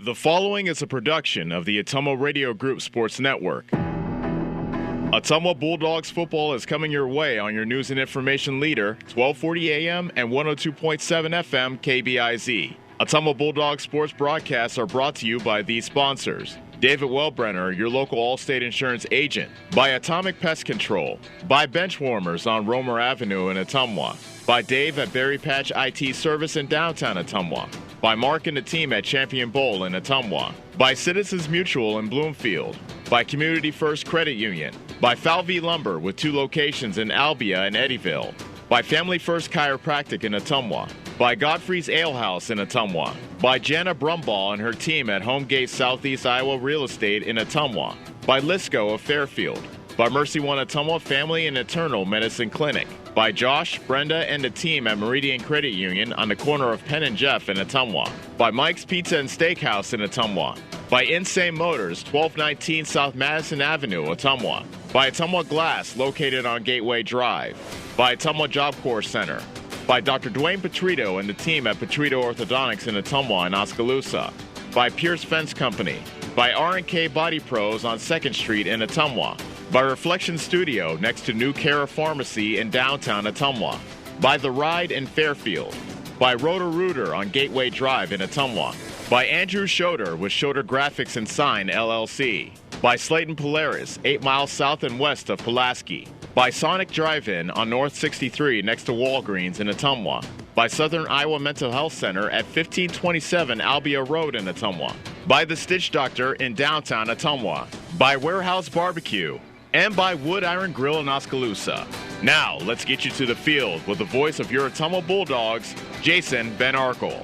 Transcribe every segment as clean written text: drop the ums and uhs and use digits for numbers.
The following is a production of the Ottumwa Radio Group Sports Network. Ottumwa Bulldogs football is coming your way on your news and information leader, 1240 AM and 102.7 FM KBIZ. Ottumwa Bulldogs sports broadcasts are brought to you by these sponsors. David Wellbrenner, your local Allstate insurance agent. By Atomic Pest Control. By Benchwarmers on Romer Avenue in Ottumwa. By Dave at Berry Patch IT Service in downtown Ottumwa. By Mark and the team at Champion Bowl in Ottumwa. By Citizens Mutual in Bloomfield. By Community First Credit Union. By Falvey Lumber with 2 locations in Albia and Eddyville. By Family First Chiropractic in Ottumwa. By Godfrey's Ale House in Ottumwa. By Jana Brumball and her team at Homegate Southeast Iowa Real Estate in Ottumwa. By Lisco of Fairfield. By Mercy One Ottumwa Family and Eternal Medicine Clinic. By Josh, Brenda, and the team at Meridian Credit Union on the corner of Penn and Jeff in Ottumwa. By Mike's Pizza and Steakhouse in Ottumwa. By Insane Motors, 1219 South Madison Avenue, Ottumwa. By Ottumwa Glass, located on Gateway Drive. By Ottumwa Job Corps Center. By Dr. Dwayne Petrito and the team at Petrito Orthodontics in Ottumwa and Oskaloosa. By Pierce Fence Company. By R&K Body Pros on 2nd Street in Ottumwa. By Reflection Studio next to New Cara Pharmacy in downtown Ottumwa. By The Ride in Fairfield. By Roto-Rooter on Gateway Drive in Ottumwa. By Andrew Schroeder with Schroeder Graphics and Sign, LLC. By Slayton Polaris, 8 miles south and west of Pulaski. By Sonic Drive-In on North 63 next to Walgreens in Ottumwa. By Southern Iowa Mental Health Center at 1527 Albia Road in Ottumwa. By The Stitch Doctor in downtown Ottumwa. By Warehouse Barbecue. And by Wood Iron Grill in Oskaloosa. Now, let's get you to the field with the voice of your Ottumwa Bulldogs, Jason Van Arkel.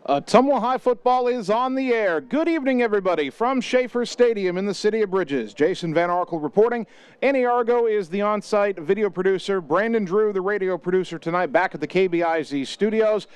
Ottumwa High football is on the air. Good evening, everybody, from Schaefer Stadium in the city of Bridges. Jason Van Arkel reporting. Annie Argo is the on-site video producer. Brandon Drew, the radio producer tonight, back at the KBIZ studios.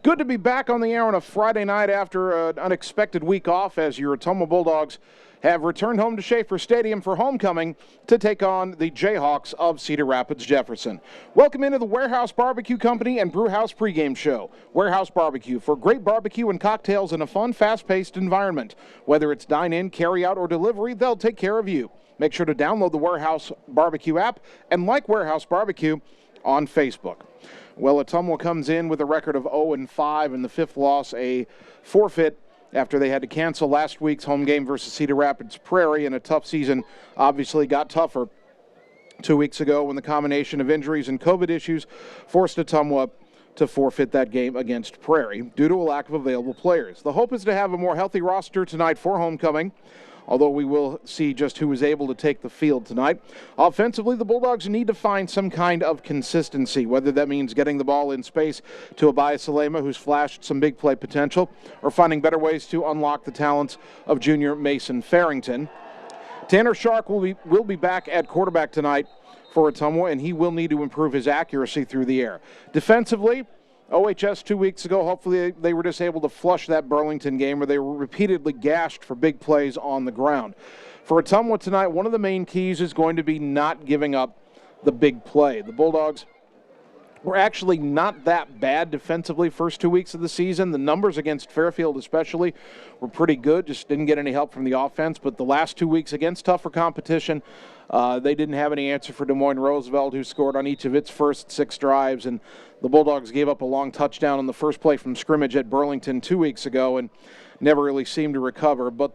Good to be back on the air on a Friday night after an unexpected week off, as your Ottumwa Bulldogs have returned home to Schaefer Stadium for homecoming to take on the Jayhawks of Cedar Rapids Jefferson. Welcome into the Warehouse Barbecue Company and Brewhouse pregame show. Warehouse Barbecue, for great barbecue and cocktails in a fun, fast-paced environment. Whether it's dine-in, carry-out, or delivery, they'll take care of you. Make sure to download the Warehouse Barbecue app and like Warehouse Barbecue on Facebook. Well, Ottumwa comes in with a record of 0-5 and the 5th loss, a forfeit after they had to cancel last week's home game versus Cedar Rapids Prairie, and a tough season obviously got tougher 2 weeks ago when the combination of injuries and COVID issues forced Ottumwa to forfeit that game against Prairie due to a lack of available players. The hope is to have a more healthy roster tonight for homecoming, although we will see just who is able to take the field tonight. Offensively, the Bulldogs need to find some kind of consistency, whether that means getting the ball in space to Abias Salema, who's flashed some big play potential, or finding better ways to unlock the talents of junior Mason Farrington. Tanner Shark will be back at quarterback tonight for Ottumwa, and he will need to improve his accuracy through the air. Defensively, OHS 2 weeks ago, hopefully they were just able to flush that Burlington game where they were repeatedly gashed for big plays on the ground. For Ottumwa tonight, one of the main keys is going to be not giving up the big play. The Bulldogs were actually not that bad defensively first 2 weeks of the season. The numbers against Fairfield especially were pretty good, just didn't get any help from the offense. But the last 2 weeks against tougher competition, they didn't have any answer for Des Moines Roosevelt, who scored on each of its first 6 drives. And the Bulldogs gave up a long touchdown on the first play from scrimmage at Burlington 2 weeks ago and never really seemed to recover. But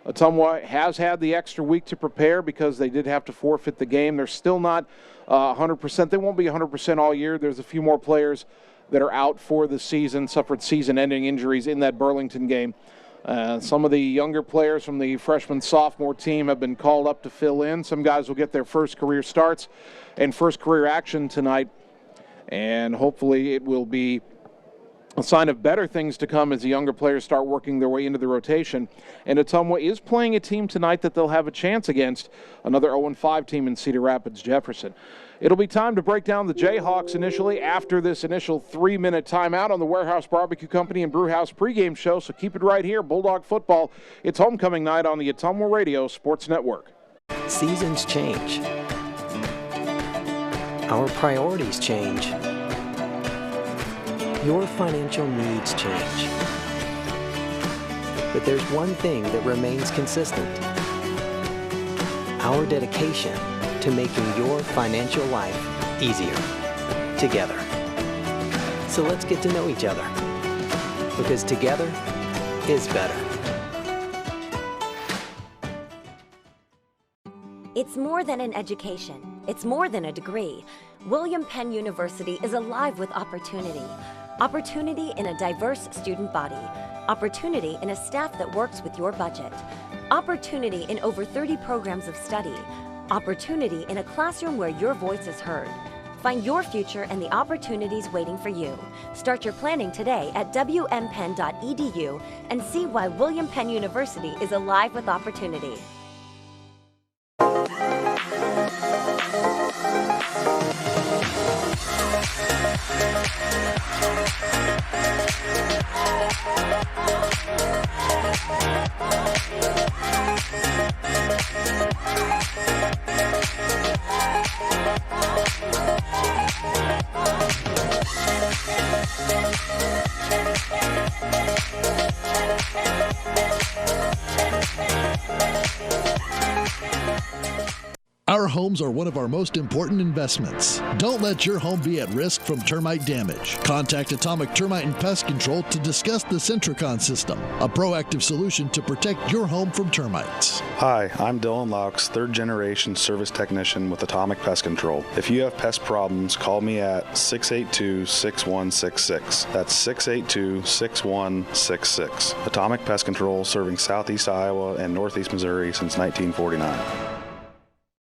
Ottumwa has had the extra week to prepare because they did have to forfeit the game. They're still not 100%. They won't be 100% all year. There's a few more players that are out for the season, suffered season-ending injuries in that Burlington game. Some of the younger players from the freshman-sophomore team have been called up to fill in. Some guys will get their first career starts and first career action tonight, and hopefully it will be a sign of better things to come as the younger players start working their way into the rotation. And Ottumwa is playing a team tonight that they'll have a chance against, another 0-5 team in Cedar Rapids Jefferson. It'll be time to break down the Jayhawks initially after this initial 3-minute timeout on the Warehouse Barbecue Company and Brewhouse pregame show, so keep it right here. Bulldog football, it's homecoming night on the Ottumwa Radio Sports Network. Seasons change. Our priorities change. Your financial needs change. But there's one thing that remains consistent: our dedication to making your financial life easier together. So let's get to know each other, because together is better. It's more than an education. It's more than a degree. William Penn University is alive with opportunity. Opportunity in a diverse student body. Opportunity in a staff that works with your budget. Opportunity in over 30 programs of study. Opportunity in a classroom where your voice is heard. Find your future and the opportunities waiting for you. Start your planning today at wmpenn.edu and see why William Penn University is alive with opportunity. Our homes are one of our most important investments. Don't let your home be at risk from termite damage. Contact Atomic Termite and Pest Control to discuss the Centricon system, a proactive solution to protect your home from termites. Hi, I'm Dylan Laux, third-generation service technician with Atomic Pest Control. If you have pest problems, call me at 682-6166. That's 682-6166. Atomic Pest Control, serving southeast Iowa and northeast Missouri since 1949.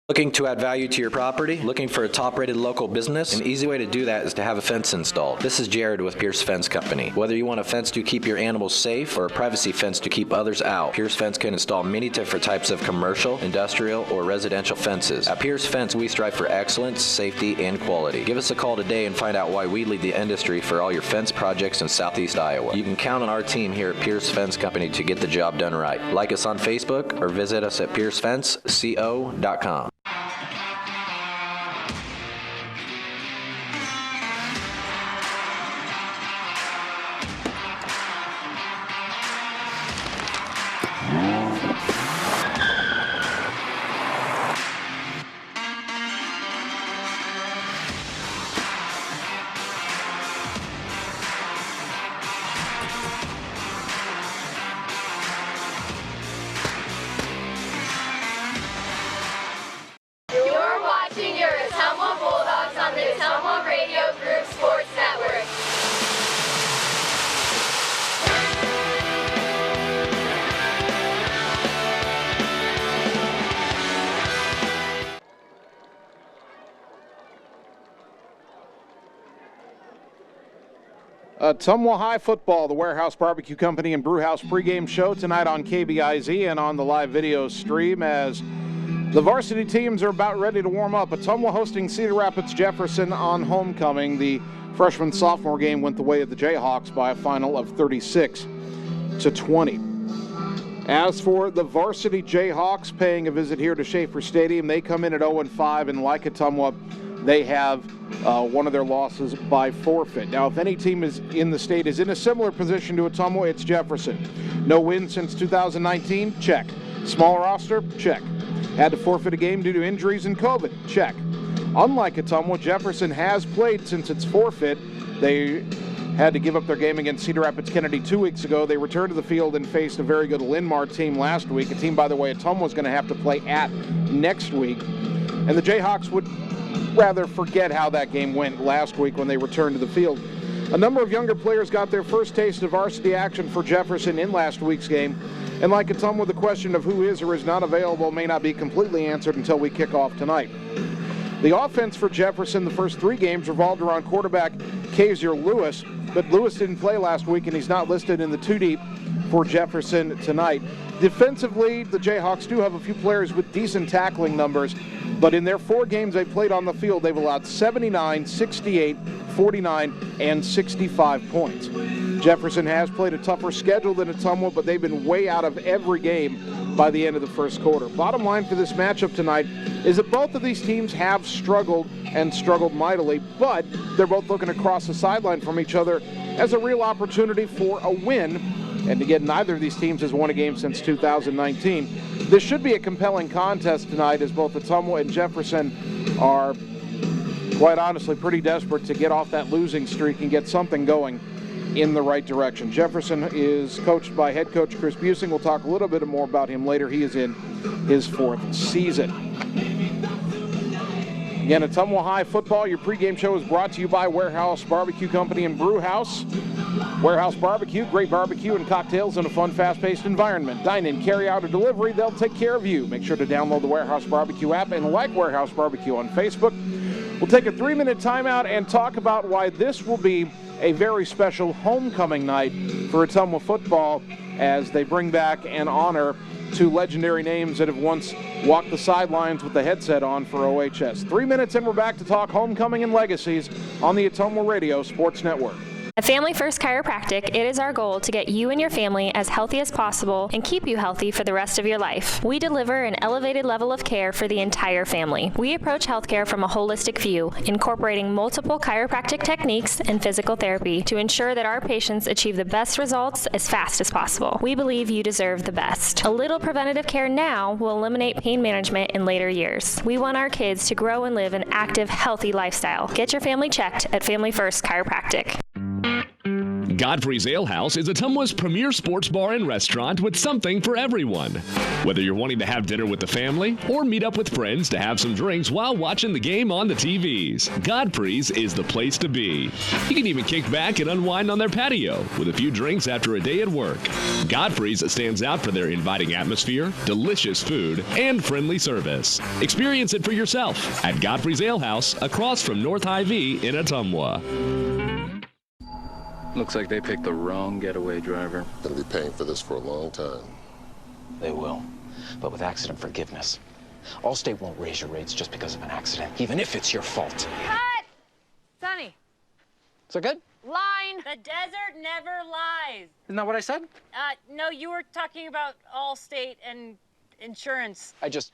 Looking to add value to your property? Looking for a top-rated local business? An easy way to do that is to have a fence installed. This is Jared with Pierce Fence Company. Whether you want a fence to keep your animals safe or a privacy fence to keep others out, Pierce Fence can install many different types of commercial, industrial, or residential fences. At Pierce Fence, we strive for excellence, safety, and quality. Give us a call today and find out why we lead the industry for all your fence projects in southeast Iowa. You can count on our team here at Pierce Fence Company to get the job done right. Like us on Facebook or visit us at piercefenceco.com. You're watching your Ottumwa Bulldogs on the Ottumwa Radio Group Sports Network. Ottumwa High Football, the Warehouse Barbecue Company and Brewhouse pregame show tonight on KBIZ and on the live video stream as the varsity teams are about ready to warm up. Ottumwa hosting Cedar Rapids Jefferson on homecoming. The freshman-sophomore game went the way of the Jayhawks by a final of 36-20. As for the varsity Jayhawks paying a visit here to Schaefer Stadium, they come in at 0-5, and like Ottumwa, they have one of their losses by forfeit. Now, if any team in the state is in a similar position to Ottumwa, it's Jefferson. No win since 2019? Check. Small roster? Check. Had to forfeit a game due to injuries and COVID? Check. Unlike Ottumwa, Jefferson has played since its forfeit. They had to give up their game against Cedar Rapids Kennedy 2 weeks ago. They returned to the field and faced a very good Linmar team last week, a team, by the way, Ottumwa was going to have to play at next week. And the Jayhawks would rather forget how that game went last week when they returned to the field. A number of younger players got their first taste of varsity action for Jefferson in last week's game. And like Ottumwa, the question of who is or is not available may not be completely answered until we kick off tonight. The offense for Jefferson the first 3 games revolved around quarterback Kaiser Lewis, but Lewis didn't play last week and he's not listed in the 2-deep for Jefferson tonight. Defensively, the Jayhawks do have a few players with decent tackling numbers, but in their 4 games they played on the field, they've allowed 79, 68, 49, and 65 points. Jefferson has played a tougher schedule than Ottumwa, but they've been way out of every game by the end of the first quarter. Bottom line for this matchup tonight is that both of these teams have struggled and struggled mightily, but they're both looking across the sideline from each other as a real opportunity for a win. And again, neither of these teams has won a game since 2019. This should be a compelling contest tonight, as both Ottumwa and Jefferson are, quite honestly, pretty desperate to get off that losing streak and get something going in the right direction. Jefferson is coached by head coach Chris Busing. We'll talk a little bit more about him later. He is in his 4th season. Again, Ottumwa High football, your pregame show is brought to you by Warehouse Barbecue Company and Brew House. Warehouse Barbecue, great barbecue and cocktails in a fun, fast-paced environment. Dine in, carry out, or delivery, they'll take care of you. Make sure to download the Warehouse Barbecue app and like Warehouse Barbecue on Facebook. We'll take a 3-minute timeout and talk about why this will be a very special homecoming night for Ottumwa football as they bring back and honor 2 legendary names that have once walked the sidelines with the headset on for OHS. 3 minutes and we're back to talk homecoming and legacies on the Ottumwa Radio Sports Network. At Family First Chiropractic, it is our goal to get you and your family as healthy as possible and keep you healthy for the rest of your life. We deliver an elevated level of care for the entire family. We approach healthcare from a holistic view, incorporating multiple chiropractic techniques and physical therapy to ensure that our patients achieve the best results as fast as possible. We believe you deserve the best. A little preventative care now will eliminate pain management in later years. We want our kids to grow and live an active, healthy lifestyle. Get your family checked at Family First Chiropractic. Godfrey's Ale House is Ottumwa's premier sports bar and restaurant with something for everyone. Whether you're wanting to have dinner with the family or meet up with friends to have some drinks while watching the game on the TVs, Godfrey's is the place to be. You can even kick back and unwind on their patio with a few drinks after a day at work. Godfrey's stands out for their inviting atmosphere, delicious food, and friendly service. Experience it for yourself at Godfrey's Ale House across from North Hy-Vee in Ottumwa. Looks like they picked the wrong getaway driver. Gonna be paying for this for a long time. They will, but with accident forgiveness. Allstate won't raise your rates just because of an accident, even if it's your fault. Cut! Sonny. Is that good? Line. The desert never lies. Isn't that what I said? No, you were talking about Allstate and insurance. Let's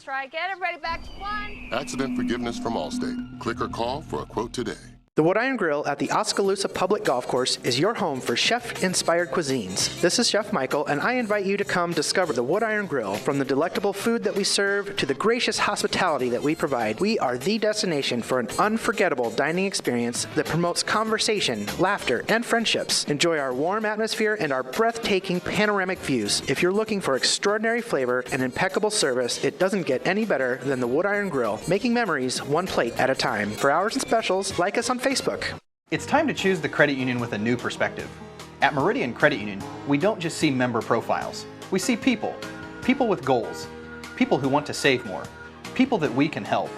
try again. Everybody back to 1. Accident forgiveness from Allstate. Click or call for a quote today. The Wood Iron Grill at the Oskaloosa Public Golf Course is your home for chef-inspired cuisines. This is Chef Michael, and I invite you to come discover the Wood Iron Grill. From the delectable food that we serve to the gracious hospitality that we provide, we are the destination for an unforgettable dining experience that promotes conversation, laughter, and friendships. Enjoy our warm atmosphere and our breathtaking panoramic views. If you're looking for extraordinary flavor and impeccable service, it doesn't get any better than the Wood Iron Grill, making memories one plate at a time. For hours and specials, like us on Facebook. It's time to choose the credit union with a new perspective. At Meridian Credit Union, we don't just see member profiles. We see people. People with goals. People who want to save more. People that we can help.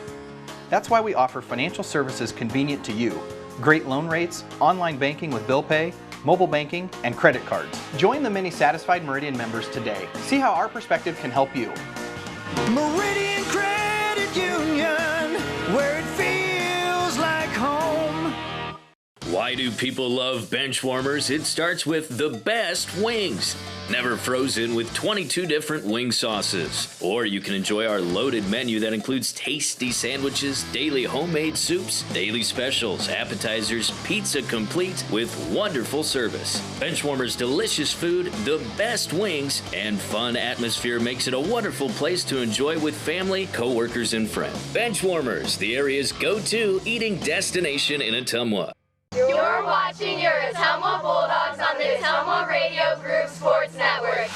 That's why we offer financial services convenient to you. Great loan rates, online banking with bill pay, mobile banking, and credit cards. Join the many satisfied Meridian members today. See how our perspective can help you. Meridian Credit Union, where it feels like home. Why do people love bench warmers? It starts with the best wings. Never frozen with 22 different wing sauces. Or you can enjoy our loaded menu that includes tasty sandwiches, daily homemade soups, daily specials, appetizers, pizza complete with wonderful service. Benchwarmer's delicious food, the best wings, and fun atmosphere makes it a wonderful place to enjoy with family, coworkers, and friends. Benchwarmers, the area's go-to eating destination in Ottumwa. You're watching your Ottumwa Bulldogs on the Ottumwa Radio Group Sports Network.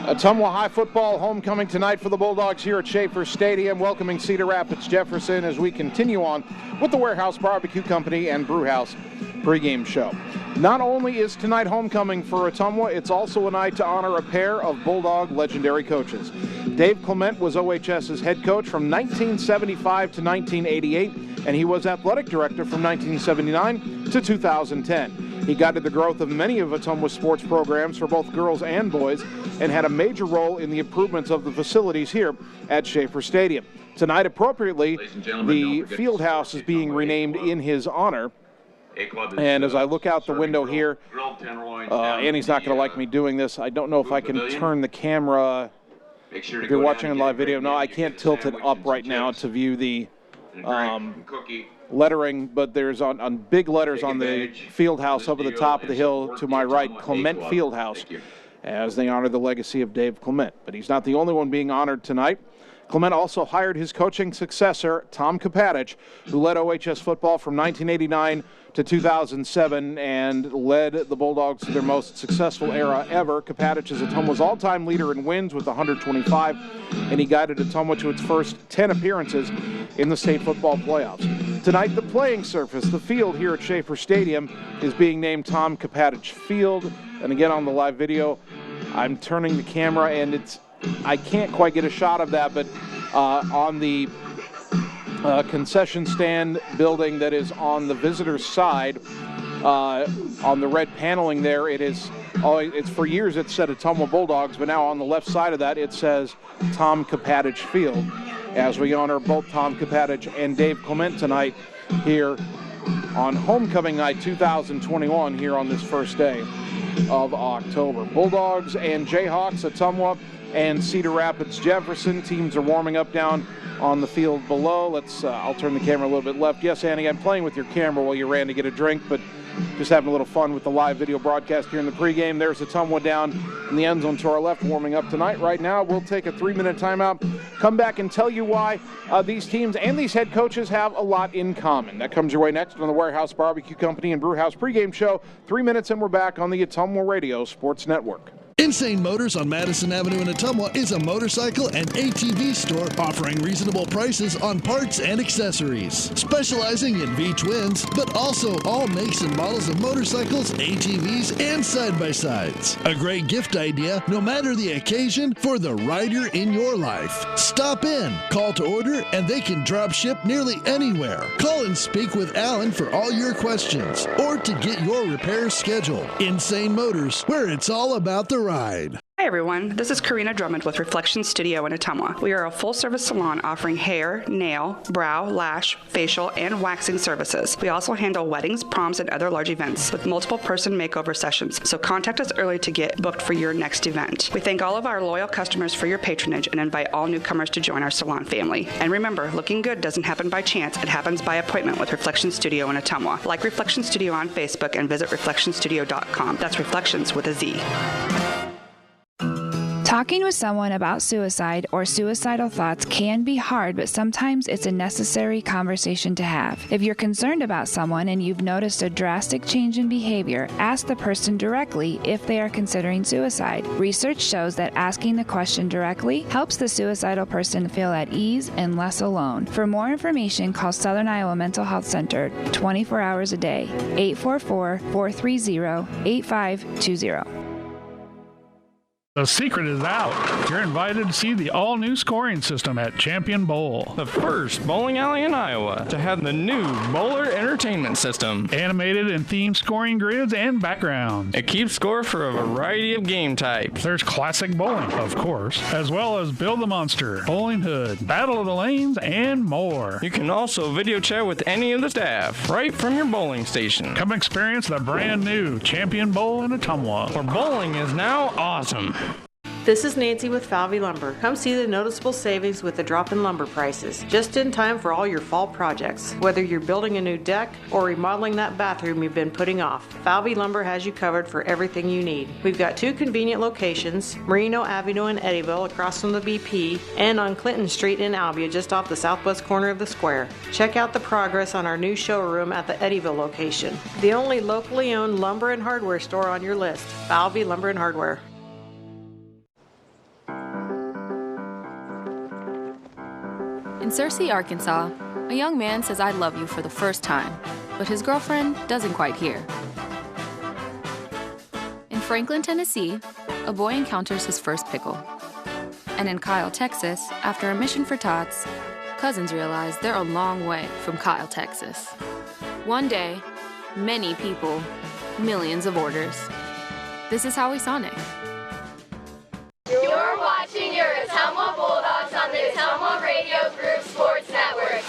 Ottumwa High football homecoming tonight for the Bulldogs here at Schaefer Stadium, welcoming Cedar Rapids Jefferson as we continue on with the Warehouse Barbecue Company and Brew House pregame show. Not only is tonight homecoming for Ottumwa, it's also a night to honor a pair of Bulldog legendary coaches. Dave Clement was OHS's head coach from 1975 to 1988, and he was athletic director from 1979 to 2010. He guided the growth of many of Ottumwa's sports programs for both girls and boys and had a major role in the improvements of the facilities here at Schaefer Stadium. Tonight, appropriately, the field house is being renamed in his honor. And as I look out the window here, Annie's not going to like me doing this. I don't know if I can turn the camera. If you're watching on live video, no, I can't tilt it up right now to view the lettering, but there's on big letters on the field house up at the top of the hill to my right, Clement Field House, as they honor the legacy of Dave Clement. But he's not the only one being honored tonight. Clement also hired his coaching successor, Tom Kapatich, who led OHS football from 1989 to 2007 and led the Bulldogs to their most successful era ever. Kapatich is Ottumwa's all-time leader in wins with 125, and he guided Ottumwa to its first 10 appearances in the state football playoffs. Tonight, the playing surface, the field here at Schaefer Stadium, is being named Tom Kapatich Field. And again, on the live video, I'm turning the camera, and I can't quite get a shot of that, but on the concession stand building that is on the visitor's side, on the red paneling there, it's for years it said Ottumwa Bulldogs, but now on the left side of that it says Tom Kapatich Field, as we honor both Tom Kapatich and Dave Clement tonight here on homecoming night 2021 here on this first day of October. Bulldogs and Jayhawks, Ottumwa and Cedar Rapids Jefferson. Teams are warming up down on the field below. I'll turn the camera a little bit left. Yes, Annie, I'm playing with your camera while you ran to get a drink, but just having a little fun with the live video broadcast here in the pregame. There's Ottumwa down in the end zone to our left, warming up tonight. Right now, we'll take a 3-minute timeout, come back and tell you why these teams and these head coaches have a lot in common. That comes your way next on the Warehouse Barbecue Company and Brewhouse pregame show. 3 minutes and we're back on the Ottumwa Radio Sports Network. Insane Motors on Madison Avenue in Ottumwa is a motorcycle and ATV store offering reasonable prices on parts and accessories. Specializing in V-twins, but also all makes and models of motorcycles, ATVs, and side-by-sides. A great gift idea, no matter the occasion, for the rider in your life. Stop in, call to order, and they can drop ship nearly anywhere. Call and speak with Alan for all your questions, or to get your repairs scheduled. Insane Motors, where it's all about the ride. Hi everyone, this is Karina Drummond with Reflection Studio in Ottumwa. We are a full-service salon offering hair, nail, brow, lash, facial, and waxing services. We also handle weddings, proms, and other large events with multiple person makeover sessions, so contact us early to get booked for your next event. We thank all of our loyal customers for your patronage and invite all newcomers to join our salon family. And remember, looking good doesn't happen by chance, it happens by appointment with Reflection Studio in Ottumwa. Like Reflection Studio on Facebook and visit reflectionstudio.com. That's Reflections with a Z. Talking with someone about suicide or suicidal thoughts can be hard, but sometimes it's a necessary conversation to have. If you're concerned about someone and you've noticed a drastic change in behavior, ask the person directly if they are considering suicide. Research shows that asking the question directly helps the suicidal person feel at ease and less alone. For more information, call Southern Iowa Mental Health Center 24 hours a day, 844-430-8520. The secret is out. You're invited to see the all-new scoring system at Champion Bowl. The first bowling alley in Iowa to have the new Bowler Entertainment System. Animated and themed scoring grids and backgrounds. It keeps score for a variety of game types. There's classic bowling, of course, as well as Build the Monster, Bowling Hood, Battle of the Lanes, and more. You can also video chat with any of the staff right from your bowling station. Come experience the brand new Champion Bowl in Ottumwa, where bowling is now awesome. This is Nancy with Falvey Lumber. Come see the noticeable savings with the drop in lumber prices. Just in time for all your fall projects. Whether you're building a new deck or remodeling that bathroom you've been putting off, Falvey Lumber has you covered for everything you need. We've got 2 convenient locations, Merino Avenue in Eddyville across from the BP, and on Clinton Street in Albia just off the southwest corner of the square. Check out the progress on our new showroom at the Eddyville location. The only locally owned lumber and hardware store on your list, Falvey Lumber and Hardware. In Searcy, Arkansas, a young man says I love you for the first time, but his girlfriend doesn't quite hear. In Franklin, Tennessee, a boy encounters his first pickle. And in Kyle, Texas, after a mission for tots, cousins realize they're a long way from Kyle, Texas. One day, many people millions of orders. This is how we Sonic. You're watching your Ottumwa Bulldogs on the Ottumwa Radio Group Sports Network.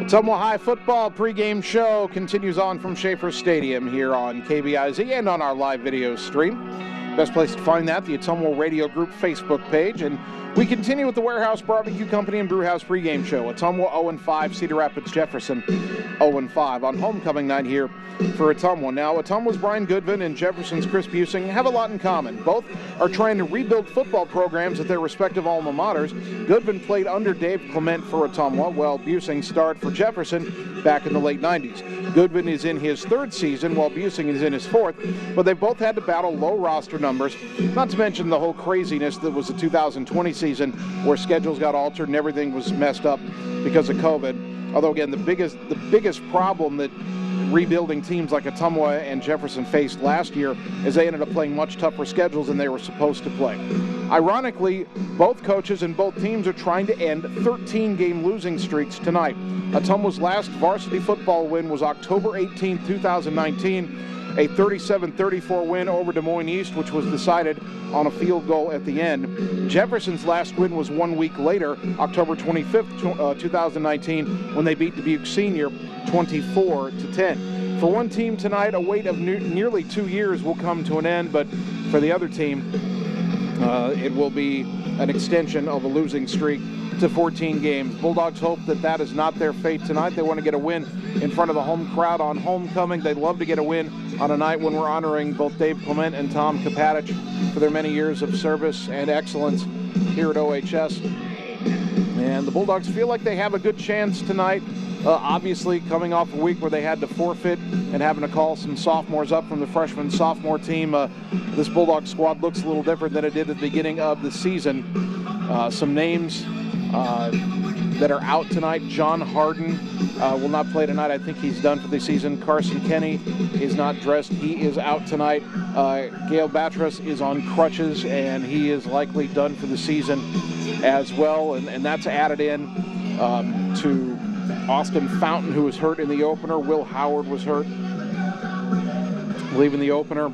Ottumwa High football pregame show continues on from Schaefer Stadium here on KBIZ and on our live video stream. Best place to find that, the Ottumwa Radio Group Facebook page. And we continue with the Warehouse Barbecue Company and Brewhouse pregame show. Ottumwa 0-5, Cedar Rapids Jefferson 0-5 on homecoming night here for Ottumwa. Now, Ottumwa's Brian Goodvin and Jefferson's Chris Busing have a lot in common. Both are trying to rebuild football programs at their respective alma maters. Goodvin played under Dave Clement for Ottumwa, while Busing starred for Jefferson back in the late 90s. Goodvin is in his third season, while Busing is in his fourth, but they've both had to battle low roster numbers, not to mention the whole craziness that was the 2020 season where schedules got altered and everything was messed up because of COVID. Although, again, the biggest problem that rebuilding teams like Ottumwa and Jefferson faced last year is they ended up playing much tougher schedules than they were supposed to play. Ironically, both coaches and both teams are trying to end 13-game losing streaks tonight. Ottumwa's last varsity football win was October 18, 2019, a 37-34 win over Des Moines East, which was decided on a field goal at the end. Jefferson's last win was 1 week later, October 25th, 2019, when they beat Dubuque Senior 24-10. For one team tonight, a wait of nearly 2 years will come to an end, but for the other team, it will be an extension of a losing streak to 14 games. Bulldogs hope that that is not their fate tonight. They want to get a win in front of the home crowd on homecoming. They'd love to get a win on a night when we're honoring both Dave Clement and Tom Kapatich for their many years of service and excellence here at OHS. And the Bulldogs feel like they have a good chance tonight. Obviously, coming off a week where they had to forfeit and having to call some sophomores up from the freshman-sophomore team, this Bulldog squad looks a little different than it did at the beginning of the season. Some names that are out tonight. John Harden will not play tonight. I think he's done for the season. Carson Kenny is not dressed. He is out tonight. Gail Batras is on crutches, and he is likely done for the season as well. And that's added in to Austin Fountain, who was hurt in the opener. Will Howard was hurt, leaving the opener.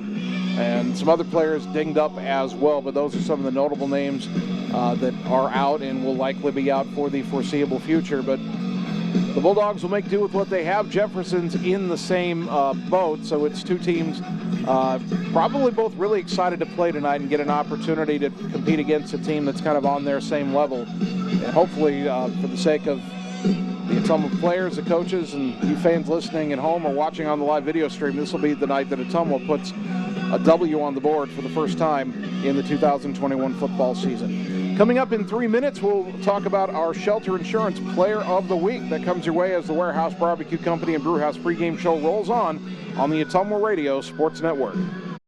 And some other players dinged up as well, but those are some of the notable names that are out and will likely be out for the foreseeable future. But the Bulldogs will make do with what they have. Jefferson's in the same boat, so it's two teams probably both really excited to play tonight and get an opportunity to compete against a team that's kind of on their same level. And hopefully, for the sake of the Ottumwa players, the coaches, and you fans listening at home or watching on the live video stream, this will be the night that Ottumwa puts a W on the board for the first time in the 2021 football season. Coming up in 3 minutes, we'll talk about our Shelter Insurance Player of the Week. That comes your way as the Warehouse Barbecue Company and Brewhouse pregame show rolls on the Ottumwa Radio Sports Network.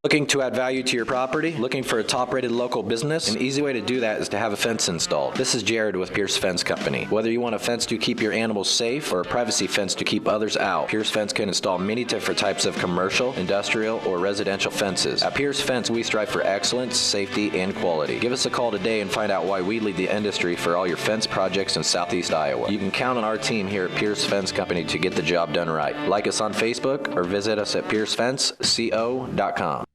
Looking to add value to your property? Looking for a top-rated local business? An easy way to do that is to have a fence installed. This is Jared with Pierce Fence Company. Whether you want a fence to keep your animals safe or a privacy fence to keep others out, Pierce Fence can install many different types of commercial, industrial, or residential fences. At Pierce Fence, we strive for excellence, safety, and quality. Give us a call today and find out why we lead the industry for all your fence projects in Southeast Iowa. You can count on our team here at Pierce Fence Company to get the job done right. Like us on Facebook or visit us at piercefenceco.com.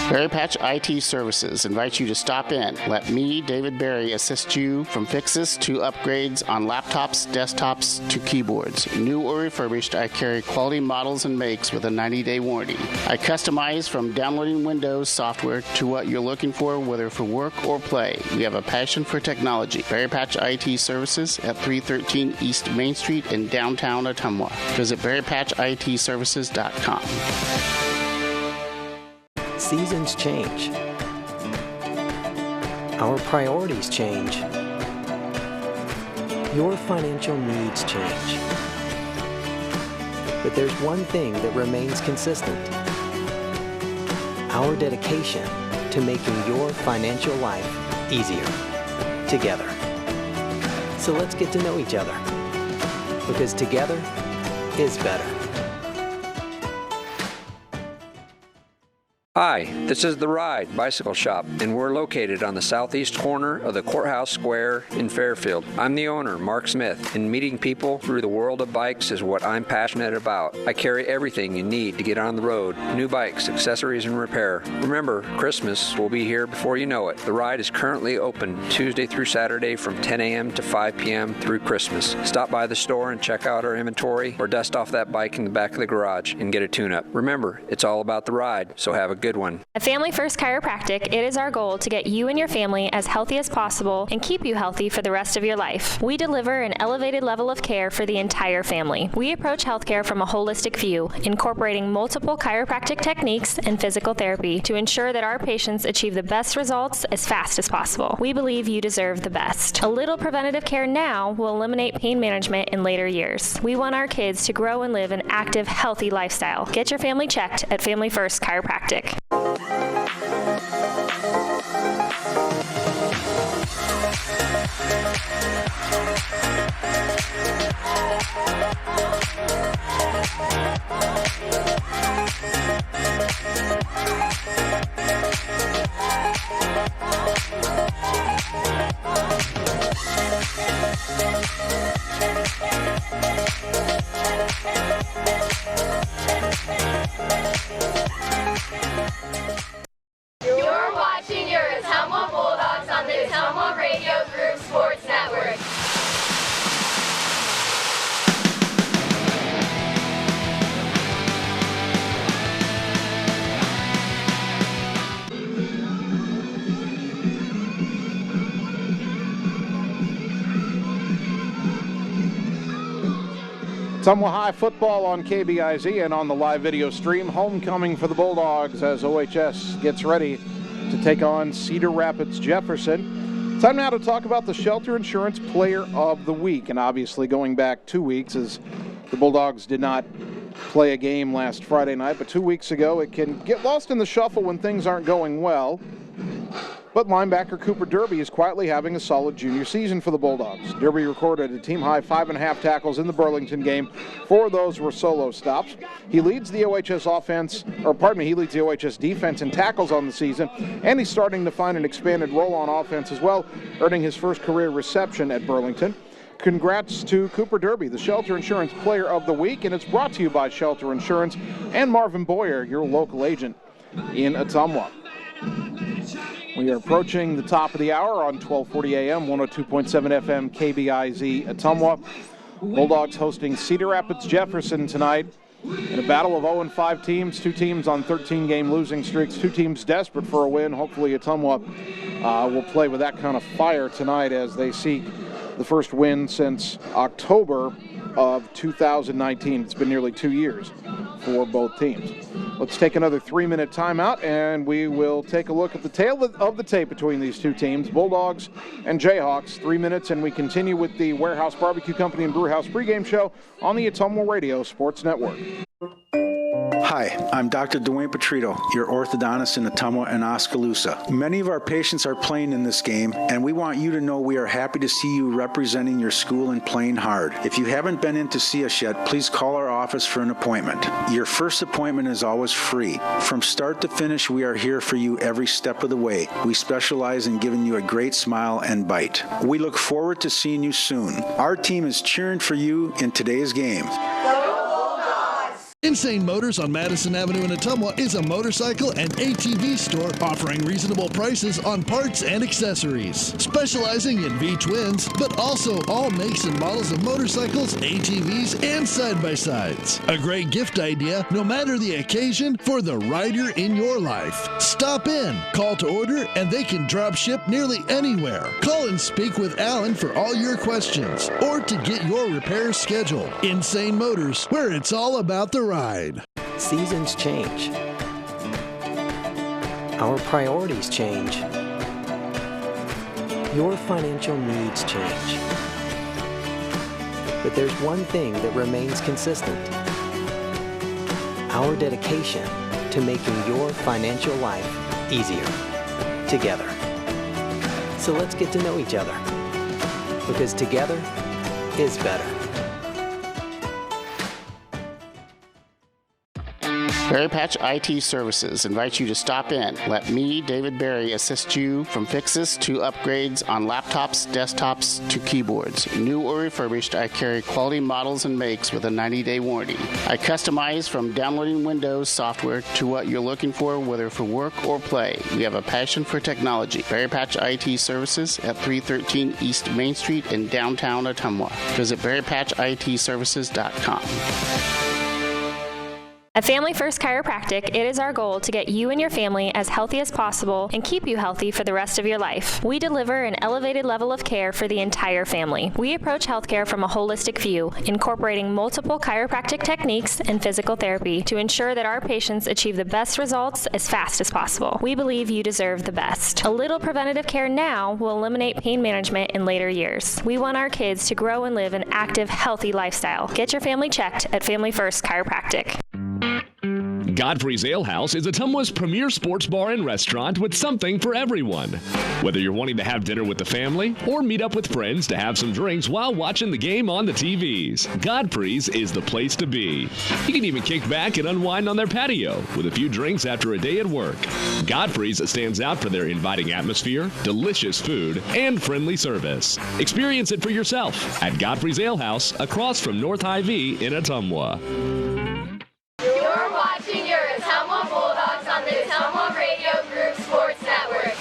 Berry Patch IT Services invites you to stop in. Let me, David Berry, assist you from fixes to upgrades on laptops, desktops, to keyboards. New or refurbished, I carry quality models and makes with a 90-day warranty. I customize from downloading Windows software to what you're looking for, whether for work or play. We have a passion for technology. Berry Patch IT Services at 313 East Main Street in downtown Ottumwa. Visit berrypatchitservices.com. Seasons change. Our priorities change. Your financial needs change. But there's one thing that remains consistent: our dedication to making your financial life easier together. So let's get to know each other, because together is better. Hi, this is The Ride Bicycle Shop, and we're located on the southeast corner of the Courthouse Square in Fairfield. I'm the owner, Mark Smith, and meeting people through the world of bikes is what I'm passionate about. I carry everything you need to get on the road, new bikes, accessories, and repair. Remember, Christmas will be here before you know it. The Ride is currently open Tuesday through Saturday from 10 a.m. to 5 p.m. through Christmas. Stop by the store and check out our inventory, or dust off that bike in the back of the garage and get a tune-up. Remember, it's all about the ride, so have a good one. At Family First Chiropractic, it is our goal to get you and your family as healthy as possible and keep you healthy for the rest of your life. We deliver an elevated level of care for the entire family. We approach healthcare from a holistic view, incorporating multiple chiropractic techniques and physical therapy to ensure that our patients achieve the best results as fast as possible. We believe you deserve the best. A little preventative care now will eliminate pain management in later years. We want our kids to grow and live an active, healthy lifestyle. Get your family checked at Family First Chiropractic. You're watching your Ottumwa Bulldogs on the Ottumwa Radio Group Sports Network. Ottumwa High football on KBIZ and on the live video stream. Homecoming for the Bulldogs as OHS gets ready to take on Cedar Rapids Jefferson. Time now to talk about the Shelter Insurance Player of the Week. And obviously going back 2 weeks, as the Bulldogs did not play a game last Friday night, but 2 weeks ago it can get lost in the shuffle when things aren't going well. But linebacker Cooper Derby is quietly having a solid junior season for the Bulldogs. Derby recorded a team-high 5.5 tackles in the Burlington game. 4 of those were solo stops. He leads the OHS defense in tackles on the season, and he's starting to find an expanded role on offense as well, earning his first career reception at Burlington. Congrats to Cooper Derby, the Shelter Insurance Player of the Week, and it's brought to you by Shelter Insurance and Marvin Boyer, your local agent in Ottumwa. We are approaching the top of the hour on 1240 AM, 102.7 FM, KBIZ Ottumwa. Bulldogs hosting Cedar Rapids Jefferson tonight in a battle of 0-5 teams, 2 teams on 13-game losing streaks, 2 teams desperate for a win. Hopefully Ottumwa will play with that kind of fire tonight as they seek the first win since October of 2019. It's been nearly 2 years for both teams. Let's take another 3-minute timeout, and we will take a look at the tail of the tape between these two teams, Bulldogs and Jayhawks. 3 minutes, and we continue with the Warehouse Barbecue Company and Brewhouse pregame show on the Ottumwa Radio Sports Network. Hi, I'm Dr. Dwayne Petrito, your orthodontist in Ottumwa and Oskaloosa. Many of our patients are playing in this game, and we want you to know we are happy to see you representing your school and playing hard. If you haven't been in to see us yet, please call our office for an appointment. Your first appointment is always free. From start to finish, we are here for you every step of the way. We specialize in giving you a great smile and bite. We look forward to seeing you soon. Our team is cheering for you in today's game. Insane Motors on Madison Avenue in Ottumwa is a motorcycle and ATV store offering reasonable prices on parts and accessories. Specializing in V-twins, but also all makes and models of motorcycles, ATVs, and side-by-sides. A great gift idea, no matter the occasion, for the rider in your life. Stop in, call to order, and they can drop ship nearly anywhere. Call and speak with Alan for all your questions, or to get your repairs scheduled. Insane Motors, where it's all about the ride. Seasons change. Our priorities change. Your financial needs change. But there's one thing that remains consistent. Our dedication to making your financial life easier together. So let's get to know each other, because together is better. Berry Patch IT Services invites you to stop in. Let me, David Berry, assist you from fixes to upgrades on laptops, desktops to keyboards. New or refurbished, I carry quality models and makes with a 90-day warranty. I customize from downloading Windows software to what you're looking for, whether for work or play. We have a passion for technology. Berry Patch IT Services at 313 East Main Street in downtown Ottumwa. Visit berrypatchitservices.com. At Family First Chiropractic, it is our goal to get you and your family as healthy as possible and keep you healthy for the rest of your life. We deliver an elevated level of care for the entire family. We approach healthcare from a holistic view, incorporating multiple chiropractic techniques and physical therapy to ensure that our patients achieve the best results as fast as possible. We believe you deserve the best. A little preventative care now will eliminate pain management in later years. We want our kids to grow and live an active, healthy lifestyle. Get your family checked at Family First Chiropractic. Godfrey's Ale House is Ottumwa's premier sports bar and restaurant with something for everyone. Whether you're wanting to have dinner with the family or meet up with friends to have some drinks while watching the game on the TVs, Godfrey's is the place to be. You can even kick back and unwind on their patio with a few drinks after a day at work. Godfrey's stands out for their inviting atmosphere, delicious food, and friendly service. Experience it for yourself at Godfrey's Ale House across from North Hy-Vee in Ottumwa. You're watching your Ottumwa Bulldogs on the Ottumwa Radio Group Sports Network.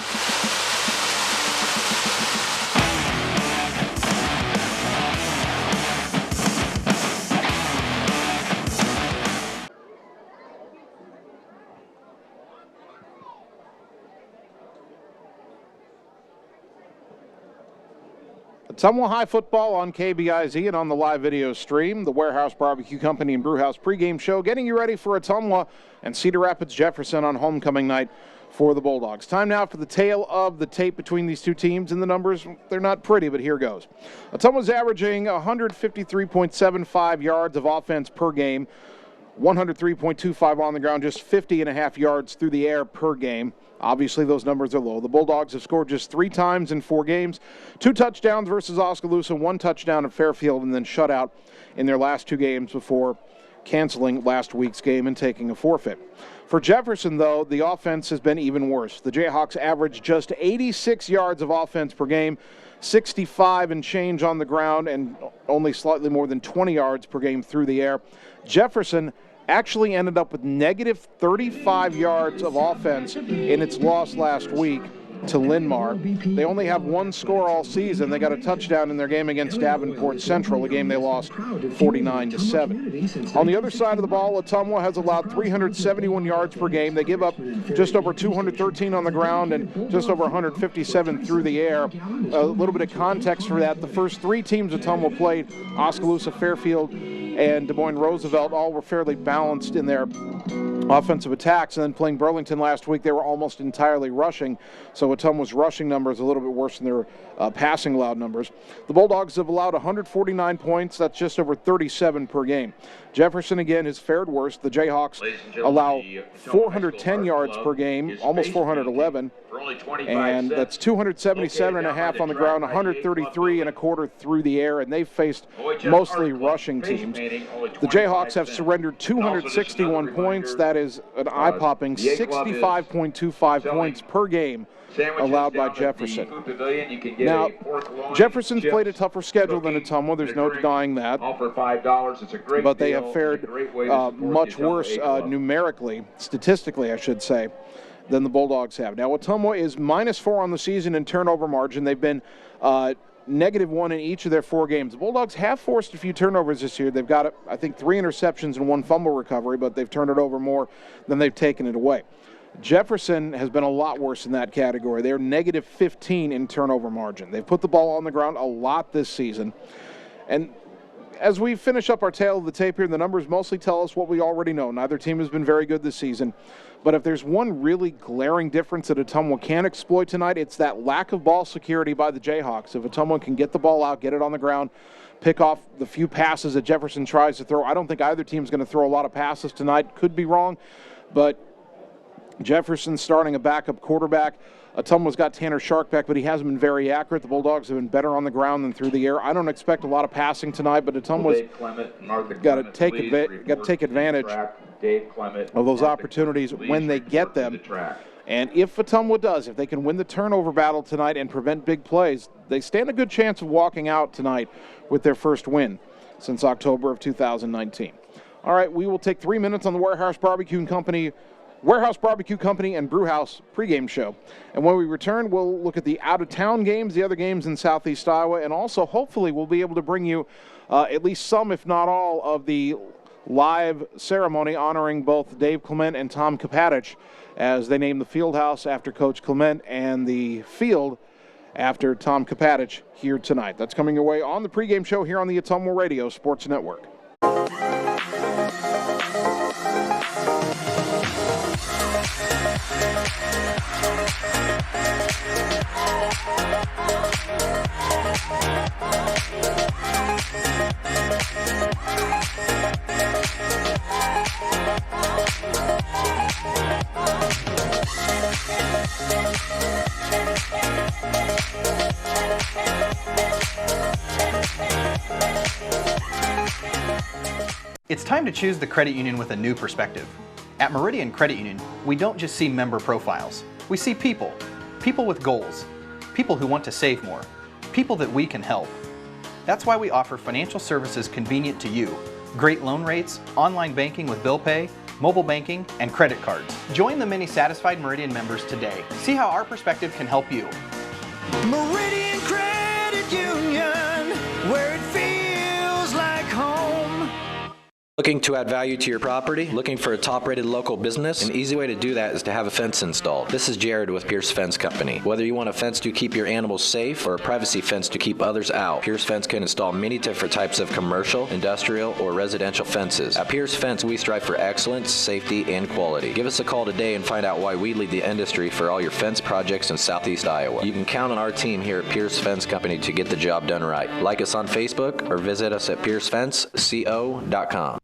Ottumwa High football on KBIZ and on the live video stream. The Warehouse Barbecue Company and Brewhouse pregame show getting you ready for Ottumwa and Cedar Rapids Jefferson on homecoming night for the Bulldogs. Time now for the tale of the tape between these two teams, and the numbers, they're not pretty, but here goes. Ottumwa's averaging 153.75 yards of offense per game, 103.25 on the ground, just 50.5 yards through the air per game. Obviously, those numbers are low. The Bulldogs have scored just 3 times in 4 games, 2 touchdowns versus Oskaloosa, 1 touchdown at Fairfield, and then shut out in their last 2 games before canceling last week's game and taking a forfeit. For Jefferson, though, the offense has been even worse. The Jayhawks average just 86 yards of offense per game, 65 and change on the ground, and only slightly more than 20 yards per game through the air. Jefferson actually ended up with negative 35 yards of offense in its loss last week to Linn-Mar. They only have 1 score all season. They got a touchdown in their game against Davenport Central, a game they lost 49-7. On the other side of the ball, Ottumwa has allowed 371 yards per game. They give up just over 213 on the ground and just over 157 through the air. A little bit of context for that. The first 3 teams Ottumwa played, Oskaloosa, Fairfield, and Des Moines Roosevelt, all were fairly balanced in their offensive attacks. And then playing Burlington last week, they were almost entirely rushing. So Ottumwa's rushing numbers a little bit worse than their passing allowed numbers. The Bulldogs have allowed 149 points. That's just over 37 per game. Jefferson, again, has fared worse. The Jayhawks allow 410 yards per game, almost 411. And that's 277.5 on the ground, 133.25 through the air, and they've faced mostly rushing teams. The Jayhawks have surrendered 261 points. That is an eye-popping 65.25 points per game allowed by Jefferson. Now, Jefferson's played a tougher schedule than Ottumwa. There's no denying that. But they have fared much worse numerically, statistically, I should say, than the Bulldogs have. Now, Ottumwa is -4 on the season in turnover margin. They've been -1 in each of their 4 games. The Bulldogs have forced a few turnovers this year. They've got, I think, 3 interceptions and 1 fumble recovery, but they've turned it over more than they've taken it away. Jefferson has been a lot worse in that category. They're -15 in turnover margin. They've put the ball on the ground a lot this season. And as we finish up our tale of the tape here, the numbers mostly tell us what we already know. Neither team has been very good this season. But if there's one really glaring difference that Ottumwa can exploit tonight, it's that lack of ball security by the Jayhawks. If Ottumwa can get the ball out, get it on the ground, pick off the few passes that Jefferson tries to throw, I don't think either team's going to throw a lot of passes tonight. Could be wrong, but Jefferson starting a backup quarterback. Ottumwa's got Tanner Shark back, but he hasn't been very accurate. The Bulldogs have been better on the ground than through the air. I don't expect a lot of passing tonight, but Ottumwa's got to take advantage of those opportunities when they get them. And if Ottumwa does, if they can win the turnover battle tonight and prevent big plays, they stand a good chance of walking out tonight with their first win since October of 2019. All right, we will take 3 minutes on the Warehouse Barbecue Company and Brewhouse pregame show. And when we return, we'll look at the out-of-town games, the other games in Southeast Iowa, and also hopefully we'll be able to bring you at least some, if not all, of the live ceremony honoring both Dave Clement and Tom Kapatich as they name the field house after Coach Clement and the field after Tom Kapatich here tonight. That's coming your way on the pregame show here on the Ottumwa Radio Sports Network. It's time to choose the credit union with a new perspective. At Meridian Credit Union, we don't just see member profiles. We see people. People with goals. People who want to save more. People that we can help. That's why we offer financial services convenient to you. Great loan rates, online banking with bill pay, mobile banking, and credit cards. Join the many satisfied Meridian members today. See how our perspective can help you. Meridian Credit Union, where it feels like home. Looking to add value to your property? Looking for a top-rated local business? An easy way to do that is to have a fence installed. This is Jared with Pierce Fence Company. Whether you want a fence to keep your animals safe or a privacy fence to keep others out, Pierce Fence can install many different types of commercial, industrial, or residential fences. At Pierce Fence, we strive for excellence, safety, and quality. Give us a call today and find out why we lead the industry for all your fence projects in Southeast Iowa. You can count on our team here at Pierce Fence Company to get the job done right. Like us on Facebook or visit us at piercefenceco.com.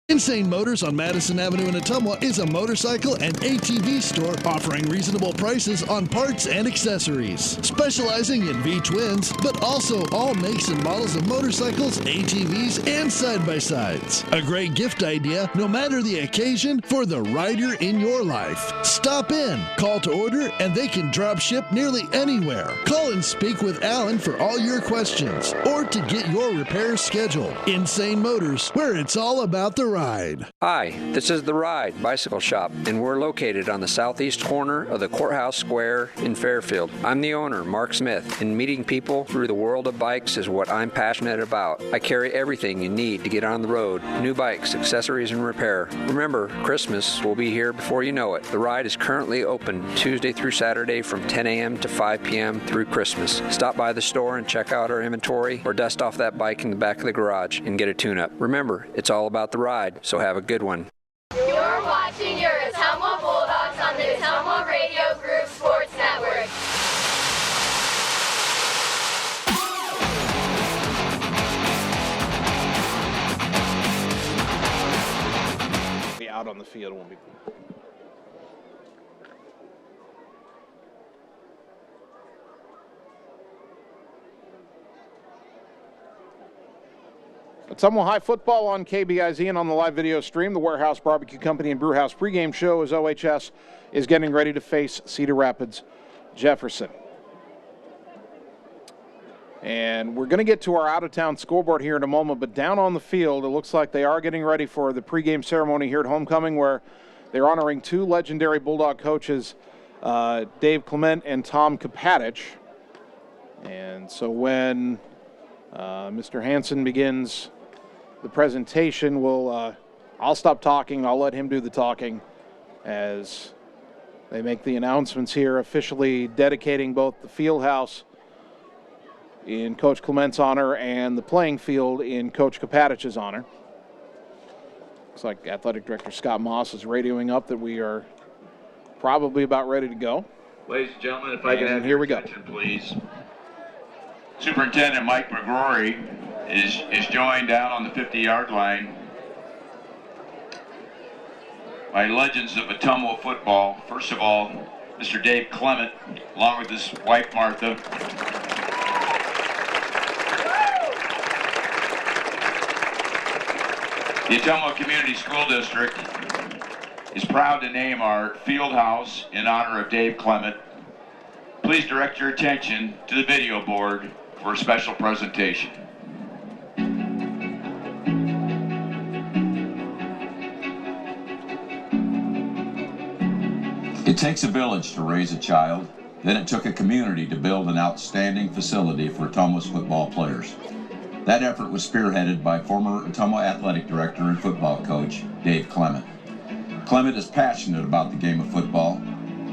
Insane Motors on Madison Avenue in Ottumwa is a motorcycle and ATV store offering reasonable prices on parts and accessories. Specializing in V-twins, but also all makes and models of motorcycles, ATVs, and side-by-sides. A great gift idea, no matter the occasion, for the rider in your life. Stop in, call to order, and they can drop ship nearly anywhere. Call and speak with Alan for all your questions, or to get your repairs scheduled. Insane Motors, where it's all about the ride. Hi, this is The Ride Bicycle Shop, and we're located on the southeast corner of the Courthouse Square in Fairfield. I'm the owner, Mark Smith, and meeting people through the world of bikes is what I'm passionate about. I carry everything you need to get on the road, new bikes, accessories, and repair. Remember, Christmas will be here before you know it. The Ride is currently open Tuesday through Saturday from 10 a.m. to 5 p.m. through Christmas. Stop by the store and check out our inventory, or dust off that bike in the back of the garage and get a tune-up. Remember, it's all about the ride, so have a good one. You're watching your Ottumwa Bulldogs on the Ottumwa Radio Group Sports Network. Be out on the field won't be. Ottumwa High football on KBIZ and on the live video stream. The Warehouse Barbecue Company and Brewhouse pregame show as OHS is getting ready to face Cedar Rapids Jefferson. And we're going to get to our out-of-town scoreboard here in a moment, but down on the field, it looks like they are getting ready for the pregame ceremony here at Homecoming, where they're honoring two legendary Bulldog coaches, Dave Clement and Tom Kapatich. And so when Mr. Hansen begins the presentation, I'll stop talking. I'll let him do the talking as They make the announcements here, officially dedicating both the field house in Coach Clement's honor and the playing field in Coach Kopatich's honor. Looks like Athletic Director Scott Moss is radioing up that we are probably about ready to go. Ladies and gentlemen, if I can have here we go, please. Superintendent Mike McGrory is joined down on the 50-yard line by legends of Ottumwa football. First of all, Mr. Dave Clement, along with his wife Martha. The Ottumwa Community School District is proud to name our field house in honor of Dave Clement. Please direct your attention to the video board for a special presentation. It takes a village to raise a child. Then it took a community to build an outstanding facility for Ottumwa's football players. That effort was spearheaded by former Ottumwa athletic director and football coach, Dave Clement. Clement is passionate about the game of football.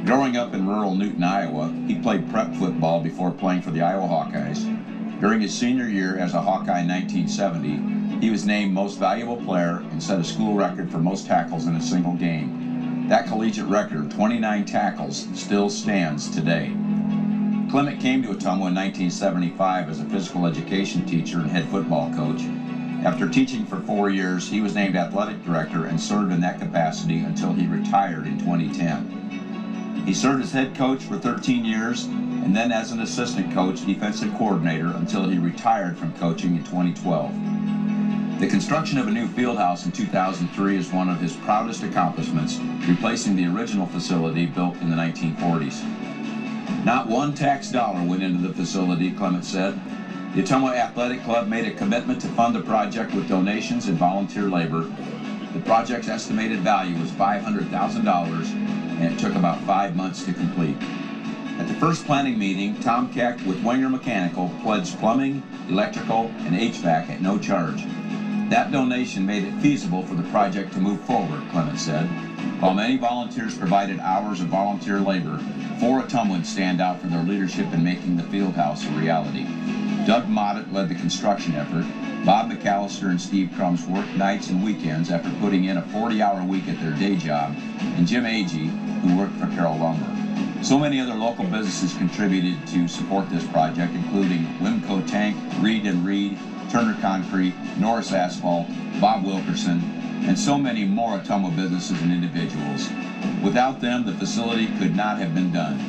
Growing up in rural Newton, Iowa, he played prep football before playing for the Iowa Hawkeyes. During his senior year as a Hawkeye in 1970, he was named Most Valuable Player and set a school record for most tackles in a single game. That collegiate record of 29 tackles still stands today. Clement came to Ottumwa in 1975 as a physical education teacher and head football coach. After teaching for 4 years, he was named athletic director and served in that capacity until he retired in 2010. He served as head coach for 13 years and then as an assistant coach, defensive coordinator until he retired from coaching in 2012. The construction of a new field house in 2003 is one of his proudest accomplishments, replacing the original facility built in the 1940s. Not one tax dollar went into the facility, Clement said. The Ottumwa Athletic Club made a commitment to fund the project with donations and volunteer labor. The project's estimated value was $500,000, and it took about 5 months to complete. At the first planning meeting, Tom Keck with Wenger Mechanical pledged plumbing, electrical, and HVAC at no charge. That donation made it feasible for the project to move forward, Clement said. While many volunteers provided hours of volunteer labor, 4 Ottumwans stand out for their leadership in making the field house a reality. Doug Mottet led the construction effort. Bob McAllister and Steve Crumbs worked nights and weekends after putting in a 40-hour week at their day job, and Jim Agee, who worked for Carroll Lumber. So many other local businesses contributed to support this project, including Wimco Tank, Reed & Reed, Turner Concrete, Norris Asphalt, Bob Wilkerson, and so many more Ottumwa businesses and individuals. Without them, the facility could not have been done.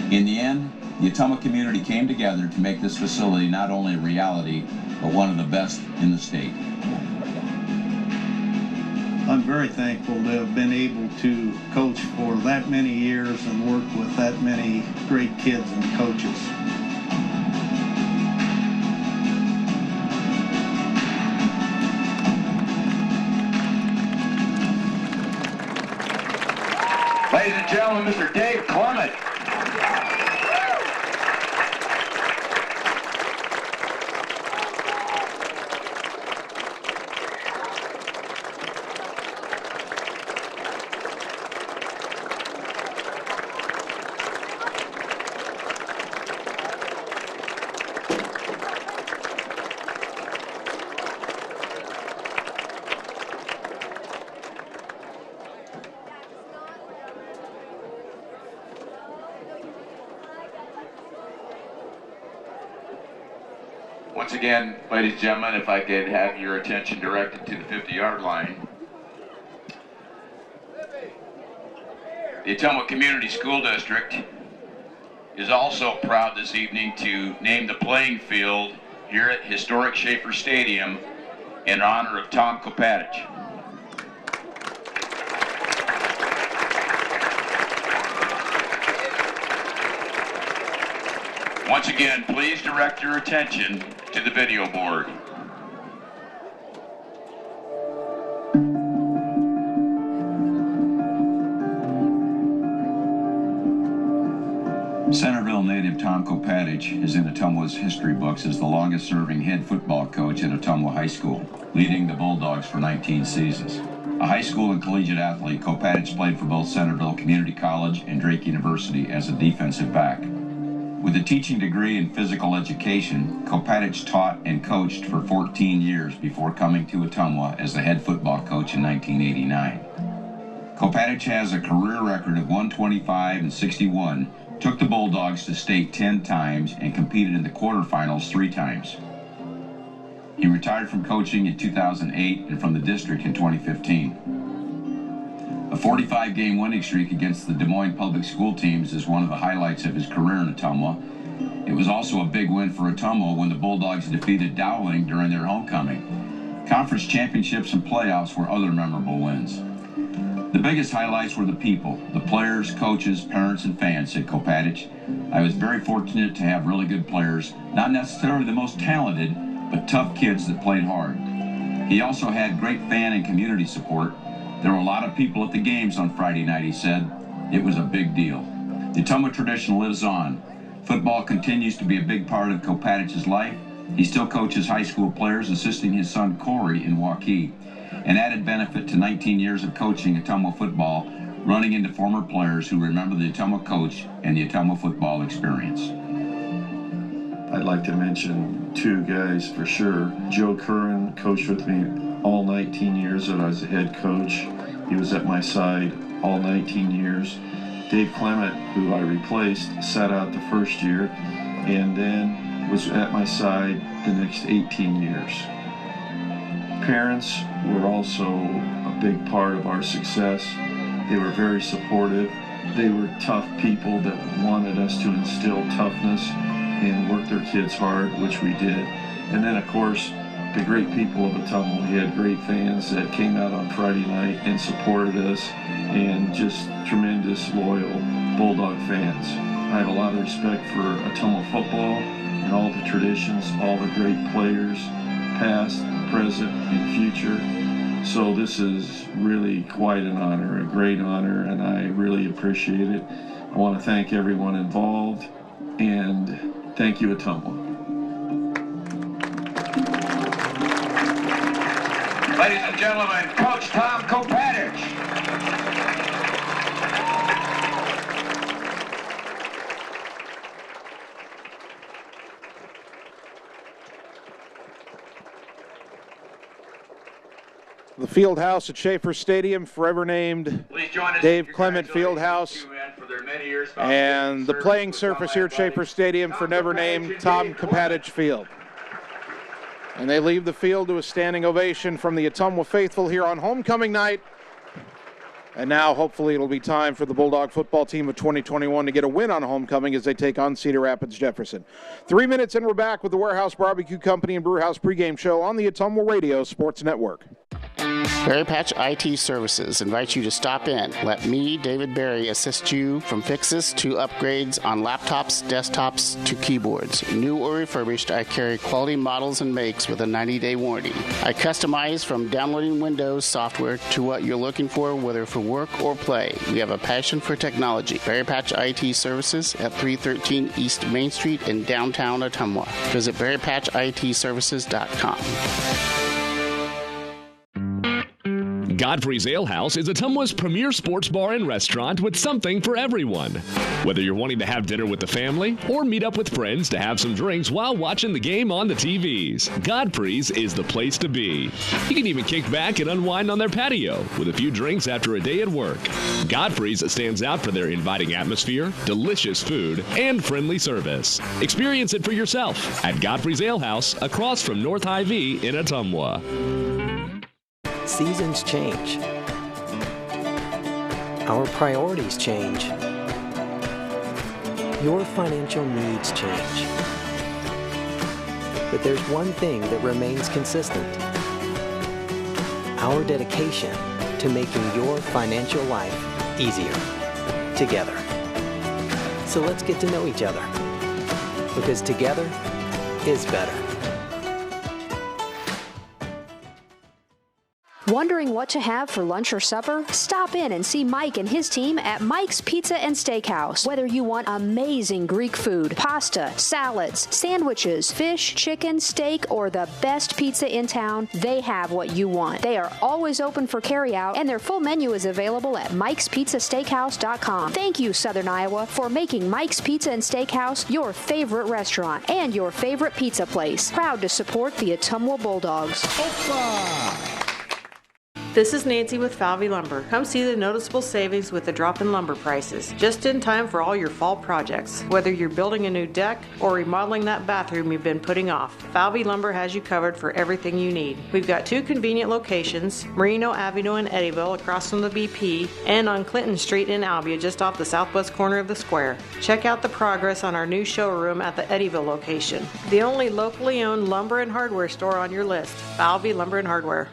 In the end, the Ottumwa community came together to make this facility not only a reality, but one of the best in the state. I'm very thankful to have been able to coach for that many years and work with that many great kids and coaches. Ladies and gentlemen, Mr. Dave Clement. Once again, ladies and gentlemen, if I could have your attention directed to the 50-yard line. The Ottumwa Community School District is also proud this evening to name the playing field here at historic Schaefer Stadium in honor of Tom Kopatich. Once again, please direct your attention to the video board. Centerville native Tom Kopatich is in Ottumwa's history books as the longest-serving head football coach at Ottumwa High School, leading the Bulldogs for 19 seasons. A high school and collegiate athlete, Kopatich played for both Centerville Community College and Drake University as a defensive back. With a teaching degree in physical education, Kopatich taught and coached for 14 years before coming to Ottumwa as the head football coach in 1989. Kopatich has a career record of 125 and 61, took the Bulldogs to state 10 times, and competed in the quarterfinals 3 times. He retired from coaching in 2008 and from the district in 2015. A 45-game winning streak against the Des Moines public school teams is one of the highlights of his career in Ottumwa. It was also a big win for Ottumwa when the Bulldogs defeated Dowling during their homecoming. Conference championships and playoffs were other memorable wins. The biggest highlights were the people, the players, coaches, parents, and fans, said Kopatich. I was very fortunate to have really good players, not necessarily the most talented, but tough kids that played hard. He also had great fan and community support. There were a lot of people at the games on Friday night, he said. It was a big deal. The Ottumwa tradition lives on. Football continues to be a big part of Kopatich's life. He still coaches high school players, assisting his son Corey in Waukee. An added benefit to 19 years of coaching Ottumwa football, running into former players who remember the Ottumwa coach and the Ottumwa football experience. I'd like to mention 2 guys for sure. Joe Curran coached with me all 19 years that I was a head coach. He was at my side all 19 years. Dave Clement, who I replaced, sat out the first year and then was at my side the next 18 years. Parents were also a big part of our success. They were very supportive. They were tough people that wanted us to instill toughness and work their kids hard, which we did. And then, of course, the great people of Ottumwa. We had great fans that came out on Friday night and supported us, and just tremendous, loyal Bulldog fans. I have a lot of respect for Ottumwa football and all the traditions, all the great players, past, present, and future. So this is really quite an honor, a great honor, and I really appreciate it. I want to thank everyone involved, and thank you, Ottumwa. Ladies and gentlemen, Coach Tom Kopatich. The field house at Schaefer Stadium, forever named Dave Clement Fieldhouse, and the playing surface here at Schaefer Stadium, forever named Tom Kopatich Field. And they leave the field to a standing ovation from the Ottumwa faithful here on homecoming night. And now, hopefully, it'll be time for the Bulldog football team of 2021 to get a win on homecoming as they take on Cedar Rapids Jefferson. 3 minutes and we're back with the Warehouse Barbecue Company and Brewhouse pregame show on the Ottumwa Radio Sports Network. Berry Patch IT Services invites you to stop in. Let me, David Berry, assist you from fixes to upgrades on laptops, desktops to keyboards. New or refurbished, I carry quality models and makes with a 90-day warranty. I customize from downloading Windows software to what you're looking for, whether for work or play. We have a passion for technology. Berry Patch IT Services at 313 East Main Street in downtown Ottumwa. Visit berrypatchitservices.com. Godfrey's Ale House is Ottumwa's premier sports bar and restaurant with something for everyone. Whether you're wanting to have dinner with the family or meet up with friends to have some drinks while watching the game on the TVs, Godfrey's is the place to be. You can even kick back and unwind on their patio with a few drinks after a day at work. Godfrey's stands out for their inviting atmosphere, delicious food, and friendly service. Experience it for yourself at Godfrey's Ale House across from North Hy-Vee in Ottumwa. Seasons change. Our priorities change. Your financial needs change. But there's one thing that remains consistent. Our dedication to making your financial life easier together. So let's get to know each other, because together is better. Wondering what to have for lunch or supper? Stop in and see Mike and his team at Mike's Pizza and Steakhouse. Whether you want amazing Greek food, pasta, salads, sandwiches, fish, chicken, steak, or the best pizza in town, they have what you want. They are always open for carryout, and their full menu is available at Mike'sPizzaSteakhouse.com. Thank you, Southern Iowa, for making Mike's Pizza and Steakhouse your favorite restaurant and your favorite pizza place. Proud to support the Ottumwa Bulldogs. This is Nancy with Falvey Lumber. Come see the noticeable savings with the drop in lumber prices. Just in time for all your fall projects. Whether you're building a new deck or remodeling that bathroom you've been putting off, Falvey Lumber has you covered for everything you need. We've got 2 convenient locations, Merino Avenue in Eddyville across from the BP, and on Clinton Street in Albia just off the southwest corner of the square. Check out the progress on our new showroom at the Eddyville location. The only locally owned lumber and hardware store on your list, Falvey Lumber and Hardware.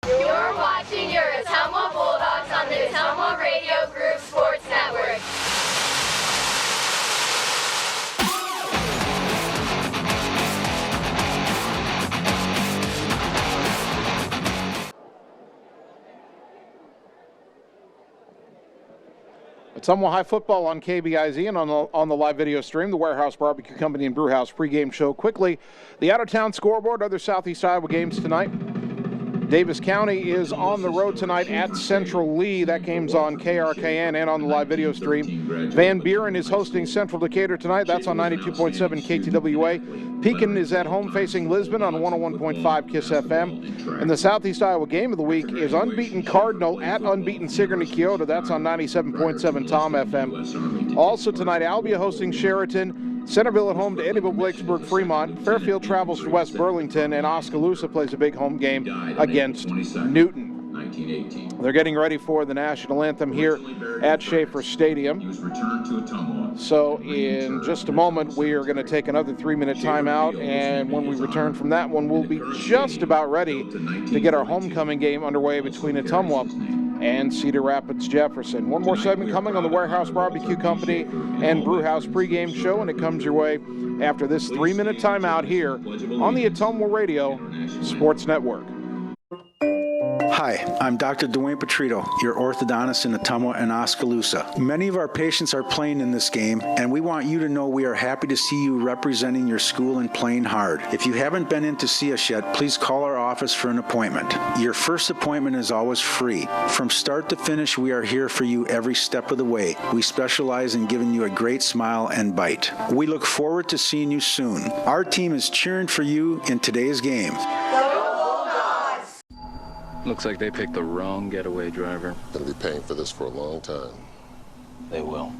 You're watching your Ottumwa Bulldogs on the Ottumwa Radio Group Sports Network. Ottumwa High football on KBIZ and on the live video stream, the Warehouse Barbecue Company and Brewhouse pregame show. Quickly, the out-of-town scoreboard, other Southeast Iowa games tonight. Davis County is on the road tonight at Central Lee. That game's on KRKN and on the live video stream. Van Buren is hosting Central Decatur tonight. That's on 92.7 KTWA. Pekin is at home facing Lisbon on 101.5 KISS FM. And the Southeast Iowa game of the week is unbeaten Cardinal at unbeaten Sigourney Keota. That's on 97.7 Tom FM. Also tonight, Albia hosting Sheraton. Centerville at home to Eddyville, Blakesburg, Fremont. Fairfield travels to West Burlington, and Oskaloosa plays a big home game against Newton. They're getting ready for the national anthem here at Schaefer Stadium. So in just a moment, we are going to take another 3-minute timeout, and when we return from that one, we'll be just about ready to get our homecoming game underway between Ottumwa and Cedar Rapids Jefferson. One more segment coming on the Warehouse Barbecue Company and Brewhouse pregame show, and it comes your way after this 3-minute timeout here on the Ottumwa Radio Sports Network. Hi, I'm Dr. Dwayne Petrito, your orthodontist in Ottumwa and Oskaloosa. Many of our patients are playing in this game, and we want you to know we are happy to see you representing your school and playing hard. If you haven't been in to see us yet, please call our office for an appointment. Your first appointment is always free. From start to finish, we are here for you every step of the way. We specialize in giving you a great smile and bite. We look forward to seeing you soon. Our team is cheering for you in today's game. Looks like they picked the wrong getaway driver. Gonna be paying for this for a long time. They will,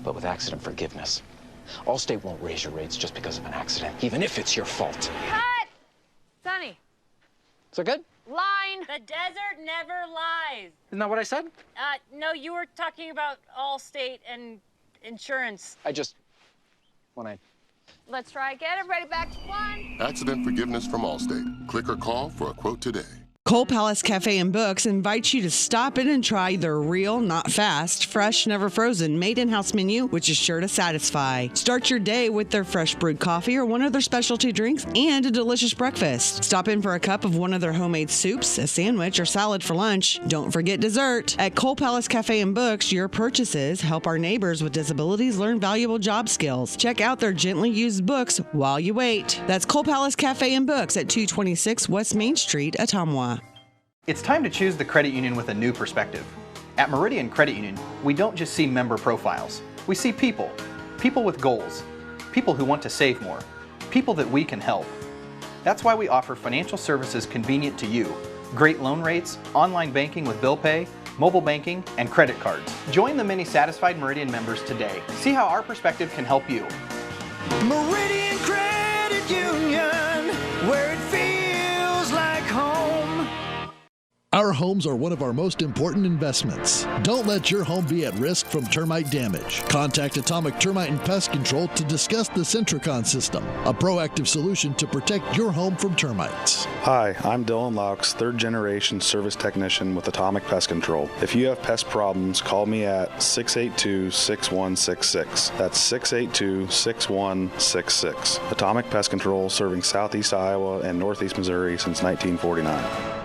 but with accident forgiveness. Allstate won't raise your rates just because of an accident, even if it's your fault. Cut! Sonny. Is that good? Line. The desert never lies. Isn't that what I said? No, you were talking about Allstate and insurance. Let's try again. Everybody back to one. Accident forgiveness from Allstate. Click or call for a quote today. Cole Palace Cafe and Books invites you to stop in and try their real, not fast, fresh, never frozen, made in-house menu, which is sure to satisfy. Start your day with their fresh brewed coffee or one of their specialty drinks and a delicious breakfast. Stop in for a cup of one of their homemade soups, a sandwich, or salad for lunch. Don't forget dessert. At Cole Palace Cafe and Books, your purchases help our neighbors with disabilities learn valuable job skills. Check out their gently used books while you wait. That's Cole Palace Cafe and Books at 226 West Main Street, Ottumwa. It's time to choose the credit union with a new perspective. At Meridian Credit Union, we don't just see member profiles. We see people. People with goals. People who want to save more. People that we can help. That's why we offer financial services convenient to you. Great loan rates, online banking with bill pay, mobile banking, and credit cards. Join the many satisfied Meridian members today. See how our perspective can help you. Meridian Credit Union, where it feels like home. Our homes are one of our most important investments. Don't let your home be at risk from termite damage. Contact Atomic Termite and Pest Control to discuss the Centricon system, a proactive solution to protect your home from termites. Hi, I'm Dylan Laux, third-generation service technician with Atomic Pest Control. If you have pest problems, call me at 682-6166. That's 682-6166. Atomic Pest Control, serving southeast Iowa and northeast Missouri since 1949.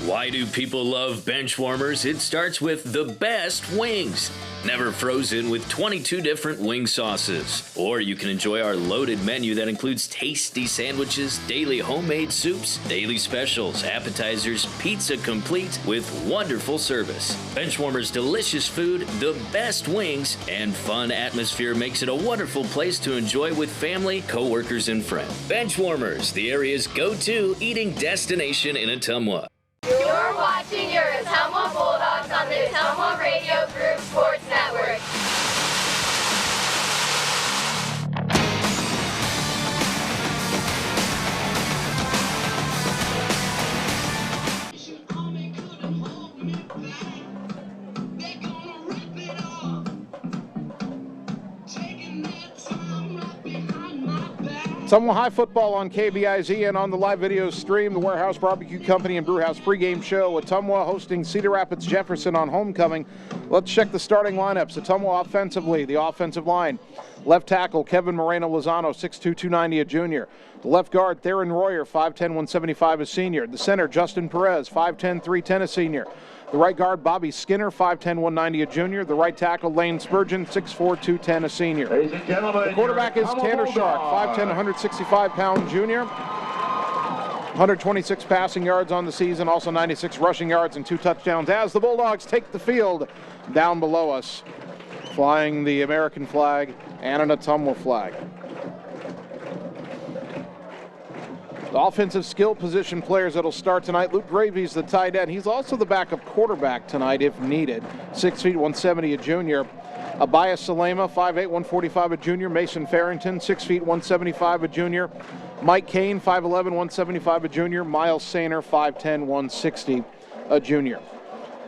Why do people love bench warmers? It starts with the best wings. Never frozen, with 22 different wing sauces. Or you can enjoy our loaded menu that includes tasty sandwiches, daily homemade soups, daily specials, appetizers, pizza complete with wonderful service. Benchwarmers' delicious food, the best wings, and fun atmosphere makes it a wonderful place to enjoy with family, coworkers, and friends. Benchwarmers, the area's go-to eating destination in Ottumwa. You're watching your Ottumwa Bulldogs on the Ottumwa Radio Group Sports Network. Ottumwa High football on KBIZ and on the live video stream, the Warehouse Barbecue Company and Brewhouse pregame show. Ottumwa hosting Cedar Rapids Jefferson on homecoming. Let's check the starting lineups. Ottumwa offensively, the offensive line. Left tackle, Kevin Moreno-Lozano, 6'2", 290, a junior. The left guard, Theron Royer, 5'10", 175, a senior. The center, Justin Perez, 5'10", 310, a senior. The right guard, Bobby Skinner, 5'10", 190, a junior. The right tackle, Lane Spurgeon, 6'4", 210, a senior. Ladies and gentlemen, the quarterback is Tanner Shark, 5'10", 165-pound junior. 126 passing yards on the season, also 96 rushing yards and 2 touchdowns as the Bulldogs take the field. Down below us, flying the American flag and an Ottumwa flag. The offensive skill position players that'll start tonight. Luke Gravy's the tight end. He's also the backup quarterback tonight if needed. 6 feet 170, a junior. Abaya Salema, 5'8", 145, a junior. Mason Farrington, 6 feet 175, a junior. Mike Kane, 5'11", 175, a junior. Miles Sainer, 5'10", 160, a junior.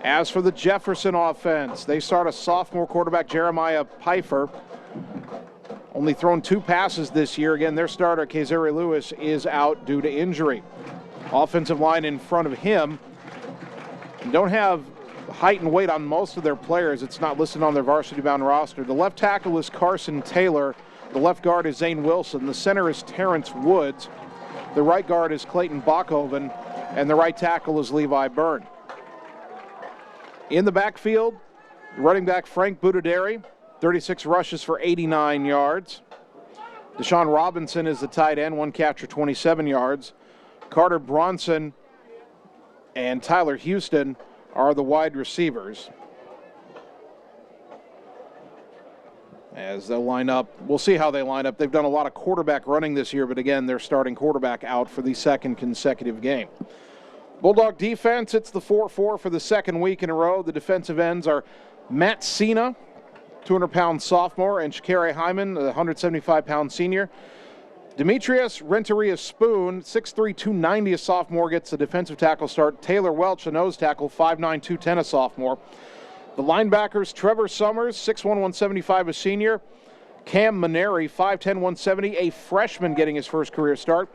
As for the Jefferson offense, they start a sophomore quarterback, Jeremiah Pfeiffer. Only thrown 2 passes this year. Again, their starter, Kazari Lewis, is out due to injury. Offensive line in front of him. Don't have height and weight on most of their players. It's not listed on their varsity-bound roster. The left tackle is Carson Taylor. The left guard is Zane Wilson. The center is Terrence Woods. The right guard is Clayton Bachhoven. And the right tackle is Levi Byrne. In the backfield, running back Frank Budaderi. 36 rushes for 89 yards. Deshaun Robinson is the tight end, 1 catch for 27 yards. Carter Bronson and Tyler Houston are the wide receivers. As they'll line up, we'll see how they line up. They've done a lot of quarterback running this year, but again, their starting quarterback out for the second consecutive game. Bulldog defense, it's the 4-4 for the second week in a row. The defensive ends are Matt Cena, 200-pound sophomore, and Shakari Hyman, the 175-pound senior. Demetrius Renteria Spoon, 6'3", 290, a sophomore, gets the defensive tackle start. Taylor Welch, a nose tackle, 5'9", 210, a sophomore. The linebackers, Trevor Summers, 6'1", 175, a senior. Cam Maneri, 5'10", 170, a freshman, getting his first career start.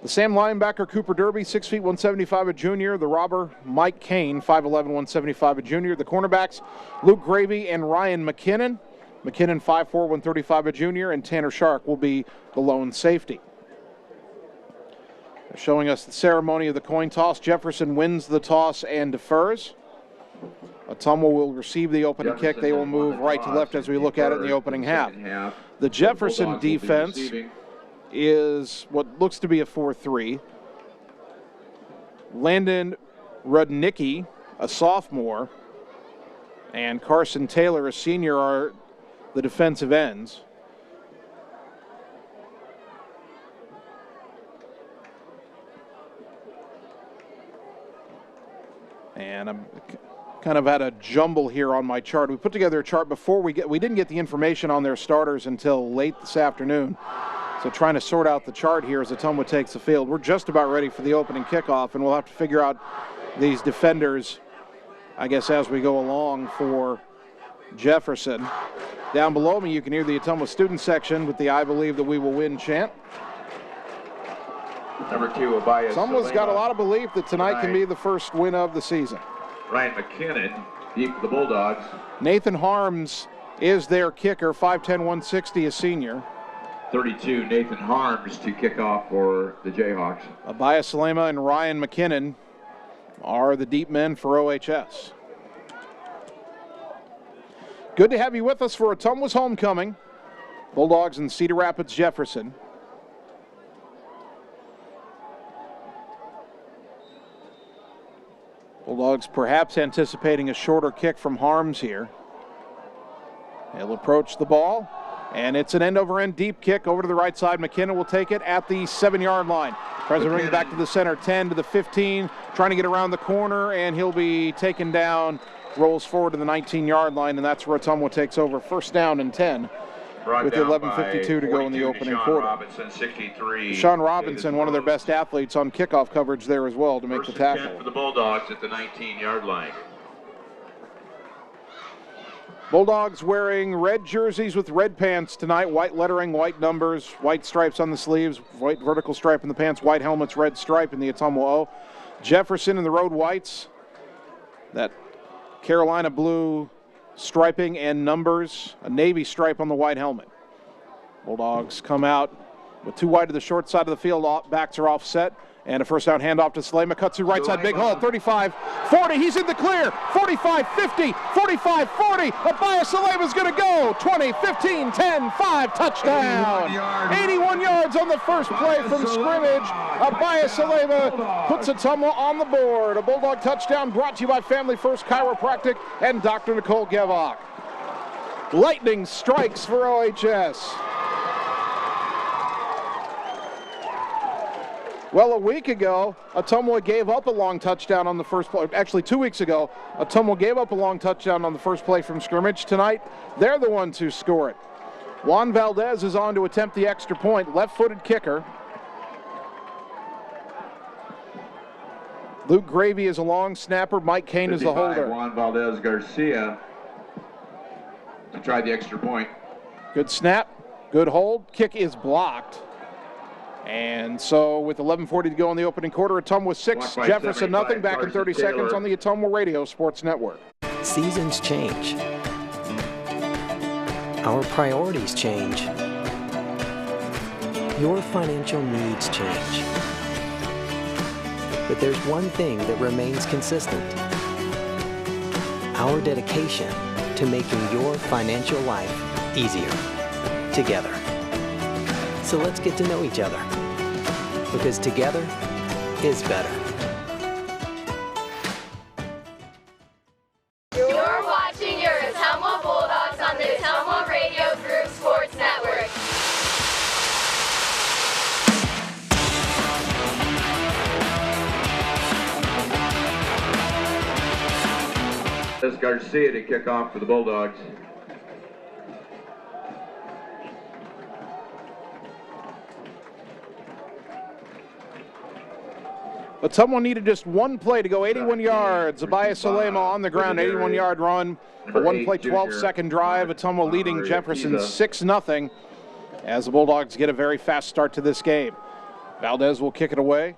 The Sam linebacker, Cooper Derby, 6 feet 175, a junior. The robber, Mike Kane, 5'11", 175, a junior. The cornerbacks, Luke Gravy and Ryan McKinnon. McKinnon, 5'4", 135, a junior. And Tanner Shark will be the lone safety. They're showing us the ceremony of the coin toss. Jefferson wins the toss and defers. Ottumwa will receive the opening kick. They will move right to left as we look at it in the opening half. The Jefferson defense is what looks to be a 4-3. Landon Rudnicki, a sophomore, and Carson Taylor, a senior, are the defensive ends. And I'm kind of had a jumble here on my chart. We put together a chart before we didn't get the information on their starters until late this afternoon. So So trying to sort out the chart here as Ottumwa takes the field. We're just about ready for the opening kickoff, and we'll have to figure out these defenders, I guess, as we go along for Jefferson. Down below me, you can hear the Ottumwa student section with the "I believe that we will win" chant. Number 2, Abaya. Someone's got a lot of belief that tonight can be the first win of the season. Ryan McKinnon, deep for the Bulldogs. Nathan Harms is their kicker, 5'10", 160, a senior. 32, Nathan Harms to kick off for the Jayhawks. Abaya Salema and Ryan McKinnon are the deep men for OHS. Good to have you with us for Ottumwa's homecoming. Bulldogs in Cedar Rapids, Jefferson. Bulldogs perhaps anticipating a shorter kick from Harms here. He'll approach the ball, and it's an end-over-end deep kick over to the right side. McKinnon will take it at the 7-yard line. President brings it back to the center, 10 to the 15, trying to get around the corner, and he'll be taken down, rolls forward to the 19-yard line, and that's where Ottumwa takes over. First down and 10. With 11:52 to go in the opening quarter. Robinson, 63. Sean Robinson, one of their best athletes on kickoff coverage there as well to make the tackle. 10 for the Bulldogs at the 19-yard line. Bulldogs wearing red jerseys with red pants tonight. White lettering, white numbers, white stripes on the sleeves, white vertical stripe in the pants, white helmets, red stripe in the Ottumwa O. Jefferson in the road whites. That Carolina blue striping and numbers, a navy stripe on the white helmet. Bulldogs come out with 2 wide to the short side of the field. Backs are offset. And a first down handoff to Salema. Cuts through right side, big hole, 35, 40. He's in the clear. 45, 50, 45, 40. Abaya Salema's going to go. 20, 15, 10, 5, touchdown. 81 yards on the first play from scrimmage. Abaya Salema puts Ottumwa on the board. A Bulldog touchdown brought to you by Family First Chiropractic and Dr. Nicole Gevach. Lightning strikes for OHS. Well, a week ago, Ottumwa gave up a long touchdown on the first play. Actually, 2 weeks ago, Ottumwa gave up a long touchdown on the first play from scrimmage. Tonight, they're the ones who score it. Juan Valdez is on to attempt the extra point. Left-footed kicker. Luke Gravy is a long snapper. Mike Kane is the holder. Juan Valdez Garcia to try the extra point. Good snap. Good hold. Kick is blocked. And so with 11:40 to go in the opening quarter, Ottumwa 6, Jefferson nothing. Back in 30 seconds on the Ottumwa Radio Sports Network. Seasons change. Our priorities change. Your financial needs change. But there's one thing that remains consistent. Our dedication to making your financial life easier together. So let's get to know each other, because together is better. You're watching your Ottumwa Bulldogs on the Ottumwa Radio Group Sports Network. This Garcia to kick off for the Bulldogs. Ottumwa needed just one play to go 81 yards. Abaya Salema on the ground, 81-yard run. A one-play, 12-second drive. Ottumwa leading Jefferson 6-0 as the Bulldogs get a very fast start to this game. Valdez will kick it away.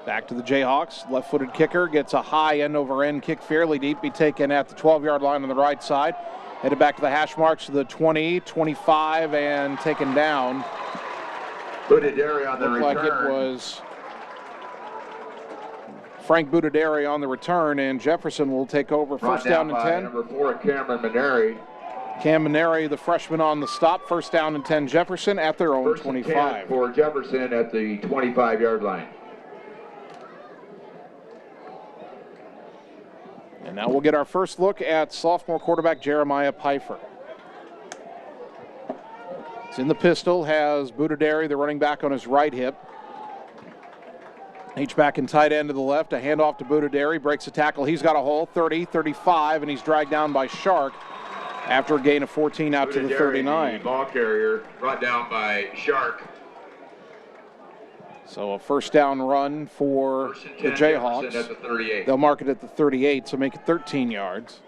Back to the Jayhawks. Left-footed kicker gets a high end-over-end kick fairly deep. Be taken at the 12-yard line on the right side. Headed back to the hash marks to the 20, 25, and taken down. Budaderi on the return. Looked like it was Frank Budaderi on the return, and Jefferson will take over. First down and 10. Number 4, Cameron Maneri. Cam Maneri, the freshman, on the stop. First down and 10, Jefferson at their own 25. For Jefferson at the 25-yard line. And now we'll get our first look at sophomore quarterback Jeremiah Pfeiffer. It's in the pistol, has Budaderi, the running back, on his right hip. H-back and tight end to the left, a handoff to Budaderi, breaks a tackle. He's got a hole, 30, 35, and he's dragged down by Shark. after a gain of 14 out to the 39. The ball carrier brought down by Shark. So a first down run for the Jayhawks. Jefferson at the 38. They'll mark it at the 38, so make it 13 yards.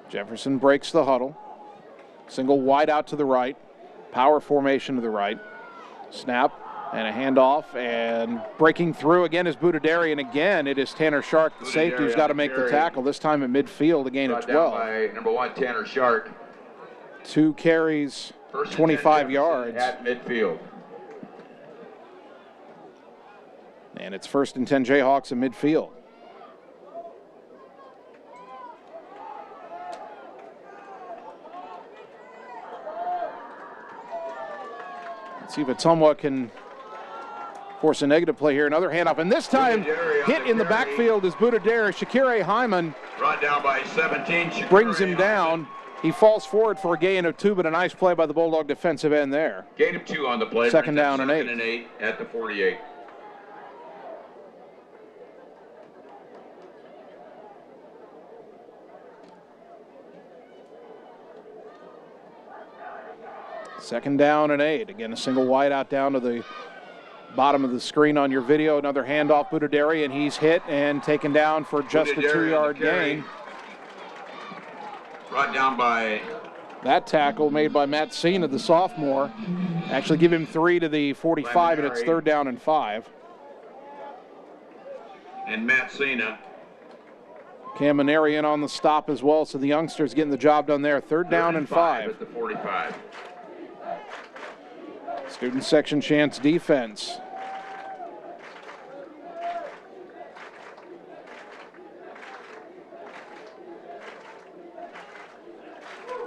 Jefferson breaks the huddle. Single wide out to the right. Power formation to the right. Snap and a handoff, and breaking through again is Budadari, and again it is Tanner Shark, the safety, who's got to make the tackle, this time at midfield, a gain of 12. By number 1, Tanner Shark. 2 carries, 25 yards. At midfield. And it's 1st and 10 Jayhawks in midfield. Let's see if Ottumwa can force a negative play here. Another handoff, and this time hit in the backfield is Budadari. Shakir Hyman brought down by 17. Brings him down. He falls forward for a gain of 2, but a nice play by the Bulldog defensive end there. Gain of 2 on the play. Second down and 8. Second and 8 at the 48. Second down and 8. Again, a single wide out down to the bottom of the screen on your video. Another handoff, Budadari, and he's hit and taken down for just a 2-yard gain. Brought down by... That tackle made by Matt Cena, the sophomore. Actually give him 3 to the 45, and it's 3rd down and 5. And Matt Cena. Caminarian on the stop as well, so the youngsters getting the job done there. 3rd down and 5. At the 45. Student section chance defense.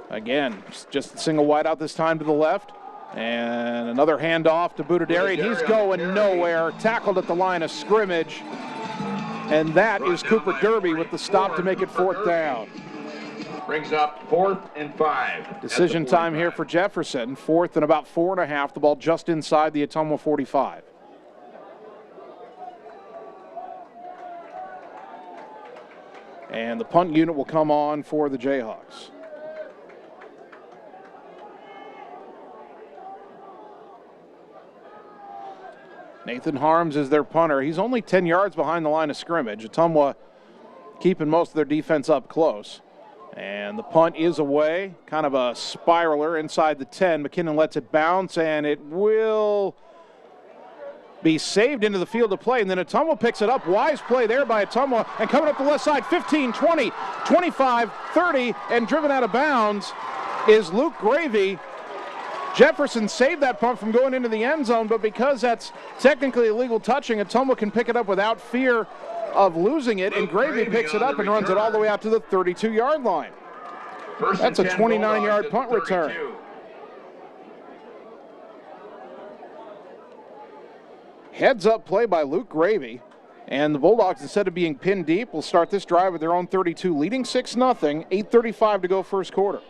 Again, just a single wide out this time to the left. And another handoff to Budadari, and he's going nowhere. Tackled at the line of scrimmage. And that is Cooper Derby with the stop to make it 4th down. Brings up 4th and 5. Decision time here for Jefferson. 4th and about 4.5. The ball just inside the Ottumwa 45. And the punt unit will come on for the Jayhawks. Nathan Harms is their punter. He's only 10 yards behind the line of scrimmage. Ottumwa keeping most of their defense up close. And the punt is away, kind of a spiraler inside the 10. McKinnon lets it bounce, and it will be saved into the field of play. And then Ottumwa picks it up. Wise play there by Ottumwa. And coming up the left side, 15, 20, 25, 30, and driven out of bounds is Luke Gravy. Jefferson saved that punt from going into the end zone, but because that's technically illegal touching, Ottumwa can pick it up without fear of losing it, and Gravy picks it up and runs it all the way out to the 32-yard line. That's a 29-yard punt return. Heads-up play by Luke Gravy, and the Bulldogs, instead of being pinned deep, will start this drive with their own 32, leading 6-0, 8:35 to go first quarter.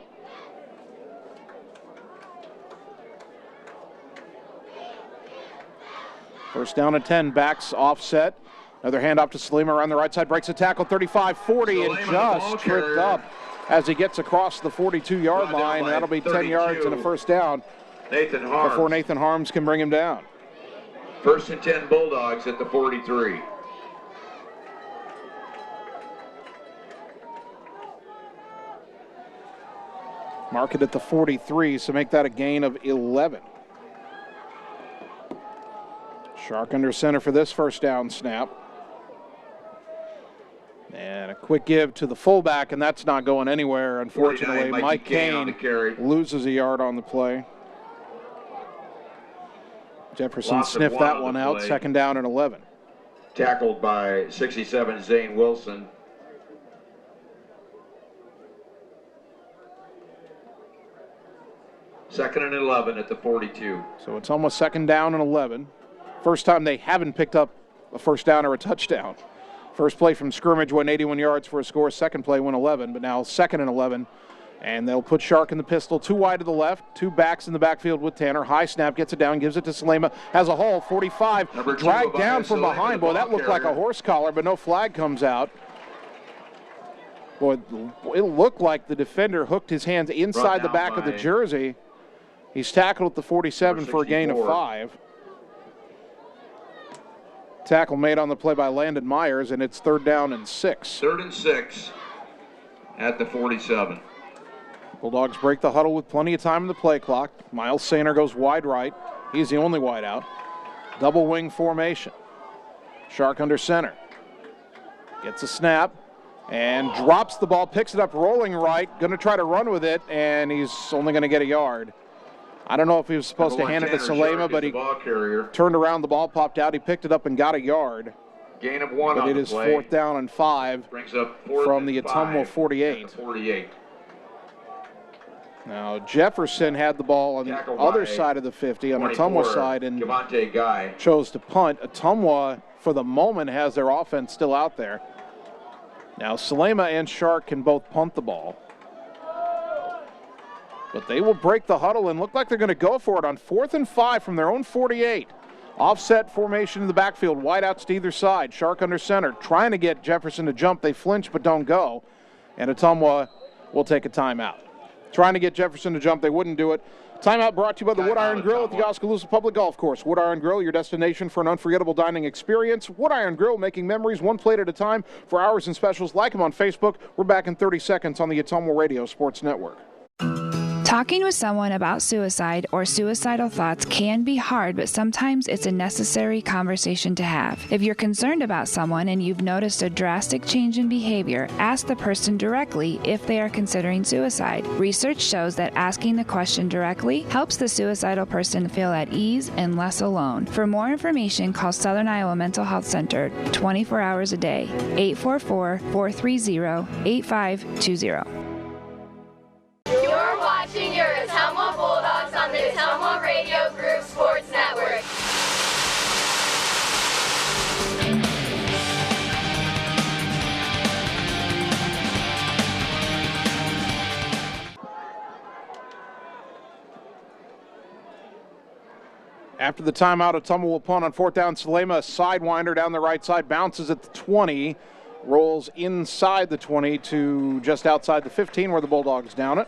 First down and 10, backs offset. Another handoff to Salima around the right side, breaks a tackle, 35-40, and just tripped up as he gets across the 42-yard line. That'll be 10 yards and a first down before Nathan Harms can bring him down. 1st and 10 Bulldogs at the 43. Mark it at the 43, so make that a gain of 11. Shark under center for this first down snap. And a quick give to the fullback, and that's not going anywhere, unfortunately. Mike Kane loses a yard on the play. Jefferson sniffed that one out, 2nd down and 11. Tackled by 67, Zane Wilson. Second and 11 at the 42. So it's almost 2nd down and 11. First time they haven't picked up a first down or a touchdown. First play from scrimmage went 81 yards for a score. Second play went 11, but now 2nd and 11 And they'll put Shark in the pistol, 2 wide to the left, 2 backs in the backfield with Tanner. High snap, gets it down, gives it to Salema. Has a hole, 45. Dragged down from behind. Boy, that looked like a horse collar, but no flag comes out. Boy, it looked like the defender hooked his hands inside the back of the jersey. He's tackled at the 47 for a gain of 5. Tackle made on the play by Landon Myers, and it's 3rd down and 6. 3rd and 6 at the 47. Bulldogs break the huddle with plenty of time in the play clock. Miles Sainer goes wide right. He's the only wide out. Double wing formation. Shark under center. Gets a snap and drops the ball, picks it up rolling right. Going to try to run with it, and he's only going to get a yard. I don't know if he was supposed to hand it to Salema, but he turned around, the ball popped out. He picked it up and got a yard. Gain of 1 but on it the is play. 4th down and 5 Brings up 4th from the and Ottumwa 5 48. at the 48. Now, Jefferson had the ball on the other side of the 50, on Ottumwa's side, and chose to punt. Ottumwa, for the moment, has their offense still out there. Now, Salema and Shark can both punt the ball. But they will break the huddle and look like they're going to go for it on 4th and 5 from their own 48. Offset formation in the backfield, wideouts to either side. Shark under center, trying to get Jefferson to jump. They flinch but don't go. And Ottumwa will take a timeout. Trying to get Jefferson to jump, they wouldn't do it. Timeout brought to you by the Wood Iron Grill at the Oskaloosa Public Golf Course. Wood Iron Grill, your destination for an unforgettable dining experience. Wood Iron Grill, making memories one plate at a time. For hours and specials, like them on Facebook. We're back in 30 seconds on the Ottumwa Radio Sports Network. Talking with someone about suicide or suicidal thoughts can be hard, but sometimes it's a necessary conversation to have. If you're concerned about someone and you've noticed a drastic change in behavior, ask the person directly if they are considering suicide. Research shows that asking the question directly helps the suicidal person feel at ease and less alone. For more information, call Southern Iowa Mental Health Center 24 hours a day, 844-430-8520. You're watching your Ottumwa Bulldogs on the Ottumwa Radio Group Sports Network. After the timeout, Ottumwa will punt on 4th down. Salema, a sidewinder down the right side, bounces at the 20, rolls inside the 20 to just outside the 15 where the Bulldogs down it.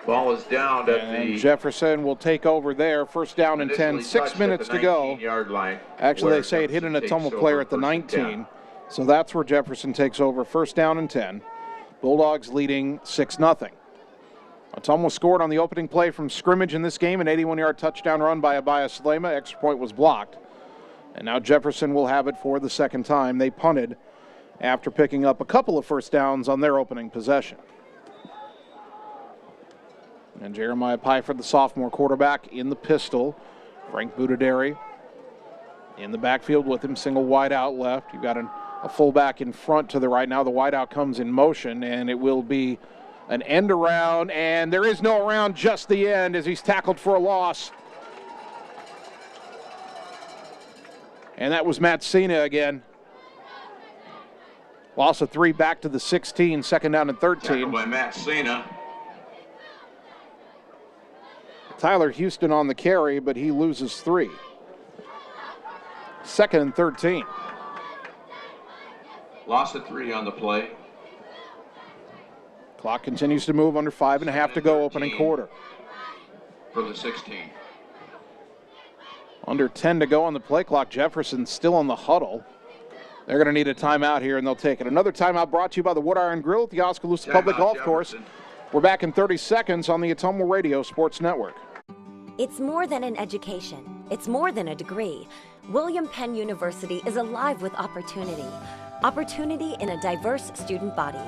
Ball is down at the Jefferson will take over there. 1st down and 10, 6 minutes to go. Line, actually, they say it hit an Ottumwa player at the 19, so that's where Jefferson takes over. 1st down and 10. Bulldogs leading 6-0. Ottumwa scored on the opening play from scrimmage in this game, an 81-yard touchdown run by Abaya Salema. Extra point was blocked. And now Jefferson will have it for the second time. They punted after picking up a couple of 1st downs on their opening possession. And Jeremiah Pfeiffer, the sophomore quarterback, in the pistol. Frank Budaderi in the backfield with him, single wide out left. You've got a fullback in front to the right. Now the wide out comes in motion, and it will be an end around, and there is no around, just the end as he's tackled for a loss. And that was Matt Cena again. Loss of 3 back to the 16, 2nd down and 13. Tackled by Matt Cena. Tyler Houston on the carry, but he loses 3. 2nd and 13. Loss of 3 on the play. Clock continues to move, under 5.5 to go, opening quarter. For the 16. Under 10 to go on the play clock. Jefferson still on the huddle. They're going to need a timeout here, and they'll take it. Another timeout brought to you by the Wood Iron Grill at the Oskaloosa Public Golf Course. We're back in 30 seconds on the Ottumwa Radio Sports Network. It's more than an education. It's more than a degree. William Penn University is alive with opportunity. Opportunity in a diverse student body.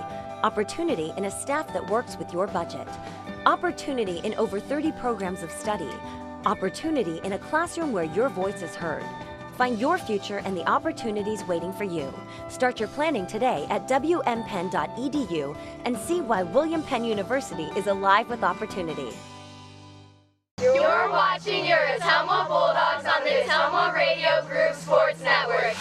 Opportunity in a staff that works with your budget. Opportunity in over 30 programs of study. Opportunity in a classroom where your voice is heard. Find your future and the opportunities waiting for you. Start your planning today at wmpenn.edu and see why William Penn University is alive with opportunity. You're watching your Ottumwa Bulldogs on the Ottumwa Radio Group Sports Network.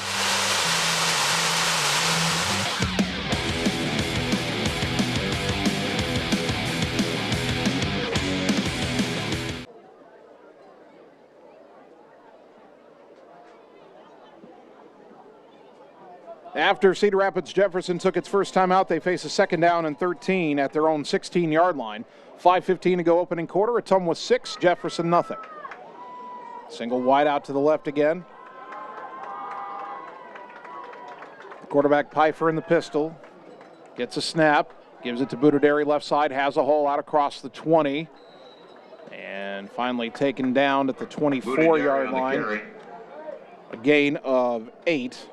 After Cedar Rapids Jefferson took its first time out, they face a 2nd down and 13 at their own 16-yard line. 5:15 to go opening quarter. Ottumwa 6, Jefferson nothing. Single wide out to the left again. Quarterback Pfeiffer in the pistol. Gets a snap. Gives it to Budaderi left side. Has a hole out across the 20. And finally taken down at the 24-yard line. A gain of 8.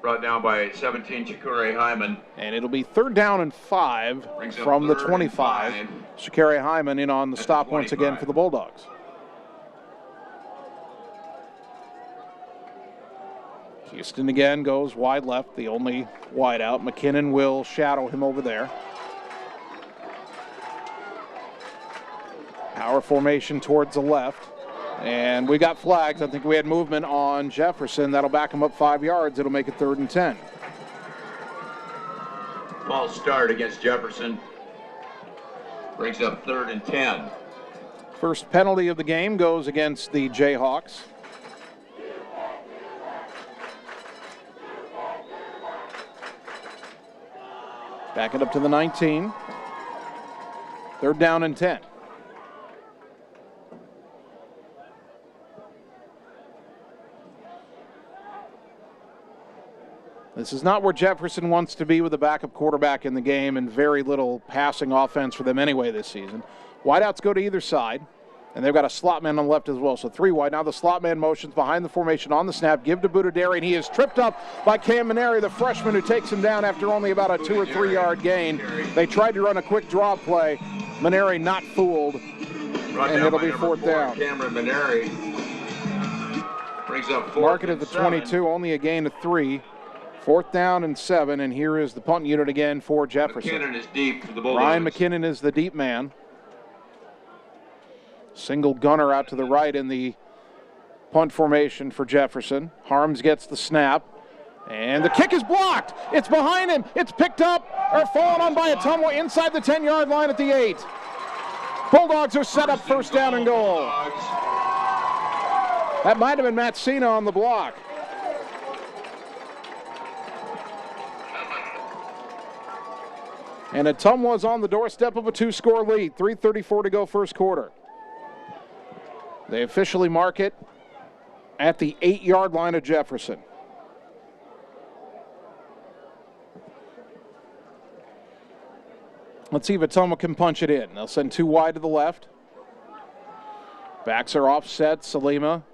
Brought down by 17, Shakure Hyman. And it'll be 3rd down and 5 from the 25. Shakure Hyman in on the stop once again for the Bulldogs. Houston again goes wide left, the only wide out. McKinnon will shadow him over there. Power formation towards the left. And we got flags. I think we had movement on Jefferson. That'll back him up 5 yards. It'll make it 3rd and 10. False start against Jefferson. Brings up 3rd and 10. First penalty of the game goes against the Jayhawks. Back it up to the 19. 3rd down and 10. This is not where Jefferson wants to be with a backup quarterback in the game and very little passing offense for them anyway this season. Wideouts go to either side, and they've got a slot man on the left as well. So 3 wide. Now the slot man motions behind the formation on the snap. Give to Budaderi, and he is tripped up by Cam Maneri, the freshman, who takes him down after only about a 2 or 3 yard gain. They tried to run a quick draw play. Maneri not fooled, and it'll be 4th down. Cameron Maneri brings up 4th. Mark it at the 22, only a gain of 3. 4th down and 7, and here is the punt unit again for Jefferson. McKinnon is deep for the Bulldogs. Ryan McKinnon is the deep man. Single gunner out to the right in the punt formation for Jefferson. Harms gets the snap, and the kick is blocked. It's behind him. It's picked up or fallen on by Ottumwa inside the 10-yard line at the 8. Bulldogs are set up 1st down and goal. That might have been Matt Cena on the block. And Ottumwa's on the doorstep of a 2-score lead. 3:34 to go first quarter. They officially mark it at the 8-yard line of Jefferson. Let's see if Ottumwa can punch it in. They'll send 2 wide to the left. Backs are offset. Salima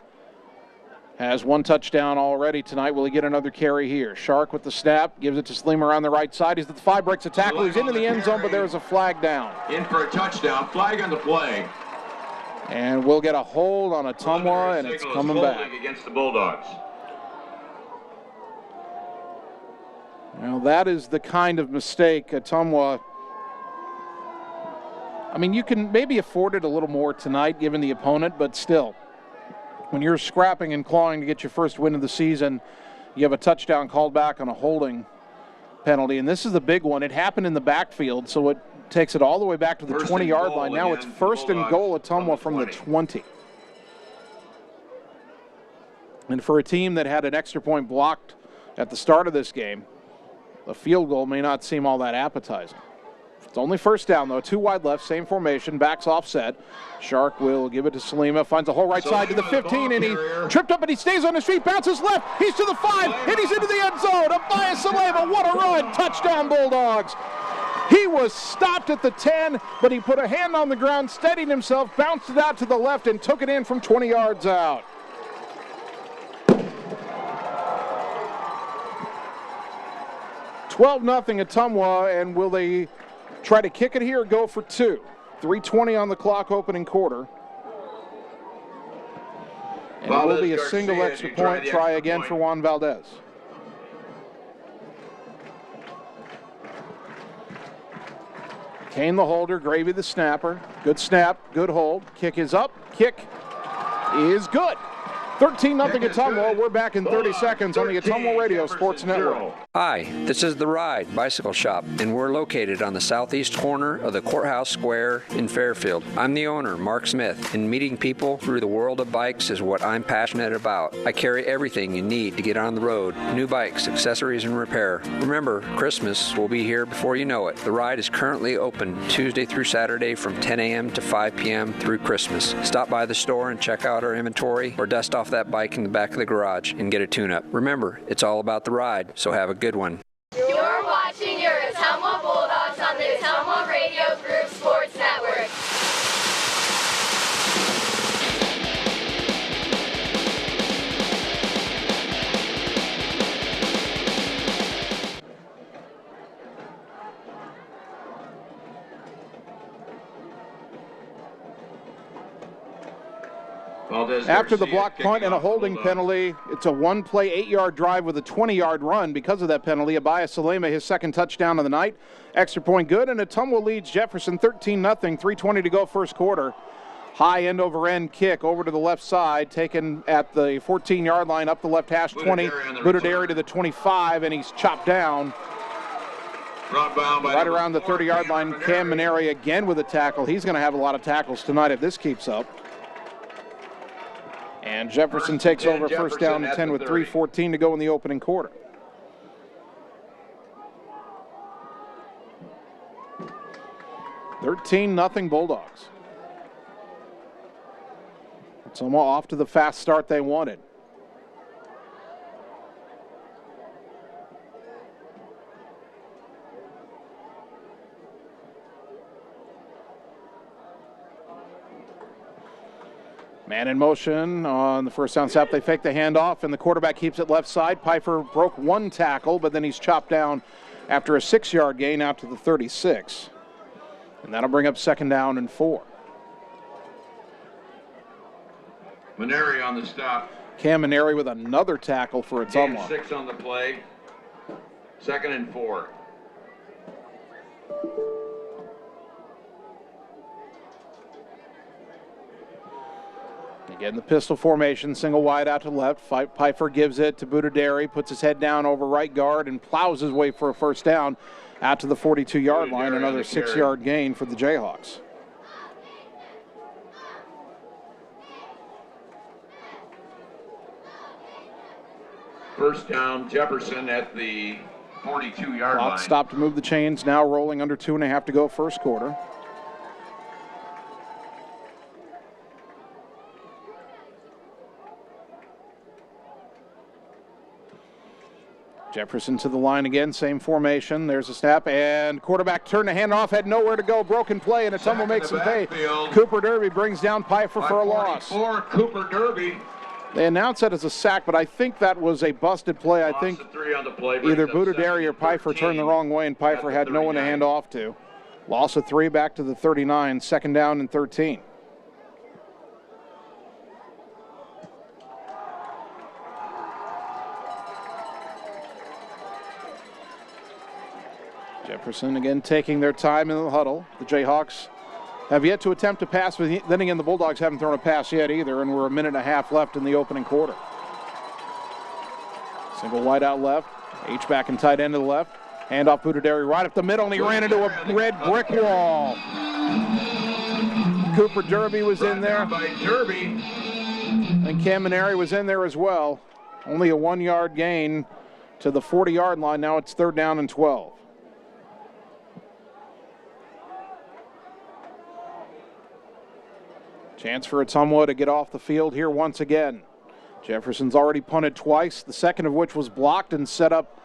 has 1 touchdown already tonight. Will he get another carry here? Shark with the snap, gives it to Salima around the right side. He's at the 5, breaks a tackle. He's into the end zone, but there's a flag down. In for a touchdown. Flag on the play. And we'll get a hold on Ottumwa, and it's coming back. Against the Bulldogs. Now that is the kind of mistake Ottumwa. I mean, you can maybe afford it a little more tonight given the opponent, but still. When you're scrapping and clawing to get your first win of the season, you have a touchdown called back on a holding penalty. And this is the big one. It happened in the backfield, so it takes it all the way back to the 20-yard line. Now it's 1st and goal, Ottumwa from the 20. And for a team that had an extra point blocked at the start of this game, the field goal may not seem all that appetizing. It's only 1st down, though. 2 wide left, same formation, backs offset. Shark will give it to Salima, finds a hole right side to the 15, and he tripped up, and he stays on his feet, bounces left, he's to the 5, and he's into the end zone. Abaya Salima, what a run! Touchdown, Bulldogs! He was stopped at the 10, but he put a hand on the ground, steadied himself, bounced it out to the left, and took it in from 20 yards out. $12-0 Ottumwa, and will they try to kick it here or go for 2? 3:20 on the clock opening quarter. And it will be a single extra point try again for Juan Valdez. Kane the holder, Gravy the snapper. Good snap, good hold. Kick is up, kick is good. 13-0 Ottumwa. We're back in 30 seconds on the Ottumwa Radio Sports Network. Hi, this is The Ride Bicycle Shop, and we're located on the southeast corner of the Courthouse Square in Fairfield. I'm the owner, Mark Smith, and meeting people through the world of bikes is what I'm passionate about. I carry everything you need to get on the road, new bikes, accessories, and repair. Remember, Christmas will be here before you know it. The Ride is currently open Tuesday through Saturday from 10 a.m. to 5 p.m. through Christmas. Stop by the store and check out our inventory or dust off that bike in the back of the garage and get a tune-up. Remember, it's all about the ride, so have a good one. You're watching your Ottumwa Bulldogs on the Ottumwa Radio Group Sports Network. After the block punt and a holding penalty, it's a one-play, 8-yard drive with a 20-yard run. Because of that penalty, Abaya Salema, his second touchdown of the night. Extra point good, and Ottumwa leads Jefferson 13-0, 3:20 to go first quarter. High end-over-end kick over to the left side, taken at the 14-yard line, up the left hash, 20. Budadari to the 25, and he's chopped down. Right around the 30-yard line, Cam Maneri again with a tackle. He's going to have a lot of tackles tonight if this keeps up. And Jefferson takes over first down and 10 with 3:14 to go in the opening quarter. $13-0 Bulldogs. Ottumwa off to the fast start they wanted. Man in motion on the first down snap. They fake the handoff, and the quarterback keeps it left side. Pfeiffer broke one tackle, but then he's chopped down after a 6-yard gain out to the 36. And that'll bring up second down and 4. Maneri on the stop. Cam Maneri with another tackle for Ottumwa. 6 on the play. 2nd and 4. Again, the pistol formation, single wide out to left. Pfeiffer gives it to Budadari, puts his head down over right guard and plows his way for a first down out to the 42-yard line. Another 6-yard gain for the Jayhawks. First down, Jefferson at the 42-yard line. Clock stopped to move the chains, now rolling under 2.5 to go first quarter. Jefferson to the line again, same formation. There's a snap, and quarterback turned the handoff, had nowhere to go. Broken play, and Ottumwa makes him pay. Cooper Derby brings down Pfeiffer for a loss. Cooper Derby. They announced that as a sack, but I think that was a busted play. I think either Budadari or Pfeiffer turned the wrong way, and Pfeiffer had no one to hand off to. Loss of 3 back to the 39, second down and 13. Jefferson again taking their time in the huddle. The Jayhawks have yet to attempt a pass, but then again the Bulldogs haven't thrown a pass yet either, and we're a minute and a half left in the opening quarter. Single wide out left, H-back and tight end to the left. Handoff Budadari right up the middle, and he ran into a red brick wall. Cooper Derby was in there. And Cam Maneri was in there as well. Only a 1-yard gain to the 40-yard line. Now it's third down and 12. Chance for Ottumwa to get off the field here once again. Jefferson's already punted twice, the second of which was blocked and set up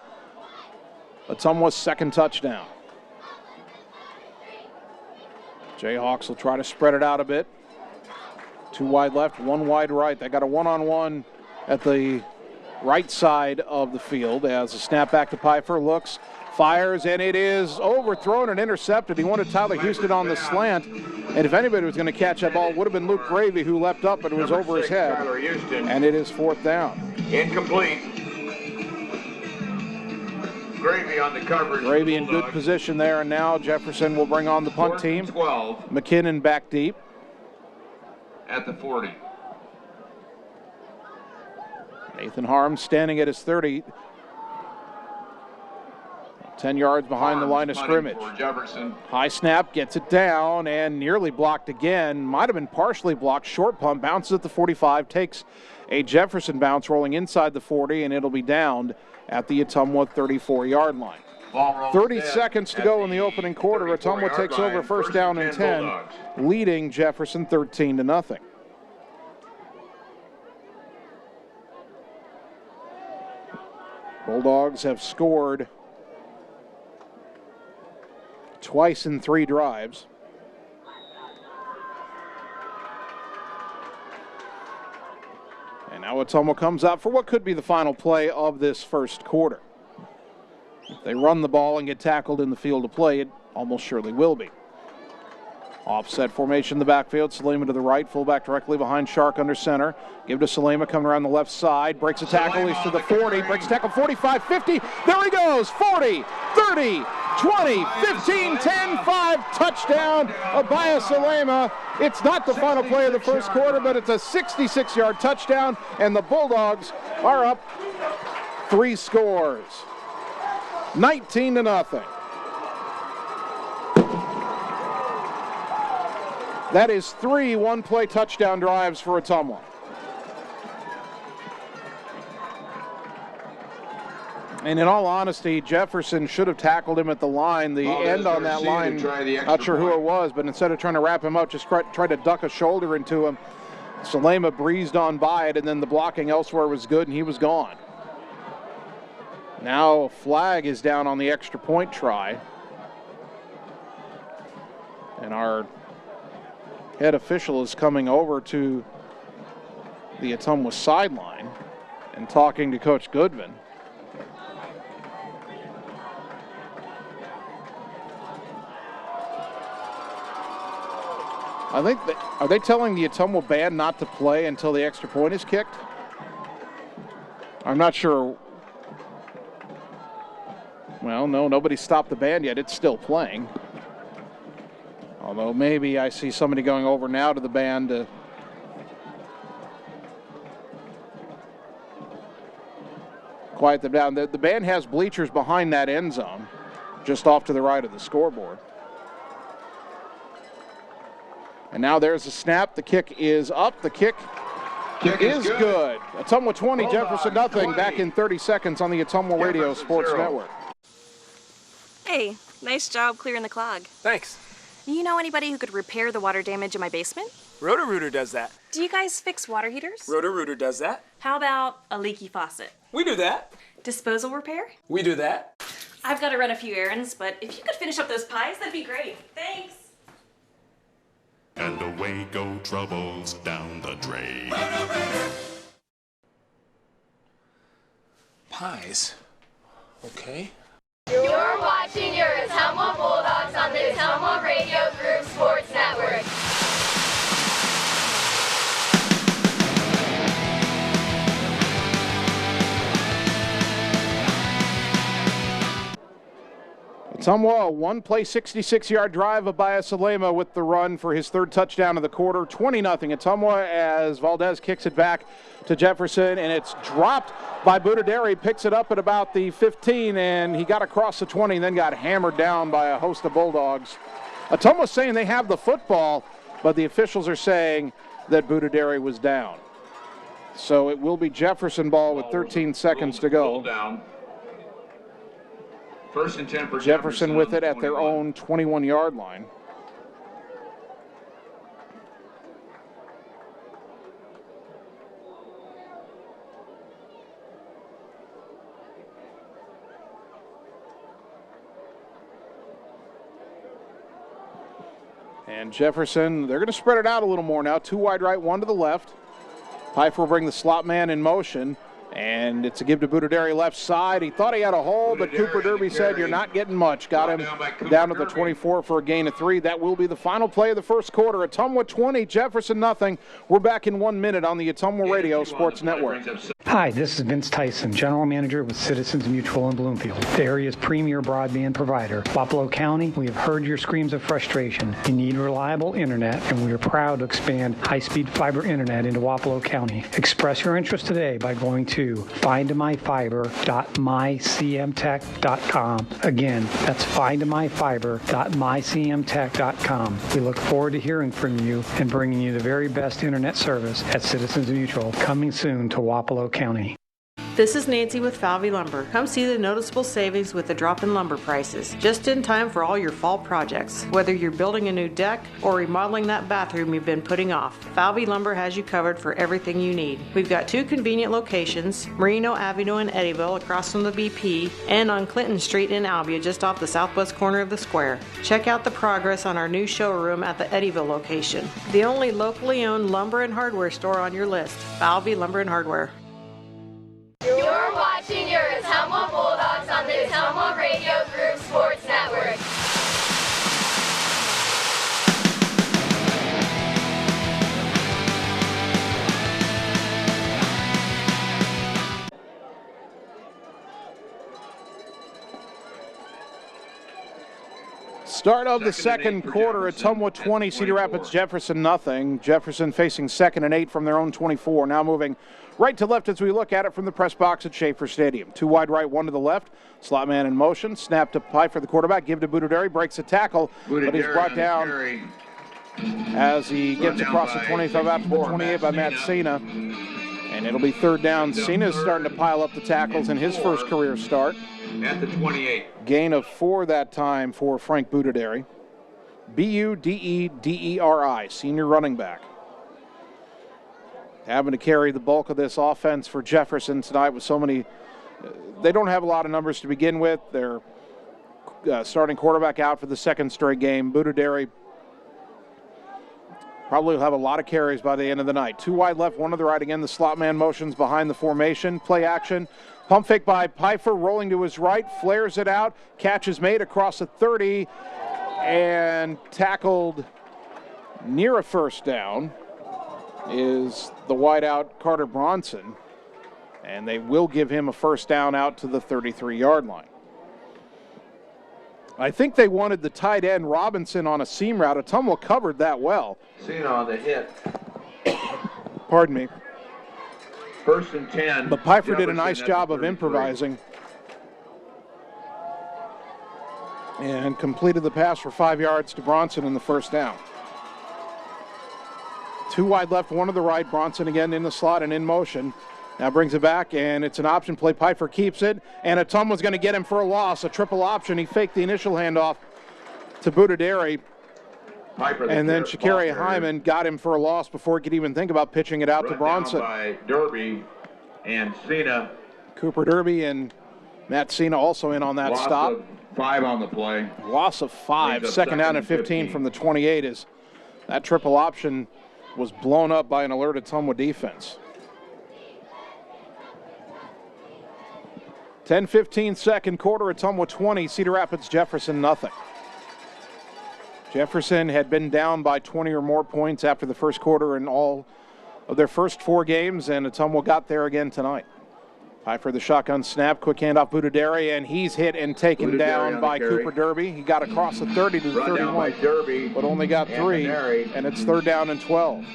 Ottumwa's second touchdown. Jayhawks will try to spread it out a bit. 2 wide left, 1 wide right. They got a one-on-one at the right side of the field as a snap back to Pfeiffer, looks, fires, and it is overthrown and intercepted. He wanted Tyler Houston on the slant, and if anybody was going to catch that ball, it would have been Luke Gravy, who leapt up, but it was over his head, and it is fourth down. Incomplete. Gravy on the coverage. Gravy in good position there, and now Jefferson will bring on the punt team. 12. McKinnon back deep. At the 40. Nathan Harms standing at his 30. 10 yards behind the line of scrimmage. High snap, gets it down, and nearly blocked again. Might have been partially blocked. Short punt, bounces at the 45, takes a Jefferson bounce rolling inside the 40, and it'll be downed at the Ottumwa 34-yard line. 30 seconds to go in the opening quarter. Ottumwa takes over first down and 10, leading Jefferson 13-0. Bulldogs have scored twice in 3 drives. And now Ottumwa comes out for what could be the final play of this first quarter. If they run the ball and get tackled in the field of play, it almost surely will be. Offset formation in the backfield. Salema to the right, fullback directly behind Shark under center. Give to Salema, coming around the left side. Breaks a tackle, he's to the 40. Breaks a tackle, 45, 50. There he goes, 40, 30, 20, 15, 10, 5. Touchdown, Abaya Salema. It's not the final play of the first quarter, but it's a 66-yard touchdown, and the Bulldogs are up 3 scores. 19-0. That is 3 one-play touchdown drives for Ottumwa. And in all honesty, Jefferson should have tackled him at the line. The end on that line, not sure who it was, but instead of trying to wrap him up, just tried to duck a shoulder into him. Salema breezed on by it, and then the blocking elsewhere was good, and he was gone. Now a flag is down on the extra point try. And our head official is coming over to the Ottumwa sideline and talking to Coach Goodman. I think are they telling the Ottumwa band not to play until the extra point is kicked? I'm not sure. Well, no, nobody stopped the band yet. It's still playing. Although maybe I see somebody going over now to the band to quiet them down. The band has bleachers behind that end zone, just off to the right of the scoreboard. And now there's a snap. The kick is up. The kick is good. Ottumwa 20, Jefferson nothing. Back in 30 seconds on the Ottumwa Radio Sports Network. Hey, nice job clearing the clog. Thanks. You know anybody who could repair the water damage in my basement? Roto-Rooter does that. Do you guys fix water heaters? Roto-Rooter does that. How about a leaky faucet? We do that. Disposal repair? We do that. I've got to run a few errands, but if you could finish up those pies, that'd be great. Thanks. And away go troubles down the drain. Pies? Okay. You're watching your Ottumwa Bulldogs on the Ottumwa Radio Group Sports Network. Ottumwa, a one-play 66-yard drive of Abaya Salema with the run for his 3rd touchdown of the quarter. 20-0 Ottumwa as Valdez kicks it back to Jefferson, and it's dropped by Budaderi. Picks it up at about the 15, and he got across the 20 and then got hammered down by a host of Bulldogs. Ottumwa saying they have the football, but the officials are saying that Budaderi was down. So it will be Jefferson ball with 13 seconds to go. First and 10 for Jefferson with it at their own 21-yard line. And Jefferson, they're going to spread it out a little more now. 2 wide right, 1 to the left. Piper will bring the slot man in motion. And it's a give to Budaderi left side. He thought he had a hole, but Cooper Derby said, you're not getting much. Got him down to the 24 for a gain of 3. That will be the final play of the first quarter. Ottumwa 20, Jefferson nothing. We're back in 1 minute on the Ottumwa Radio Sports Network. Hi, this is Vince Tyson, General Manager with Citizens Mutual in Bloomfield, the area's premier broadband provider. Wapello County, we have heard your screams of frustration. You need reliable internet, and we are proud to expand high-speed fiber internet into Wapello County. Express your interest today by going to findmyfiber.mycmtech.com. Again, that's findmyfiber.mycmtech.com. We look forward to hearing from you and bringing you the very best internet service at Citizens Mutual, coming soon to Wapello County. This is Nancy with Falvey Lumber. Come see the noticeable savings with the drop in lumber prices, just in time for all your fall projects. Whether you're building a new deck or remodeling that bathroom you've been putting off, Falvey Lumber has you covered for everything you need. We've got 2 convenient locations, Merino Avenue in Eddyville across from the BP, and on Clinton Street in Albia just off the southwest corner of the square. Check out the progress on our new showroom at the Eddyville location. The only locally owned lumber and hardware store on your list, Falvey Lumber and Hardware. You're watching your Ottumwa Bulldogs on the Ottumwa Radio Group Sports Network. Start of the second quarter, Ottumwa 20, Cedar Rapids, Jefferson nothing. Jefferson facing 2nd and 8 from their own 24. Now moving right to left as we look at it from the press box at Schaefer Stadium. 2 wide right, 1 to the left. Slot man in motion. Snap to Pfeiffer, the quarterback. Give to Budaderi. Breaks a tackle, but he's brought down as he gets across the 25 out to the 28 by Matt Cena. And it'll be 3rd down. Cena's starting to pile up the tackles in his first career start. At the 28. Gain of 4 that time for Frank Budaderi. Budederi, senior running back. Having to carry the bulk of this offense for Jefferson tonight with so many. They don't have a lot of numbers to begin with. Their starting quarterback out for the 2nd straight game. Budaderi probably will have a lot of carries by the end of the night. 2 wide left, 1 to the right. Again, the slot man motions behind the formation. Play action. Pump fake by Pfeiffer, rolling to his right, flares it out. Catch is made across the 30 and tackled near a 1st down is the wideout Carter Bronson. And they will give him a 1st down out to the 33-yard line. I think they wanted the tight end Robinson on a seam route. Ottumwa covered that well. Cena on the hit. Pardon me. 1st and 10. But Pfeiffer did a nice job of improvising and completed the pass for 5 yards to Bronson in the 1st down. 2 wide left, 1 to the right. Bronson again in the slot and in motion. Now brings it back, and it's an option play. Pfeiffer keeps it, and Ottumwa's going to get him for a loss. A triple option. He faked the initial handoff to Budaderi. And then Shakari Hyman got him for a loss before he could even think about pitching it out to Bronson. By Derby and Cena. Cooper Derby and Matt Cena also in on that Loss stop. Of 5 on the play. Loss of 5. 2nd down and 15 from the 28 is that triple option was blown up by an alert Ottumwa defense. 10-15 second quarter, Ottumwa 20, Cedar Rapids, Jefferson nothing. Jefferson had been down by 20 or more points after the first quarter in all of their first 4 games, and Ottumwa got there again tonight. Pfeiffer the shotgun snap, quick handoff Budaderi, and he's hit and taken down by Cooper Derby. He got across the 30 to the 31, Derby, but only got 3, and it's 3rd down and 12.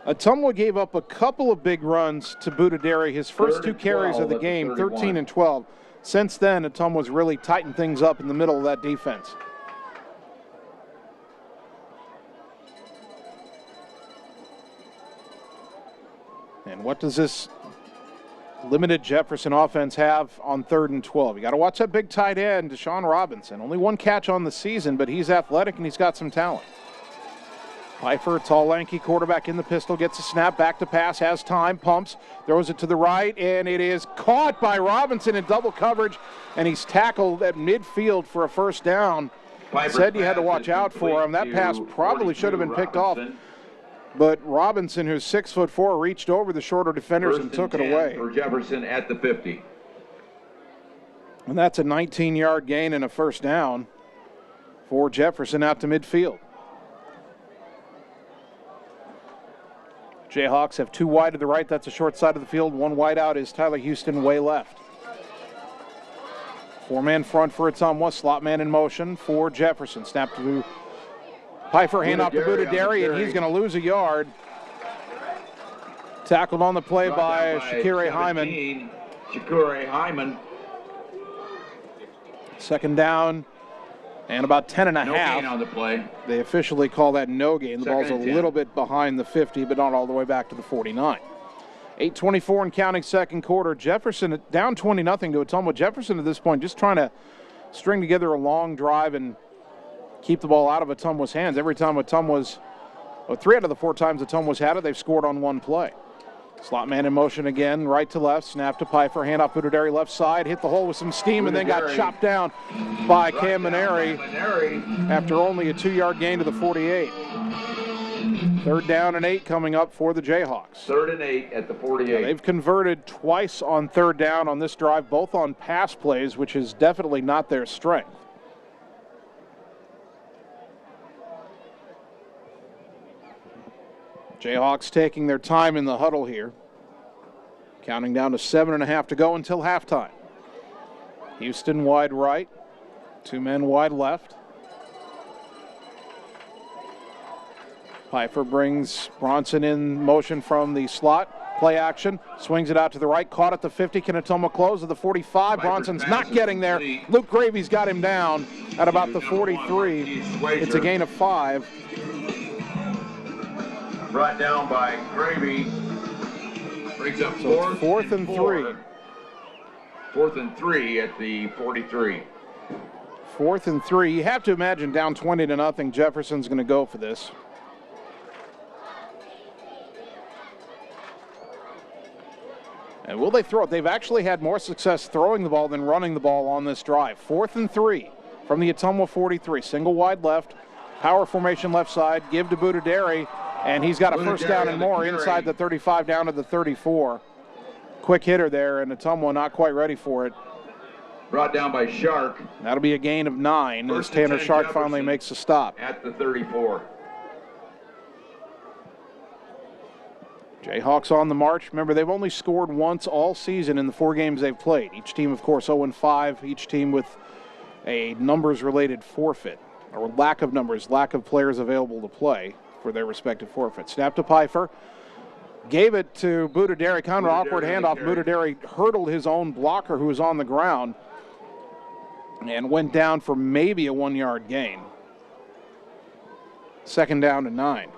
Ottumwa gave up a couple of big runs to Budaderi, his first 2 carries of the game, 13 and 12. Since then, Ottumwa's really tightened things up in the middle of that defense. And what does this limited Jefferson offense have on 3rd and 12? You got to watch that big tight end, Deshaun Robinson. Only 1 catch on the season, but he's athletic and he's got some talent. Pfeiffer, tall, lanky quarterback in the pistol, gets a snap, back to pass, has time, pumps, throws it to the right, and it is caught by Robinson in double coverage, and he's tackled at midfield for a 1st down. Said you had to watch out for him. That pass probably should have been picked off. But Robinson, who's 6'4", reached over the shorter defenders and took it away. For Jefferson at the 50. And that's a 19-yard gain and a 1st down for Jefferson out to midfield. Jayhawks have 2 wide to the right. That's the short side of the field. 1 wide out is Tyler Houston way left. 4-man front for Ottumwa. Slot man in motion for Jefferson. Snap to Pfeiffer, hand off to Buddha-Derry, and he's going to lose a yard. Tackled on the play by Shakire Hyman. Shakire Hyman. Second down and about 10 and a half. No gain on the play. They officially call that no gain. The ball's a little bit behind the 50, but not all the way back to the 49. 8:24 and counting second quarter. Jefferson down 20-0 to Ottumwa. Jefferson at this point just trying to string together a long drive and keep the ball out of Ottumwa's hands. Every time 3 out of the 4 times Ottumwa's had it, they've scored on 1 play. Slot man in motion again, right to left, snap to Pfeiffer, hand off Buddha-Derry left side, hit the hole with some steam, and then got chopped down by Cam Maneri after only a 2-yard gain to the 48. 3rd down and 8 coming up for the Jayhawks. 3rd and 8 at the 48. Now, they've converted twice on 3rd down on this drive, both on pass plays, which is definitely not their strength. Jayhawks taking their time in the huddle here. Counting down to 7.5 to go until halftime. Houston wide right. 2 men wide left. Pfeiffer brings Bronson in motion from the slot. Play action. Swings it out to the right. Caught at the 50. Can Ottumwa close at the 45? Bronson's not getting there. Luke Gravy's got him down at about the 43. It's a gain of 5. Brought down by Gravy. Brings up 4th and 3. 4th and 3 at the 43. 4th and 3. You have to imagine down 20-0. Jefferson's going to go for this. And will they throw it? They've actually had more success throwing the ball than running the ball on this drive. 4th and 3 from the Ottumwa 43. Single wide left. Power formation left side. Give to Buddha-Derry. And he's got a first down and more inside the 35 down to the 34. Quick hitter there, and Ottumwa not quite ready for it. Brought down by Shark. That'll be a gain of 9 as Tanner Shark finally makes a stop. At the 34. Jayhawks on the march. Remember, they've only scored once all season in the 4 games they've played. Each team, of course, 0-5. Each team with a numbers-related forfeit, or lack of numbers, lack of players available to play for their respective forfeits. Snap to Pfeiffer. Gave it to Buddha-Derry. Kind of awkward handoff. Buddha-Derry hurdled his own blocker who was on the ground and went down for maybe a 1-yard gain. 2nd down and 9.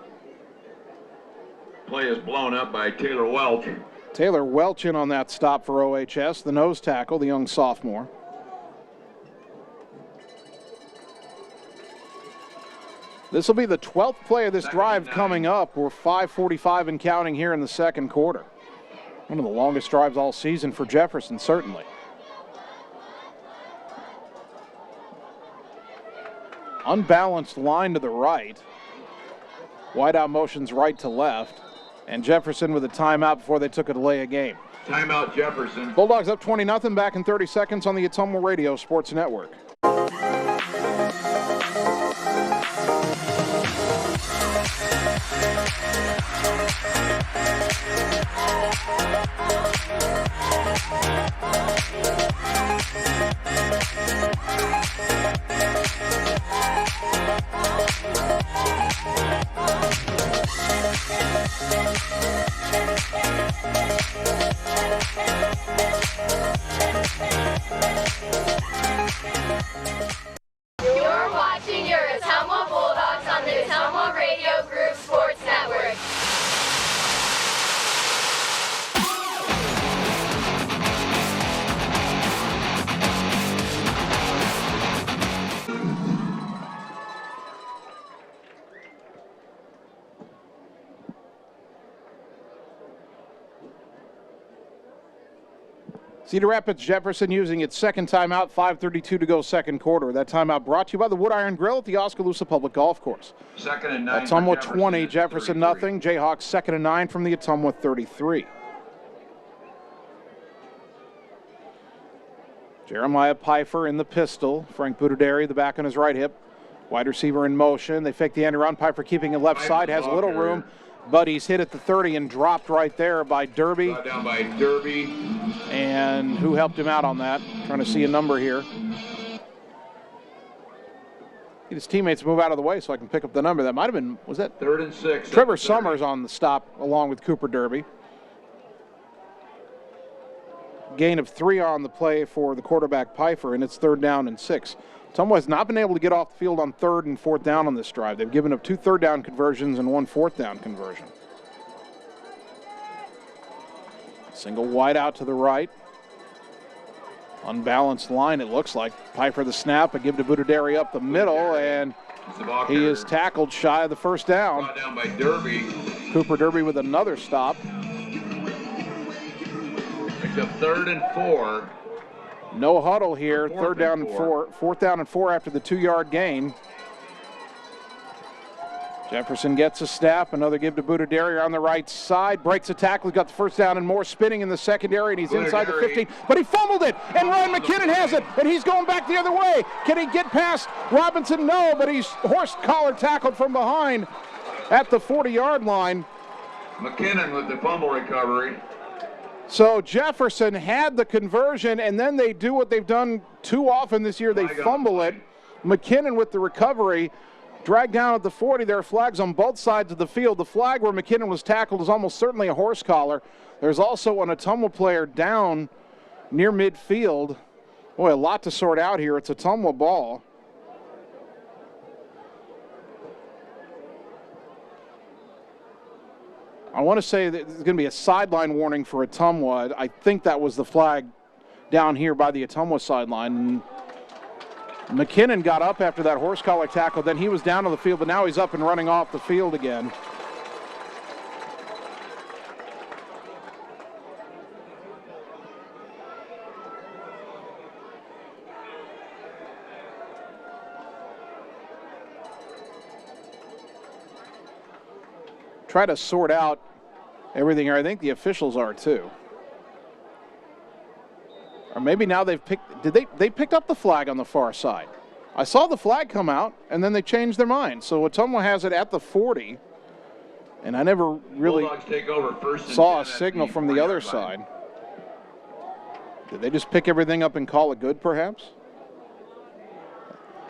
Play is blown up by Taylor Welch. Taylor Welch in on that stop for OHS, the nose tackle, the young sophomore. This will be the 12th play of this drive coming up. We're 5:45 and counting here in the second quarter. One of the longest drives all season for Jefferson, certainly. Unbalanced line to the right. Wide out motions right to left. And Jefferson with a timeout before they took a delay of game. Timeout Jefferson. Bulldogs up 20-0 back in 30 seconds on the Ottumwa Radio Sports Network. You're watching your Ottumwa Bulldogs on the Ottumwa Radio Group Sports Network. Cedar Rapids Jefferson using its second timeout, 5:32 to go second quarter. That timeout brought to you by the Wood Iron Grill at the Oskaloosa Public Golf Course. 2nd and 9. Ottumwa 20, Jefferson nothing. Jayhawks 2nd and 9 from the Ottumwa 33. Jeremiah Pfeiffer in the pistol. Frank Buddha-Derry, the back on his right hip. Wide receiver in motion. They fake the end around. Pfeiffer keeping it left side, has a little room. but he's hit at the 30 and dropped right there by Derby. Brought down by Derby. And who helped him out on that? Trying to see a number here. Get his teammates move out of the way so I can pick up the number. That might have been, was that? 3rd and 6. Trevor Summers on the stop along with Cooper Derby. Gain of 3 on the play for the quarterback Pfeiffer, and it's 3rd down and 6. Ottumwa has not been able to get off the field on 3rd and 4th down on this drive. They've given up 2 third down conversions and 1 4th down conversion. Single wide out to the right. Unbalanced line, it looks like. Pfeiffer the snap, a give to Budaderi up the middle, and he is tackled shy of the 1st down. Brought down by Derby. Cooper Derby with another stop. Picks up 3rd and 4. No huddle here, 3rd down and 4. 4th down and 4 after the 2-yard gain. Jefferson gets a snap, another give to Budaderi on the right side, breaks a tackle, he's got the 1st down and more, spinning in the secondary, and he's inside the 15, but he fumbled it, and Ryan McKinnon has it, and he's going back the other way. Can he get past Robinson? No, but he's horse collar tackled from behind at the 40-yard line. McKinnon with the fumble recovery. So Jefferson had the conversion, and then they do what they've done too often this year. They fumble it. McKinnon with the recovery. Dragged down at the 40. There are flags on both sides of the field. The flag where McKinnon was tackled is almost certainly a horse collar. There's also an Ottumwa player down near midfield. Boy, a lot to sort out here. It's a Ottumwa ball. I want to say that there's going to be a sideline warning for Ottumwa. I think that was the flag down here by the Ottumwa sideline. And McKinnon got up after that horse collar tackle. Then he was down on the field, but now he's up and running off the field again. Try to sort out everything here. I think the officials are too. Or maybe now they've picked, they picked up the flag on the far side. I saw the flag come out, and then they changed their mind. So Ottumwa has it at the 40, and I never really saw a signal from the other side. Did they just pick everything up and call it good, perhaps?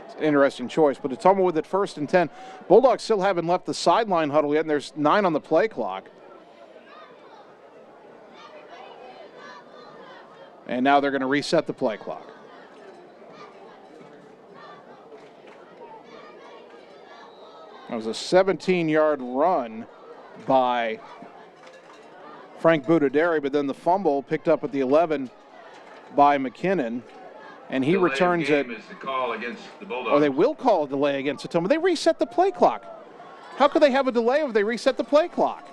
It's an interesting choice, but Ottumwa with it 1st and 10. Bulldogs still haven't left the sideline huddle yet, and there's 9 on the play clock. And now they're going to reset the play clock. That was a 17-yard run by Frank Budaderi, but then the fumble picked up at the 11 by McKinnon, and he returns it. Is the call against the Bulldogs. Oh, they will call a delay against Ottumwa. They reset the play clock. How could they have a delay if they reset the play clock?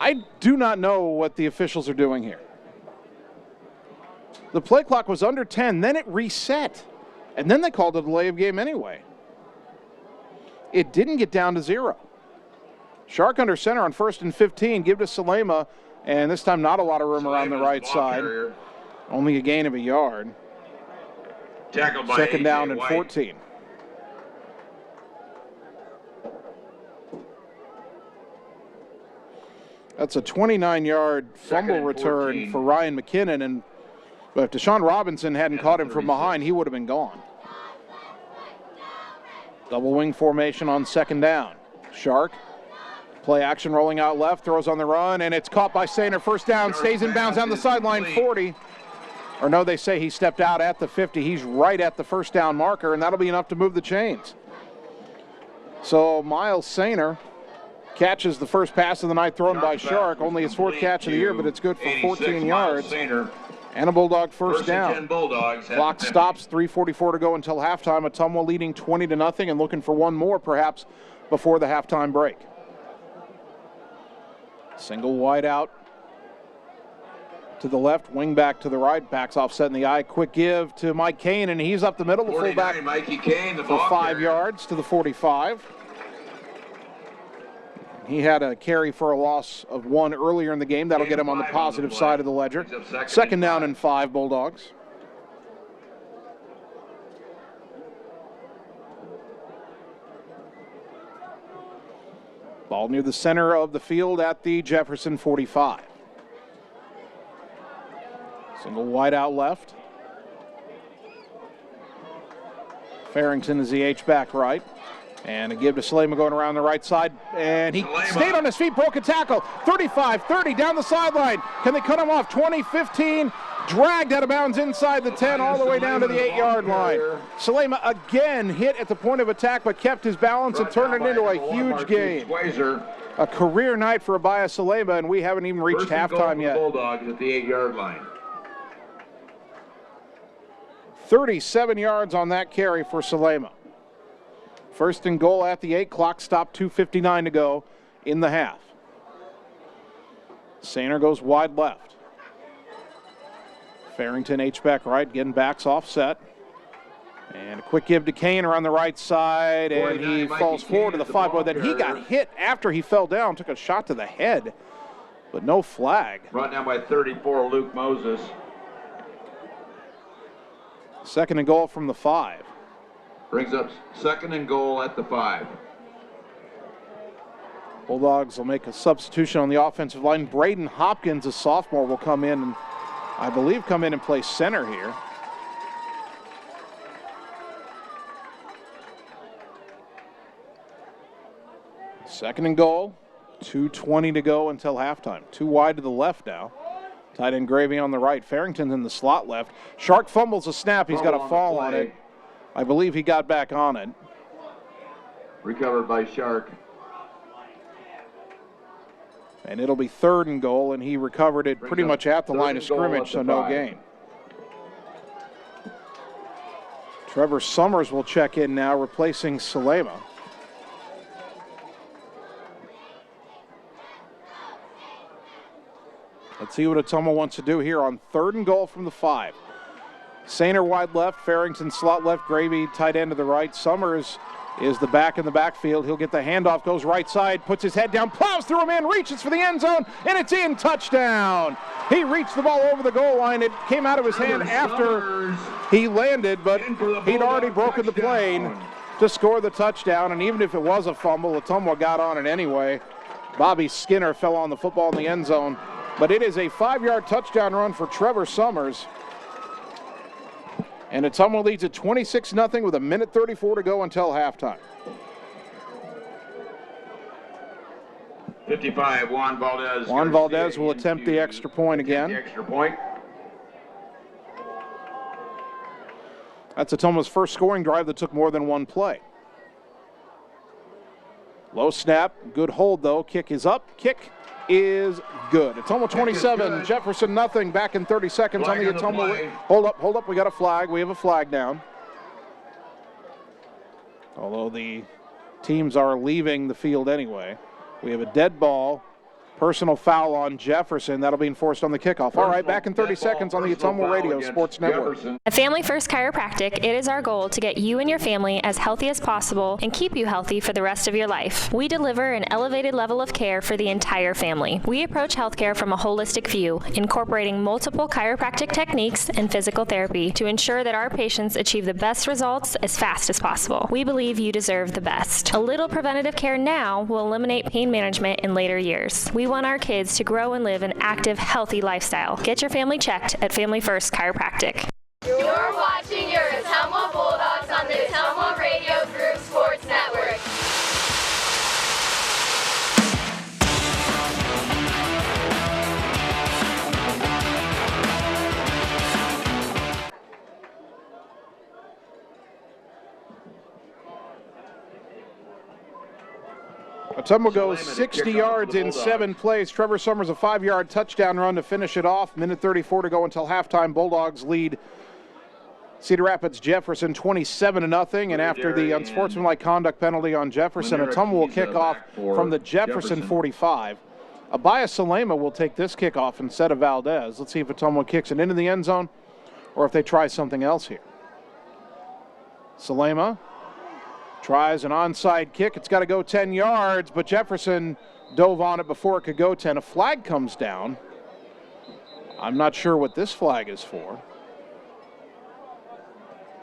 I do not know what the officials are doing here. The play clock was under 10, then it reset, and then they called a delay of game anyway. It didn't get down to 0. Shark under center on 1st and 15. Give to Salema, and this time not a lot of room around the right side. Carrier. Only a gain of a yard. Tackled by 2nd down and White. 14. That's a 29-yard fumble return 14. for Ryan McKinnon, and if Deshaun Robinson hadn't caught him from behind, he would have been gone. Double wing formation on 2nd down. Shark, play action rolling out left, throws on the run, and it's caught by Sainer. 1st down, stays in bounds down the sideline, 40. Or no, they say he stepped out at the 50. He's right at the 1st down marker, and that'll be enough to move the chains. So Miles Sainer catches the first pass of the night thrown by Shark, only his 4th catch of the year, but it's good for 14 yards. And a Bulldog 1st down. Clock stops, 3:44 to go until halftime. Ottumwa leading 20-0 and looking for one more perhaps before the halftime break. Single wide out to the left, wing back to the right, backs offset in the eye. Quick give to Mike Kane, and he's up the middle. The fullback Mikey Kane, the for 5 yards to the 45. He had a carry for a loss of 1 earlier in the game. That'll get him on the positive side of the ledger. 2nd down and 5, Bulldogs. Ball near the center of the field at the Jefferson 45. Single wide out left. Farrington is the H-back right. And a give to Salema going around the right side. And he stayed on his feet, broke a tackle. 35-30 down the sideline. Can they cut him off? 20-15. Dragged out of bounds inside the 10 all the way down to the 8-yard line. Salema again hit at the point of attack but kept his balance and turned it into a huge gain. A career night for Abaya Salema, and we haven't even reached halftime yet. Bulldogs at the 8-yard line. 37 yards on that carry for Salema. First and goal at the 8. Clock stopped, 2:59 to go in the half. Sainer goes wide left. Farrington H-back right, getting backs offset. And a quick give to Kane around the right side, and he falls forward to the 5. But then he got hit after he fell down, took a shot to the head, but no flag. Brought down by 34, Luke Moses. Second and goal from the 5. Brings up second and goal at the 5. Bulldogs will make a substitution on the offensive line. Braden Hopkins, a sophomore, will come in and I believe come in and play center here. Second and goal, 2:20 to go until halftime. Too wide to the left now. Tight end Gravy on the right. Farrington's in the slot left. Shark fumbles a snap. He's got a fall on it. I believe he got back on it. Recovered by Shark. And it'll be third and goal, and he recovered it pretty much at the line of scrimmage, so no gain. Trevor Summers will check in now, replacing Salema. Let's see what Ottumwa wants to do here on third and goal from the 5. Sainer wide left, Farrington slot left, Gravy tight end to the right. Summers is the back in the backfield. He'll get the handoff, goes right side, puts his head down, plows through a man, reaches for the end zone, and it's in. Touchdown. He reached the ball over the goal line. It came out of his hand after he landed, but he'd already broken the plane to score the touchdown. And even if it was a fumble, Ottumwa got on it anyway. Bobby Skinner fell on the football in the end zone. But it is a 5-yard touchdown run for Trevor Summers. And Ottumwa leads at 26-0 with 1:34 to go until halftime. 55, Juan Valdez. Juan Valdez will attempt the extra point again. The extra point. That's Ottumwa's first scoring drive that took more than one play. Low snap, good hold though. Kick is up. Kick is good. Ottumwa 27, Jefferson nothing. Back in 30 seconds on the Ottumwa. Hold up, we got a flag. We have a flag down. Although the teams are leaving the field anyway. We have a dead ball. Personal foul on Jefferson. That'll be enforced on the kickoff. All right, back in 30 seconds on the Ottumwa Radio Sports Network. At Family First Chiropractic, it is our goal to get you and your family as healthy as possible and keep you healthy for the rest of your life. We deliver an elevated level of care for the entire family. We approach healthcare from a holistic view, incorporating multiple chiropractic techniques and physical therapy to ensure that our patients achieve the best results as fast as possible. We believe you deserve the best. A little preventative care now will eliminate pain management in later years. We want our kids to grow and live an active, healthy lifestyle. Get your family checked at Family First Chiropractic. You're watching your Ottumwa Bulldogs on the Ottumwa Radio Group Sports Network. Ottumwa goes 60 yards in 7 plays. Trevor Summers a 5-yard touchdown run to finish it off. 1:34 to go until halftime. Bulldogs lead Cedar Rapids Jefferson 27-0. And after the unsportsmanlike conduct penalty on Jefferson, Ottumwa will kick off from the Jefferson 45. Abaya Salema will take this kickoff instead of Valdez. Let's see if Ottumwa kicks it into the end zone or if they try something else here. Salema tries an onside kick. It's got to go 10 yards, but Jefferson dove on it before it could go 10. A flag comes down. I'm not sure what this flag is for.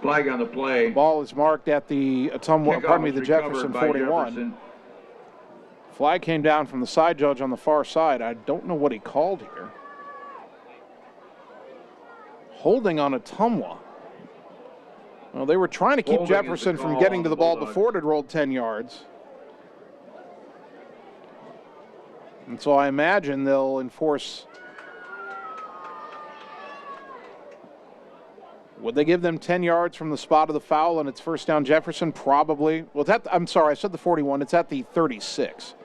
Flag on the play. The ball is marked at the Ottumwa, pardon me, the Jefferson 41. Flag came down from the side judge on the far side. I don't know what he called here. Holding on Ottumwa. Well, they were trying to keep Jefferson from getting to the ball before it had rolled 10 yards. And so I imagine they'll enforce. Would they give them 10 yards from the spot of the foul and it's first down Jefferson? Probably. Well, I'm sorry, I said the 41. It's at the 36.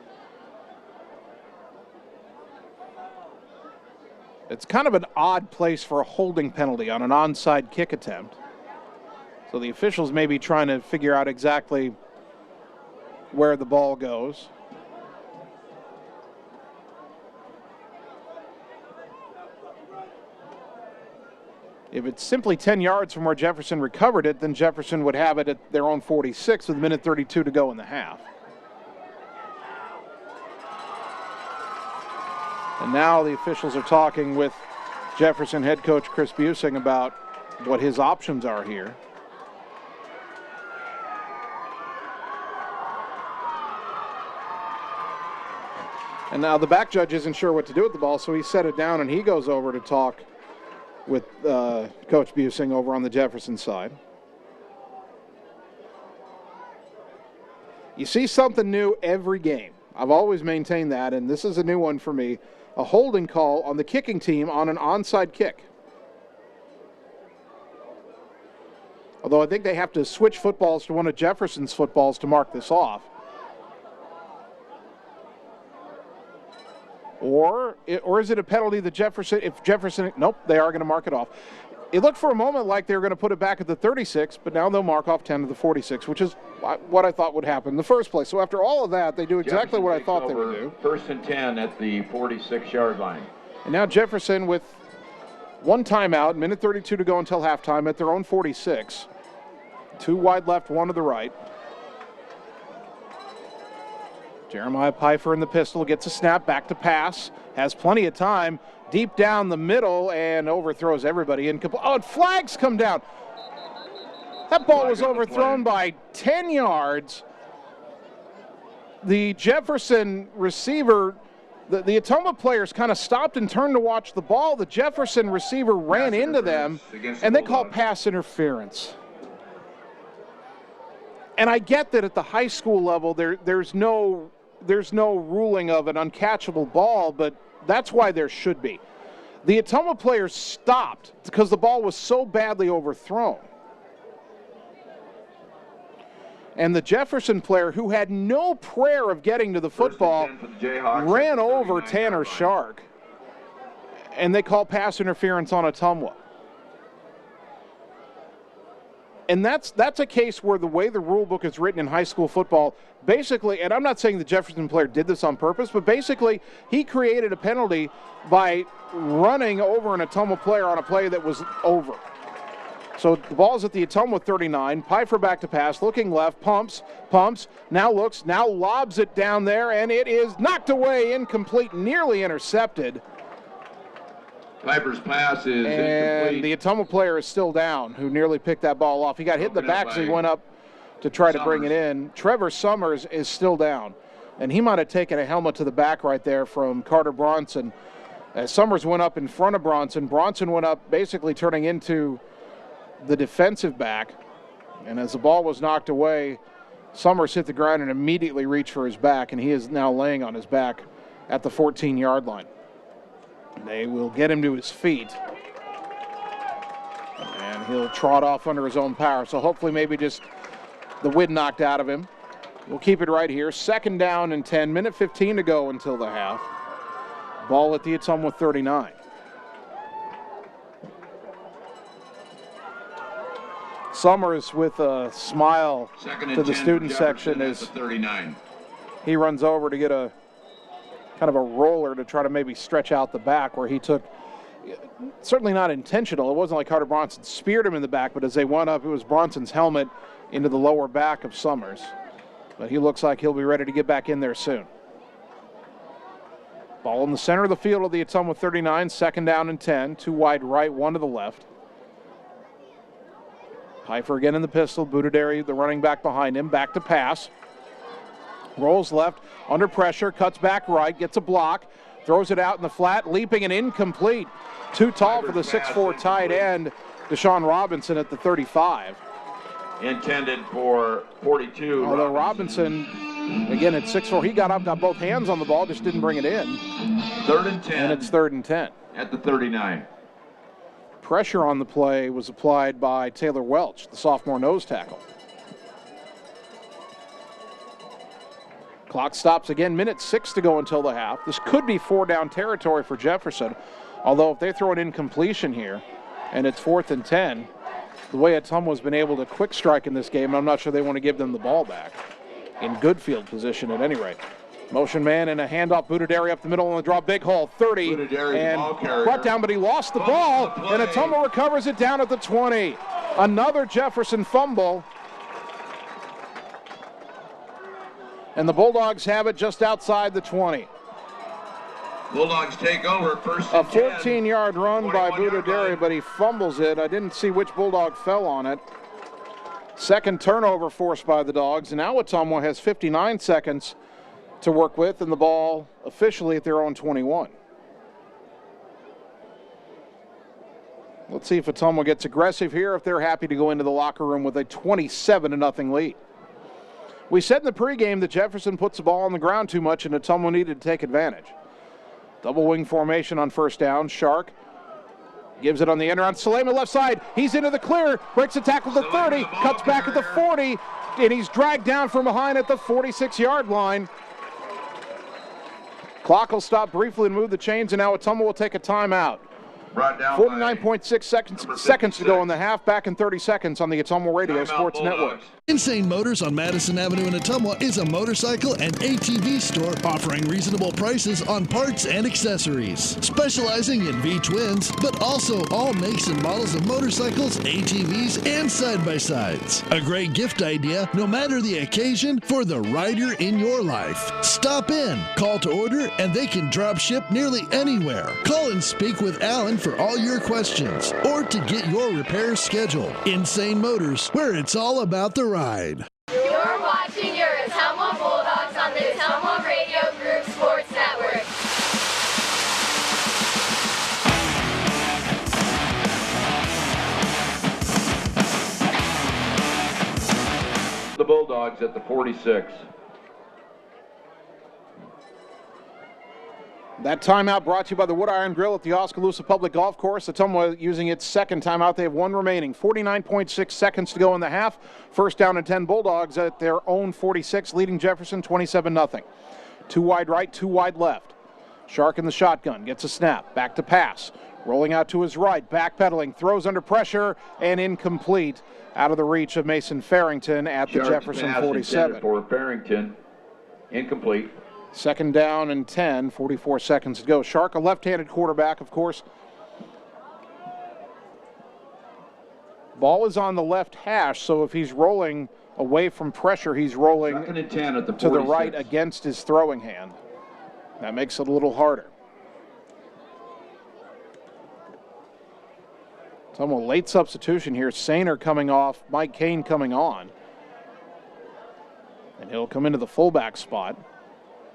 It's kind of an odd place for a holding penalty on an onside kick attempt. So the officials may be trying to figure out exactly where the ball goes. If it's simply 10 yards from where Jefferson recovered it, then Jefferson would have it at their own 46 with a minute 32 to go in the half. And now the officials are talking with Jefferson head coach Chris Busing about what his options are here. And now the back judge isn't sure what to do with the ball, so he set it down and he goes over to talk with Coach Busing over on the Jefferson side. You see something new every game. I've always maintained that, and this is a new one for me. A holding call on the kicking team on an onside kick. Although I think they have to switch footballs to one of Jefferson's footballs to mark this off. Or is it a penalty that Jefferson, nope, they are going to mark it off. It looked for a moment like they were going to put it back at the 36, but now they'll mark off 10 to the 46, which is what I thought would happen in the first place. So after all of that, they do exactly what I thought they would do. First and 10 at the 46-yard line. And now Jefferson with one timeout, minute 32 to go until halftime at their own 46. 2 wide left, 1 to the right. Jeremiah Pfeiffer in the pistol, gets a snap, back to pass, has plenty of time, deep down the middle, and overthrows everybody. Oh, and flags come down. That ball was overthrown by 10 yards. The Jefferson receiver, the Ottumwa players kind of stopped and turned to watch the ball. The Jefferson receiver ran into them, and they called pass interference. And I get that at the high school level, there's no ruling of an uncatchable ball, but that's why there should be. The Ottumwa players stopped because the ball was so badly overthrown. And the Jefferson player, who had no prayer of getting to the football, ran over Tanner Shark. And they call pass interference on Ottumwa. And that's a case where the way the rule book is written in high school football, basically, and I'm not saying the Jefferson player did this on purpose, but basically he created a penalty by running over an Ottumwa player on a play that was over. So the ball's at the Ottumwa 39. Pfeiffer back to pass, looking left, pumps, now looks, now lobs it down there, and it is knocked away, incomplete, nearly intercepted. Pfeiffer's pass is incomplete. And the Ottumwa player is still down, who nearly picked that ball off. He got hit in the back as he went up to try to bring it in. Trevor Summers is still down, and he might have taken a helmet to the back right there from Carter Bronson. As Summers went up in front of Bronson, Bronson went up basically turning into the defensive back, and as the ball was knocked away, Summers hit the ground and immediately reached for his back, and he is now laying on his back at the 14-yard line. They will get him to his feet, and he'll trot off under his own power. So hopefully maybe just the wind knocked out of him. We'll keep it right here. 2nd down and 10, minute 15 to go until the half. Ball at the Ottumwa 39. Summers with a smile to the student section as he runs over to get a kind of a roller to try to maybe stretch out the back, where he took, certainly not intentional. It wasn't like Carter Bronson speared him in the back, but as they went up, it was Bronson's helmet into the lower back of Summers. But he looks like he'll be ready to get back in there soon. Ball in the center of the field of the Ottumwa 39, 2nd down and 10, 2 wide right, 1 to the left. Pfeiffer again in the pistol, Budaderi, the running back behind him, back to pass. Rolls left, Under pressure, cuts back right, gets a block, throws it out in the flat, leaping and incomplete. Too tall for the 6'4" tight end, Deshaun Robinson at the 35. Intended for 42. Although Robinson, again at 6'4", he got up, got both hands on the ball, just didn't bring it in. 3rd and 10. And it's 3rd and 10. At the 39. Pressure on the play was applied by Taylor Welch, the sophomore nose tackle. Clock stops again, minute 6 to go until the half. This could be 4-down territory for Jefferson, although if they throw an incompletion here and it's 4th and 10, the way Ottumwa's been able to quick strike in this game, I'm not sure they want to give them the ball back. In good field position at any rate. Motion man and a handoff, Buddadari up the middle on the draw, big hole, 30, and brought down, but he lost the ball, and Ottumwa recovers it down at the 20. Another Jefferson fumble. And the Bulldogs have it just outside the 20. Bulldogs take over, first A and 10. 14-yard run by Buddadari, but he fumbles it. I didn't see which Bulldog fell on it. Second turnover forced by the Dogs, and now Ottumwa has 59 seconds to work with, and the ball officially at their own 21. Let's see if Ottumwa gets aggressive here, if they're happy to go into the locker room with a 27-0 lead. We said in the pregame that Jefferson puts the ball on the ground too much, and Ottumwa needed to take advantage. Double wing formation on first down. Shark gives it on the end around. Salema left side. He's into the clear. Breaks the tackle at the 30. Cuts back at the 40. And he's dragged down from behind at the 46-yard line. Clock will stop briefly and move the chains, and now Ottumwa will take a timeout. 49.6 seconds to go in the half. Back in 30 seconds on the Ottumwa Radio Sports Network. Insane Motors on Madison Avenue in Ottumwa is a motorcycle and ATV store offering reasonable prices on parts and accessories. Specializing in V-twins, but also all makes and models of motorcycles, ATVs, and side-by-sides. A great gift idea, no matter the occasion, for the rider in your life. Stop in, call to order, and they can drop ship nearly anywhere. Call and speak with Alan for all your questions or to get your repairs scheduled. Insane Motors, where it's all about the ride. You're watching your Ottumwa Bulldogs on the Ottumwa Radio Group Sports Network. The Bulldogs at the 46. That timeout brought to you by the Wood Iron Grill at the Oskaloosa Public Golf Course. Ottumwa using its second timeout. They have one remaining. 49.6 seconds to go in the half. First down and 10 Bulldogs at their own 46, leading Jefferson 27-0. 2 wide right, 2 wide left. Shark in the shotgun, gets a snap, back to pass. Rolling out to his right, backpedaling, throws under pressure, and incomplete. Out of the reach of Mason Farrington at the Jefferson 47. For Farrington, incomplete. Second down and 10, 44 seconds to go. Shark, a left-handed quarterback, of course. Ball is on the left hash, so if he's rolling away from pressure, he's rolling Second and 10 at the to the right against his throwing hand. That makes it a little harder. Ottumwa late substitution here. Sainer coming off, Mike Kane coming on. And he'll come into the fullback spot.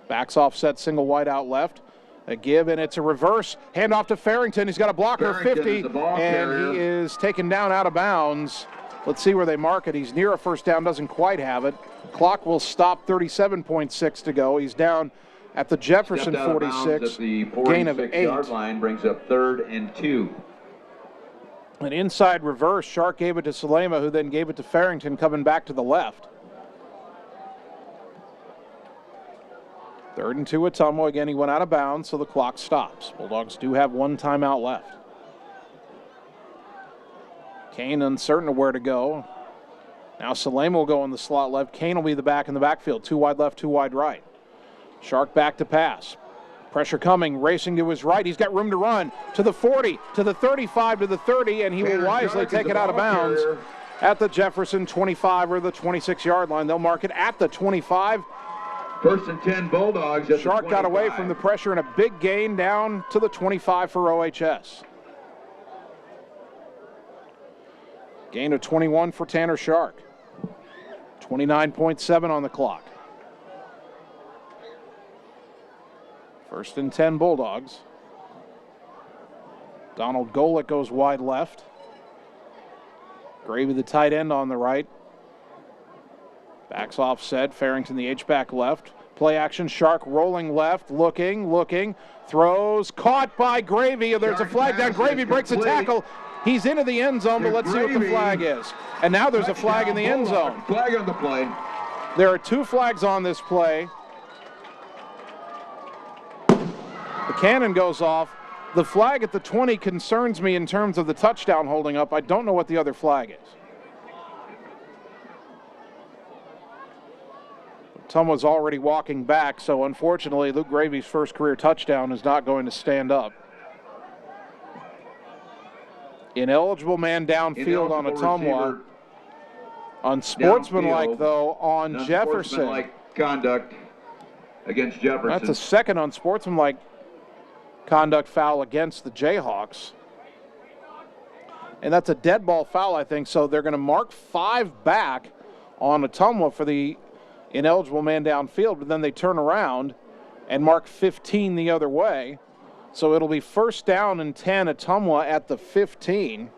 Backs offset, single wide out left. A give, and it's a reverse. Hand off to Farrington. He's got a blocker, 50, and he is taken down out of bounds. Let's see where they mark it. He's near a first down, doesn't quite have it. Clock will stop, 37.6 to go. He's down at the Jefferson 46, gain of 8. Yard line brings up 3rd and 2. An inside reverse. Shark gave it to Salema, who then gave it to Farrington, coming back to the left. 3rd and 2 Ottumwa. Again, he went out of bounds, so the clock stops. Bulldogs do have one timeout left. Kane uncertain of where to go. Now Salema will go in the slot left. Kane will be the back in the backfield. 2 wide left, 2 wide right. Shark back to pass. Pressure coming, racing to his right. He's got room to run to the 40, to the 35, to the 30, and he will wisely take it out of bounds at the Jefferson 25 or the 26-yard line. They'll mark it at the 25. 1st and 10 Bulldogs. Shark got away from the pressure and a big gain down to the 25 for OHS. Gain of 21 for Tanner Shark. 29.7 on the clock. First and 10 Bulldogs. Donald Golick goes wide left. Gravy, the tight end, on the right. Backs offset. Farrington, the H-back left. Play action. Shark rolling left. Looking. Throws. Caught by Gravy. There's a flag down. Gravy breaks a tackle. He's into the end zone, but let's see what the flag is. And now there's a flag in the end zone. Flag on the play. There are 2 flags on this play. The cannon goes off. The flag at the 20 concerns me in terms of the touchdown holding up. I don't know what the other flag is. Ottumwa's already walking back, so unfortunately Luke Gravy's first career touchdown is not going to stand up. Ineligible man downfield on Ottumwa. Unsportsmanlike, though, on Jefferson. Unsportsmanlike conduct against Jefferson. That's a second unsportsmanlike conduct foul against the Jayhawks. And that's a dead ball foul, I think, so they're going to mark 5 back on Ottumwa for the ineligible man downfield, but then they turn around and mark 15 the other way. So it'll be first down and 10, Ottumwa at the 15.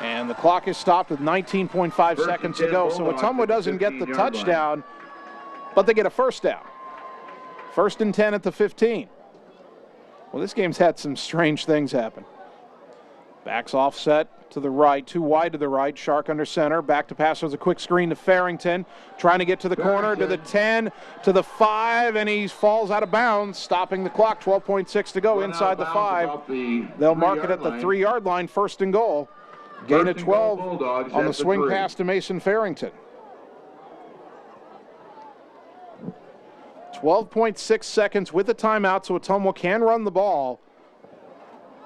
And the clock is stopped with 19.5 seconds to go. So Ottumwa doesn't get the touchdown, but they get a first down. First and 10 at the 15. Well, this game's had some strange things happen. Backs offset to the right, too wide to the right. Shark under center. Back to pass. There's a quick screen to Farrington. Trying to get to the corner, to the 10, to the 5, and he falls out of bounds, stopping the clock. 12.6 to go inside the 5. They'll mark it at the 3-yard line, first and goal. Gain of 12 on the swing pass to Mason Farrington. 12.6 seconds with a timeout, so Ottumwa can run the ball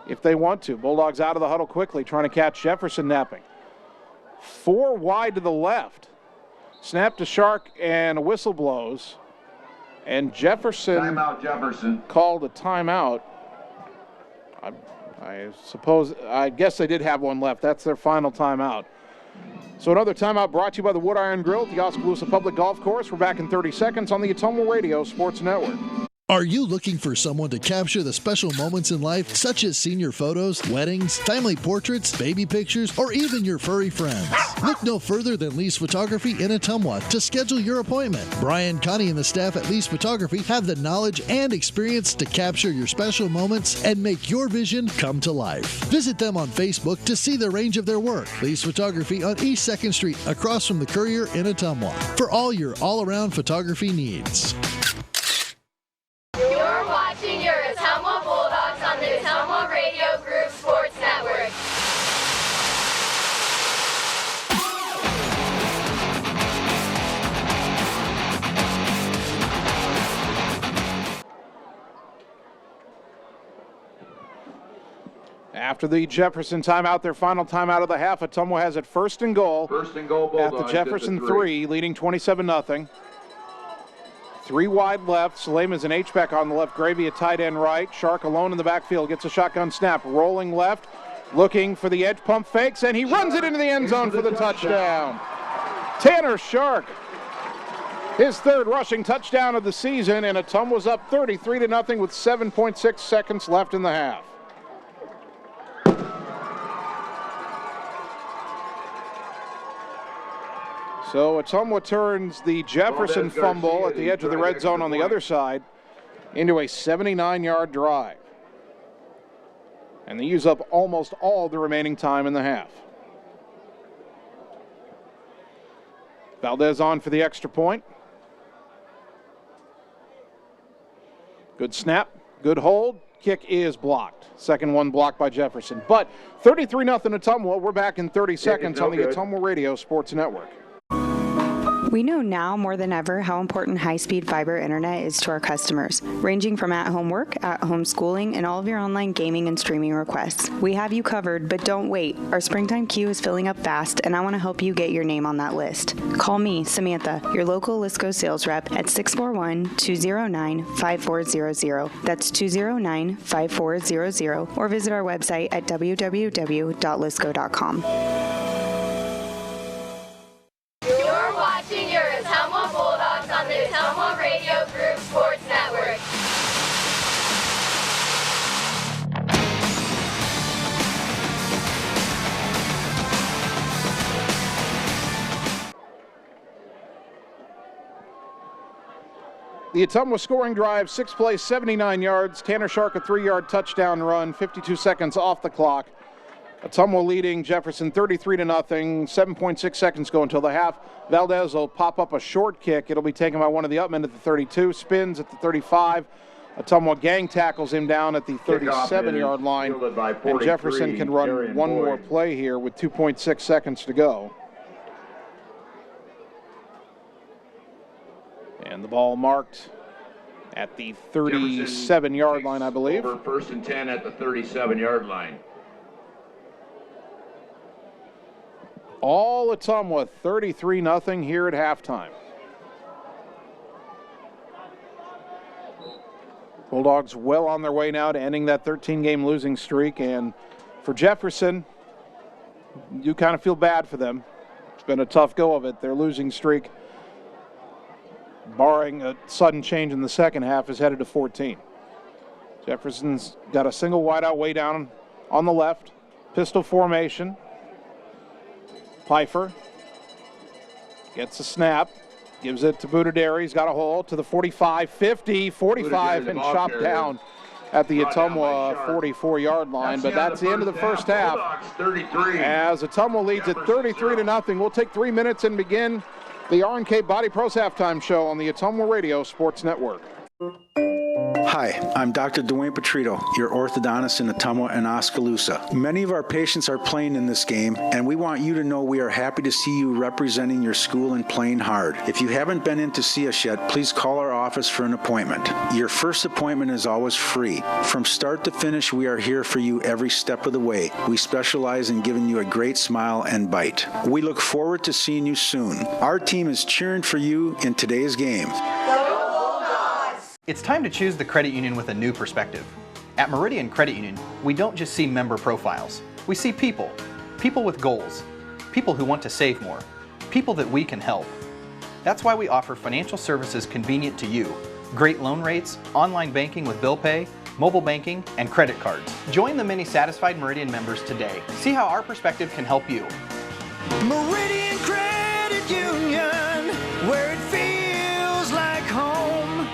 if they want to. Bulldogs out of the huddle quickly, trying to catch Jefferson napping. 4 wide to the left. Snap to Shark, and a whistle blows. And Jefferson, timeout Jefferson, called a timeout. I guess they did have one left. That's their final timeout. So another timeout brought to you by the Wood Iron Grill at the Oskaloosa Public Golf Course. We're back in 30 seconds on the Ottumwa Radio Sports Network. Are you looking for someone to capture the special moments in life, such as senior photos, weddings, family portraits, baby pictures, or even your furry friends? Look no further than Lee's Photography in Ottumwa to schedule your appointment. Brian, Connie, and the staff at Lee's Photography have the knowledge and experience to capture your special moments and make your vision come to life. Visit them on Facebook to see the range of their work. Lee's Photography on East 2nd Street, across from the Courier in Ottumwa, for all your all-around photography needs. You're watching your Ottumwa Bulldogs on the Ottumwa Radio Group Sports Network. After the Jefferson timeout, their final timeout of the half, Ottumwa has it first and goal. First and goal, Bulldogs at the Jefferson 3, leading 27-0. 3 wide left. Salema's an H-back on the left. Gravy a tight end right. Shark alone in the backfield. Gets a shotgun snap. Rolling left. Looking for the edge pump fakes. And he runs it into the end zone for the touchdown. Tanner Shark. His 3rd rushing touchdown of the season. And Ottumwa's up 33-0 with 7.6 seconds left in the half. So Ottumwa turns the Jefferson fumble at the edge of the red zone on the other side into a 79-yard drive. And they use up almost all the remaining time in the half. Valdez on for the extra point. Good snap, good hold. Kick is blocked. Second one blocked by Jefferson. But 33-0 Ottumwa. We're back in 30 seconds on the Ottumwa Radio Sports Network. We know now more than ever how important high-speed fiber internet is to our customers, ranging from at-home work, at-home schooling, and all of your online gaming and streaming requests. We have you covered, but don't wait. Our springtime queue is filling up fast, and I want to help you get your name on that list. Call me, Samantha, your local Lisco sales rep at 641-209-5400. That's 209-5400, or visit our website at www.lisco.com. 209-5400, or visit our website at www.lisco.com. 209-5400. 209-5400, or visit our website at www.lisco.com. 209-5400, or visit our website at www.lisco.com. 209-5400, or visit our website at www.lisco.com. The Ottumwa scoring drive, 6 plays, 79 yards. Tanner Shark, a 3-yard touchdown run, 52 seconds off the clock. Ottumwa leading Jefferson 33-0. 7.6 seconds go until the half. Valdez will pop up a short kick. It'll be taken by one of the upmen at the 32. Spins at the 35. Ottumwa gang tackles him down at the 37-yard line. And Jefferson can run one more play here with 2.6 seconds to go. And the ball marked at the 37-yard line, I believe. Over 1st and 10 at the 37-yard line. All Ottumwa 33-0 here at halftime. Bulldogs well on their way now to ending that 13-game losing streak. And for Jefferson, you kind of feel bad for them. It's been a tough go of it. Their losing streak, barring a sudden change in the second half, is headed to 14. Jefferson's got a single wideout way down on the left. Pistol formation. Pfeiffer gets a snap, gives it to Budaderi. He's got a hole to the 45, 50, 45, and chopped down at the Ottumwa 44-yard line. But that's the end of the first half. As Ottumwa leads at 33-0. We'll take 3 minutes and begin the R&K Body Pros halftime show on the Ottumwa Radio Sports Network. Hi, I'm Dr. Dwayne Petrito, your orthodontist in Ottumwa and Oskaloosa. Many of our patients are playing in this game, and we want you to know we are happy to see you representing your school and playing hard. If you haven't been in to see us yet, please call our office for an appointment. Your first appointment is always free. From start to finish, we are here for you every step of the way. We specialize in giving you a great smile and bite. We look forward to seeing you soon. Our team is cheering for you in today's game. It's time to choose the credit union with a new perspective. At Meridian Credit Union, we don't just see member profiles. We see people. People with goals. People who want to save more. People that we can help. That's why we offer financial services convenient to you. Great loan rates, online banking with bill pay, mobile banking, and credit cards. Join the many satisfied Meridian members today. See how our perspective can help you. Meridian Credit Union, where it feels like home.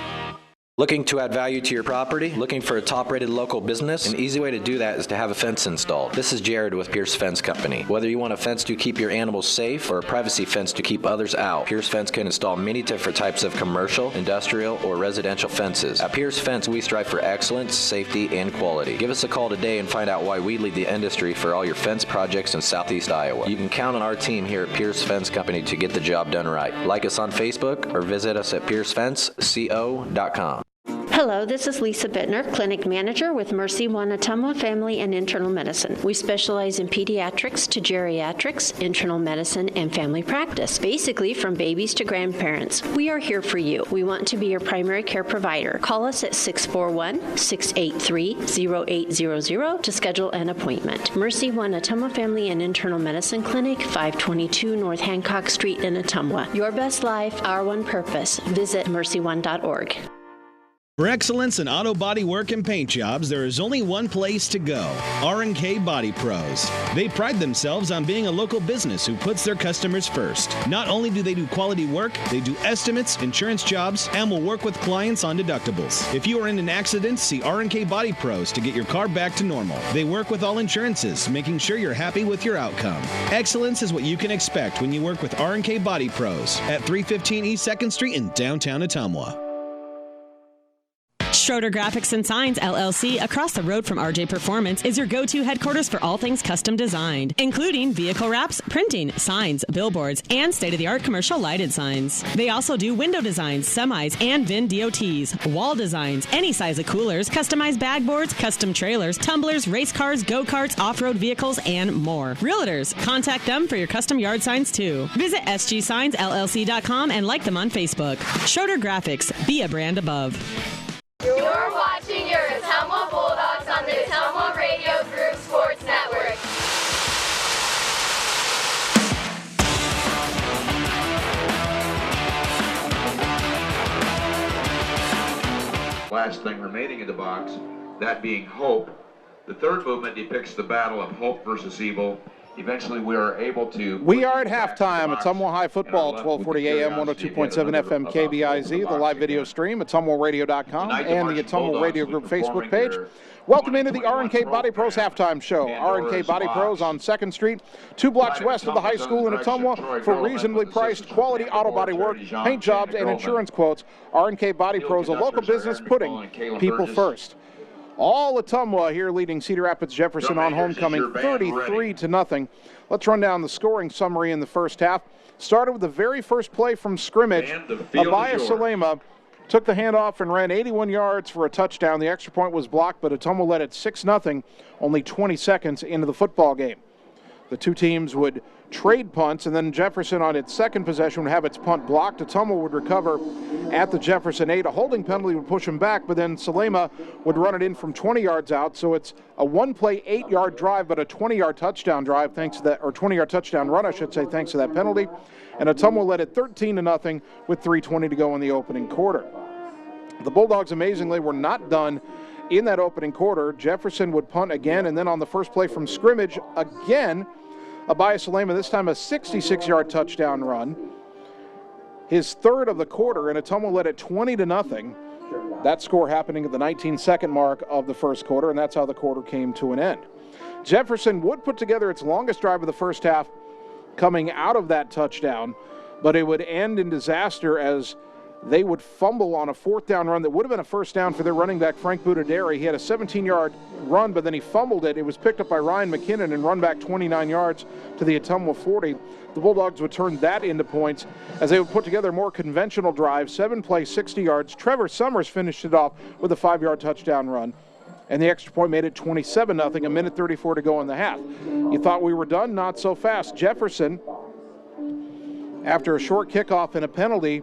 Looking to add value to your property? Looking for a top-rated local business? An easy way to do that is to have a fence installed. This is Jared with Pierce Fence Company. Whether you want a fence to keep your animals safe or a privacy fence to keep others out, Pierce Fence can install many different types of commercial, industrial, or residential fences. At Pierce Fence, we strive for excellence, safety, and quality. Give us a call today and find out why we lead the industry for all your fence projects in Southeast Iowa. You can count on our team here at Pierce Fence Company to get the job done right. Like us on Facebook or visit us at piercefenceco.com. Hello, this is Lisa Bittner, Clinic Manager with Mercy One Ottumwa Family and Internal Medicine. We specialize in pediatrics to geriatrics, internal medicine, and family practice. Basically, from babies to grandparents. We are here for you. We want to be your primary care provider. Call us at 641-683-0800 to schedule an appointment. Mercy One Ottumwa Family and Internal Medicine Clinic, 522 North Hancock Street in Ottumwa. Your best life, our one purpose. Visit mercyone.org. For excellence in auto body work and paint jobs, there is only one place to go, R&K Body Pros. They pride themselves on being a local business who puts their customers first. Not only do they do quality work, they do estimates, insurance jobs, and will work with clients on deductibles. If you are in an accident, see R&K Body Pros to get your car back to normal. They work with all insurances, making sure you're happy with your outcome. Excellence is what you can expect when you work with R&K Body Pros at 315 East 2nd Street in downtown Ottumwa. Schroeder Graphics and Signs, LLC, across the road from RJ Performance, is your go-to headquarters for all things custom designed, including vehicle wraps, printing, signs, billboards, and state-of-the-art commercial lighted signs. They also do window designs, semis, and VIN DOTs, wall designs, any size of coolers, customized bag boards, custom trailers, tumblers, race cars, go-karts, off-road vehicles, and more. Realtors, contact them for your custom yard signs, too. Visit sgsignsllc.com and like them on Facebook. Schroeder Graphics, be a brand above. You're watching your Ottumwa Bulldogs on the Ottumwa Radio Group Sports Network. Last thing remaining in the box, that being hope. The third movement depicts the battle of hope versus evil. Eventually, we are able to. We are at halftime at Ottumwa High Football, 1240 AM, 102.7 FM KBIZ, the live video stream at OttumwaRadio.com and the Ottumwa Radio Group Facebook page. Welcome into the R&K Body Pros halftime show. R&K Body Pros on 2nd Street, 2 blocks west of the high school in Ottumwa for reasonably priced quality auto body work, paint jobs, and insurance quotes. R&K Body Pros, a local business putting people first. All Ottumwa here leading Cedar Rapids Jefferson on homecoming 33-0. Let's run down the scoring summary in the first half. Started with the very first play from scrimmage. Abaya Salema took the handoff and ran 81 yards for a touchdown. The extra point was blocked, but Ottumwa led it 6-0 only 20 seconds into the football game. The two teams would trade punts, and then Jefferson on its second possession would have its punt blocked. Ottumwa would recover at the Jefferson 8. A holding penalty would push him back, but then Salema would run it in from 20 yards out. So it's a one-play, 8-yard drive, but a 20-yard touchdown drive thanks to that, or 20-yard touchdown run, I should say, thanks to that penalty. And Ottumwa led it 13-0 with 3:20 to go in the opening quarter. The Bulldogs, amazingly, were not done in that opening quarter. Jefferson would punt again, and then on the first play from scrimmage, again, Abaya Salema, this time a 66-yard touchdown run. His third of the quarter, and Ottumwa led it 20-0. That score happening at the 19-second mark of the first quarter, and that's how the quarter came to an end. Jefferson would put together its longest drive of the first half coming out of that touchdown, but it would end in disaster as they would fumble on a 4th down run that would have been a first down for their running back, Frank Budaderi. He had a 17-yard run, but then he fumbled it. It was picked up by Ryan McKinnon and run back 29 yards to the Ottumwa 40. The Bulldogs would turn that into points as they would put together a more conventional drive, 7 plays, 60 yards. Trevor Summers finished it off with a 5-yard touchdown run, and the extra point made it 27-0, a minute 34 to go in the half. You thought we were done? Not so fast. Jefferson, after a short kickoff and a penalty,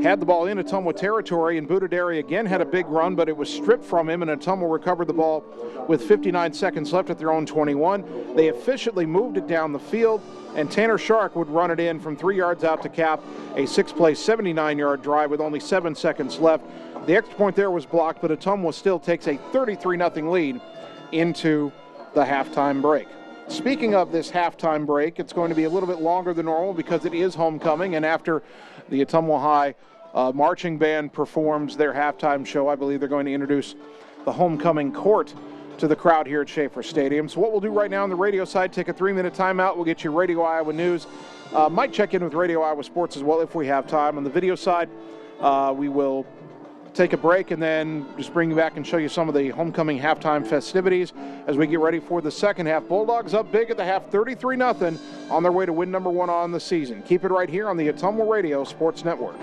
had the ball in Ottumwa territory, and Budaderi again had a big run, but it was stripped from him, and Ottumwa recovered the ball with 59 seconds left at their own 21. They efficiently moved it down the field, and Tanner Shark would run it in from 3 yards out to cap a 6-play, 79-yard drive with only 7 seconds left. The extra point there was blocked, but Ottumwa still takes a 33-0 lead into the halftime break. Speaking of this halftime break, it's going to be a little bit longer than normal because it is homecoming, and after the Ottumwa High marching band performs their halftime show, I believe they're going to introduce the homecoming court to the crowd here at Schaefer Stadium. So what we'll do right now on the radio side, take a 3-minute timeout. We'll get you Radio Iowa News. Might check in with Radio Iowa Sports as well if we have time. On the video side, we will take a break and then just bring you back and show you some of the homecoming halftime festivities as we get ready for the second half. Bulldogs up big at the half, 33-0, on their way to win number 1 on the season. Keep it right here on the Ottumwa Radio Sports Network.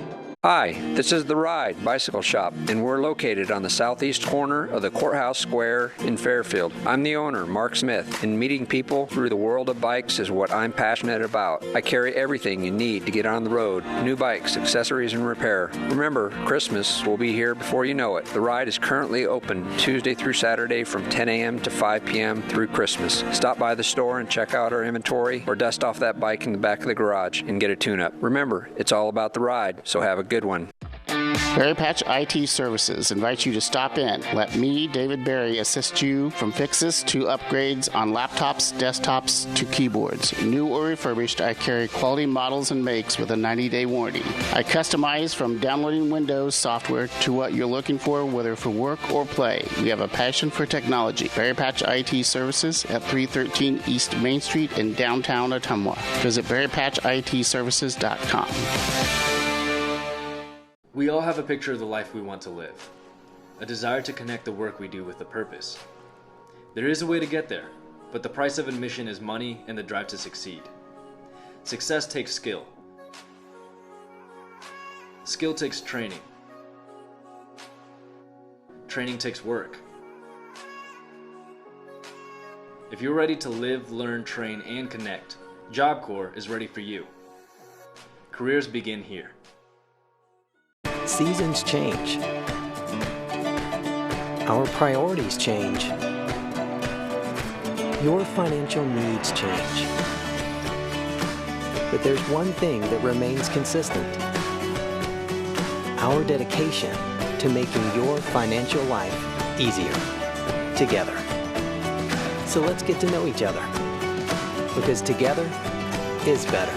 Hi, this is The Ride Bicycle Shop, and we're located on the southeast corner of the Courthouse Square in Fairfield. I'm the owner, Mark Smith, and meeting people through the world of bikes is what I'm passionate about. I carry everything you need to get on the road: new bikes, accessories, and repair. Remember, Christmas will be here before you know it. The Ride is currently open Tuesday through Saturday from 10 a.m. to 5 p.m. through Christmas. Stop by the store and check out our inventory, or dust off that bike in the back of the garage and get a tune-up. Remember, it's all about the ride, so have a good one. Berry Patch IT Services invites you to stop in. Let me, David Berry, assist you from fixes to upgrades on laptops, desktops, to keyboards. New or refurbished, I carry quality models and makes with a 90-day warranty. I customize from downloading Windows software to what you're looking for, whether for work or play. We have a passion for technology. Berry Patch IT Services at 313 East Main Street in downtown Ottumwa. Visit berrypatchitservices.com. We all have a picture of the life we want to live, a desire to connect the work we do with a purpose. There is a way to get there, but the price of admission is money and the drive to succeed. Success takes skill. Skill takes training. Training takes work. If you're ready to live, learn, train, and connect, Job Corps is ready for you. Careers begin here. Seasons change. Our priorities change. Your financial needs change. But there's one thing that remains consistent: our dedication to making your financial life easier together. So let's get to know each other. because together is better.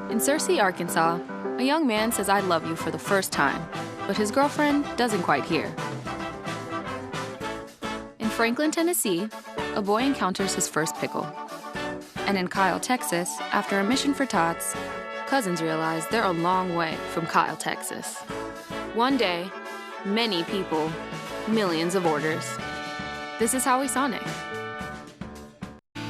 In Searcy, Arkansas, a young man says I love you for the first time, but his girlfriend doesn't quite hear. In Franklin, Tennessee, a boy encounters his first pickle. And in Kyle, Texas, after a mission for tots, cousins realize they're a long way from Kyle, Texas. One day, many people, millions of orders. This is Howie Sonic.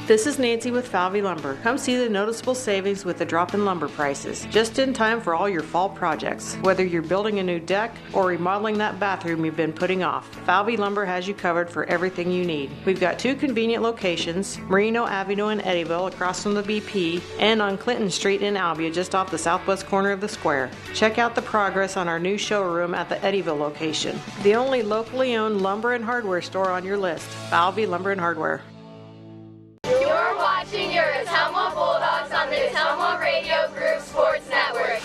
This is Nancy with Falvey Lumber. Come see the noticeable savings with the drop in lumber prices, just in time for all your fall projects. Whether you're building a new deck or remodeling that bathroom you've been putting off, Falvey Lumber has you covered for everything you need. We've got 2 convenient locations, Merino Avenue in Eddyville across from the BP, and on Clinton Street in Albia just off the southwest corner of the square. Check out the progress on our new showroom at the Eddyville location. The only locally owned lumber and hardware store on your list, Falvey Lumber and Hardware. You're watching your Ottumwa Bulldogs on the Ottumwa Radio Group Sports Network.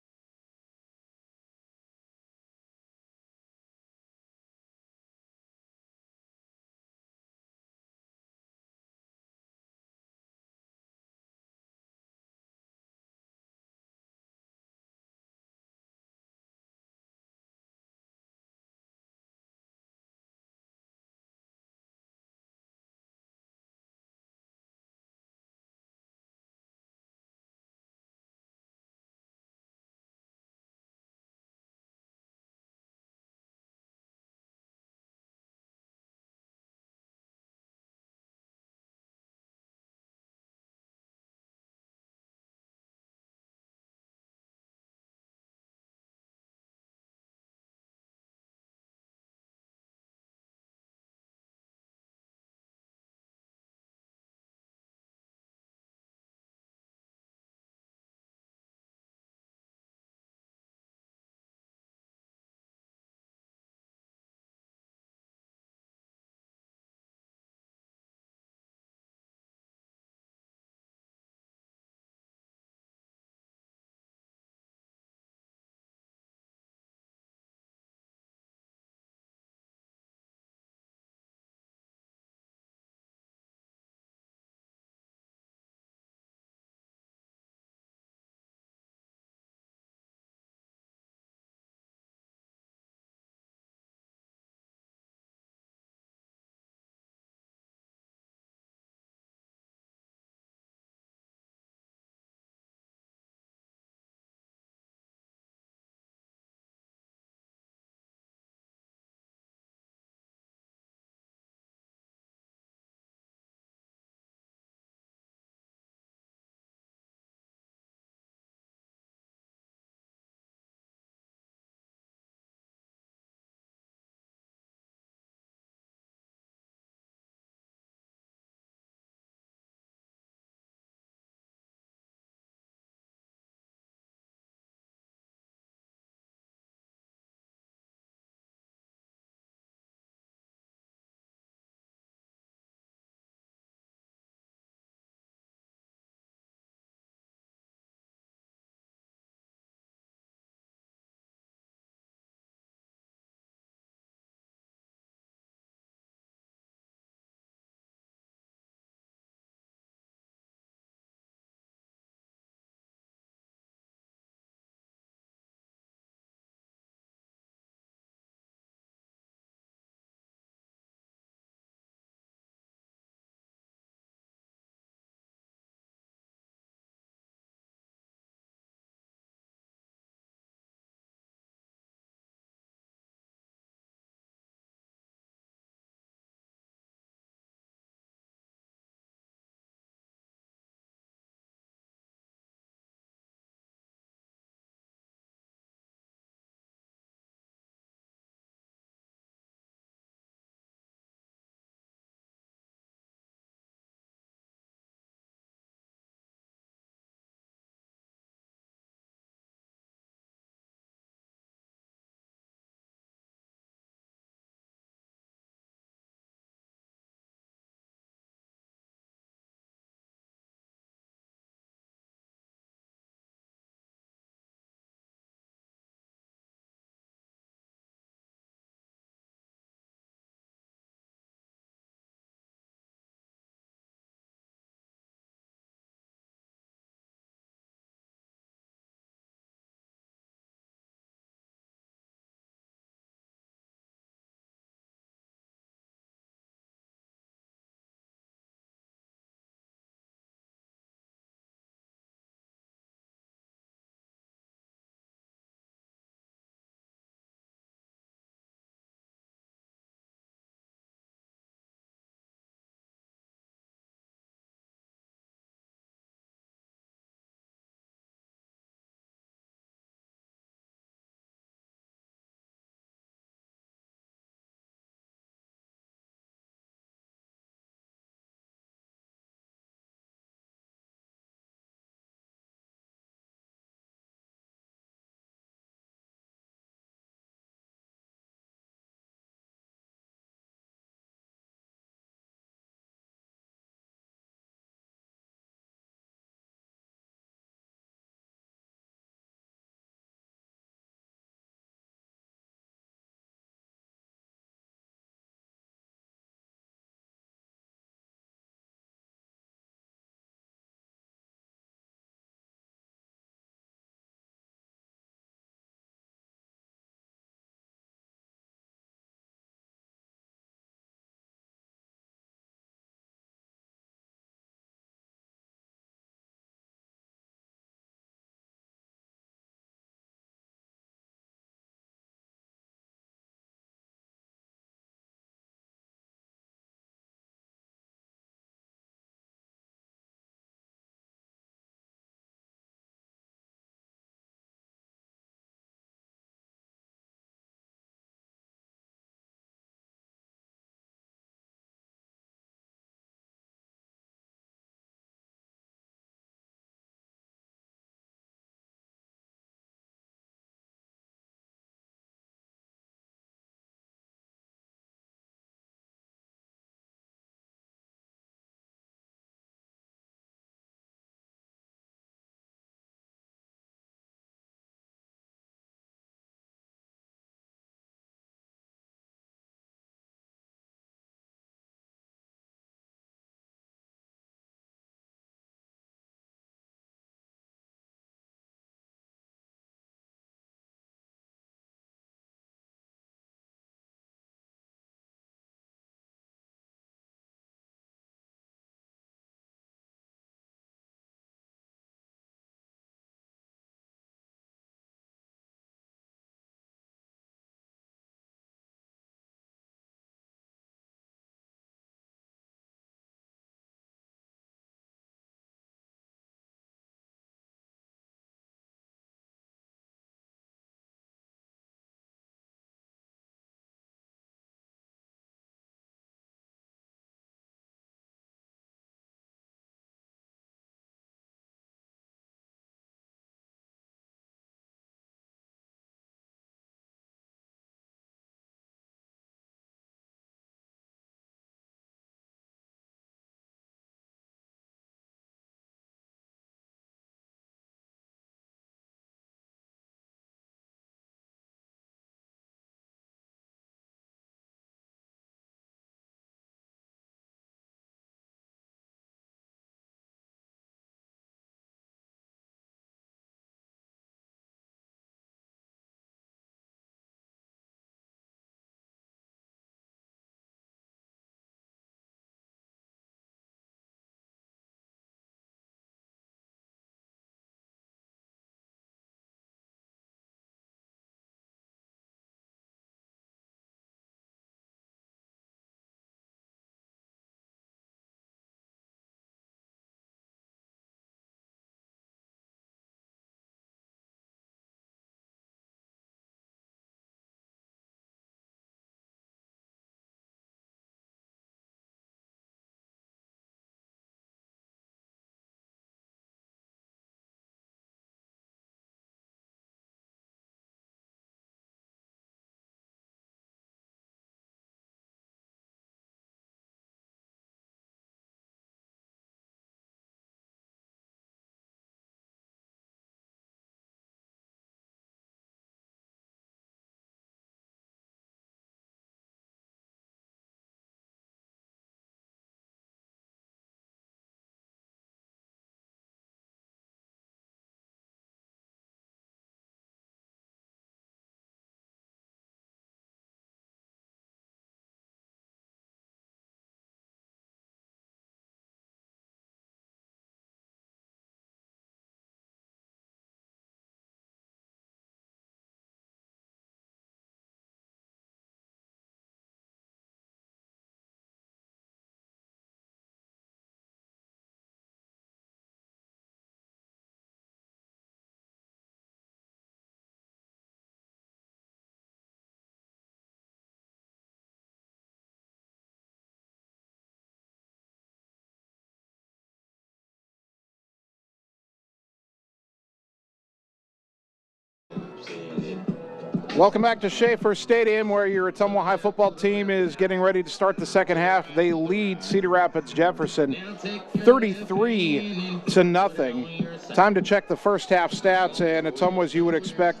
Welcome back to Schaefer Stadium, where your Ottumwa High football team is getting ready to start the second half. They lead Cedar Rapids Jefferson 33-0. Time to check the first half stats, and Ottumwa, as you would expect,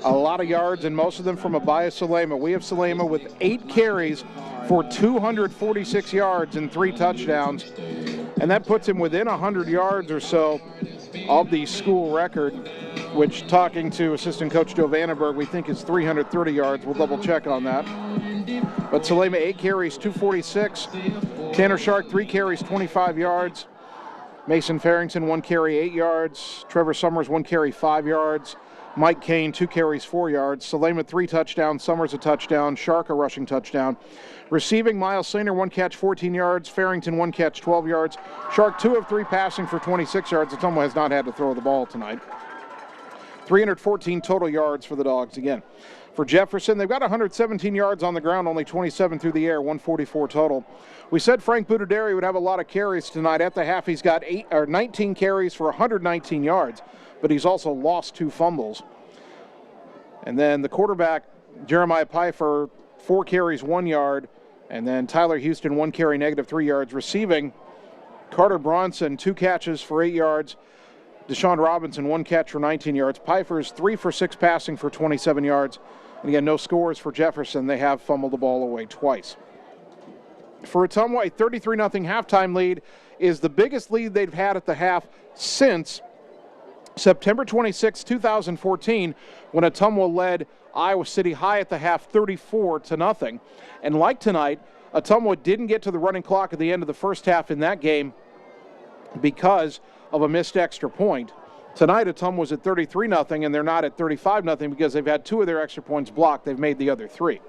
a lot of yards, and most of them from Abaya Salema. We have Salema with 8 carries for 246 yards and 3 touchdowns, and that puts him within 100 yards or so of the school record, which, talking to assistant coach Joe Vandenberg, we think is 330 yards. We'll double check on that. But Salema, 8 carries, 246. Tanner Shark, 3 carries, 25 yards. Mason Farrington, 1 carry, 8 yards. Trevor Summers, 1 carry, 5 yards. Mike Kane, 2 carries, 4 yards. Salema, 3 touchdowns. Summers, a touchdown. Shark, a rushing touchdown. Receiving, Miles Sainer, 1 catch, 14 yards. Farrington, 1 catch, 12 yards. Shark, 2 of 3 passing for 26 yards. Ottumwa has not had to throw the ball tonight. 314 total yards for the Dogs again. For Jefferson, they've got 117 yards on the ground, only 27 through the air, 144 total. We said Frank Budaderi would have a lot of carries tonight. At the half, he's got 19 carries for 119 yards, but he's also lost 2 fumbles. And then the quarterback, Jeremiah Pfeiffer, 4 carries, 1 yard. And then Tyler Houston, 1 carry, -3 yards. Receiving, Carter Bronson, 2 catches for 8 yards. Deshaun Robinson, 1 catch for 19 yards. Pfeiffer's 3 for 6 passing for 27 yards. And again, no scores for Jefferson. They have fumbled the ball away twice. For Ottumwa, a 33-0 halftime lead is the biggest lead they've had at the half since September 26, 2014, when Ottumwa led Iowa City High at the half 34-0. And like tonight, Ottumwa didn't get to the running clock at the end of the first half in that game because of a missed extra point. Tonight, Ottumwa was at 33-0, and they're not at 35-0 because they've had 2 of their extra points blocked. They've made the other 3.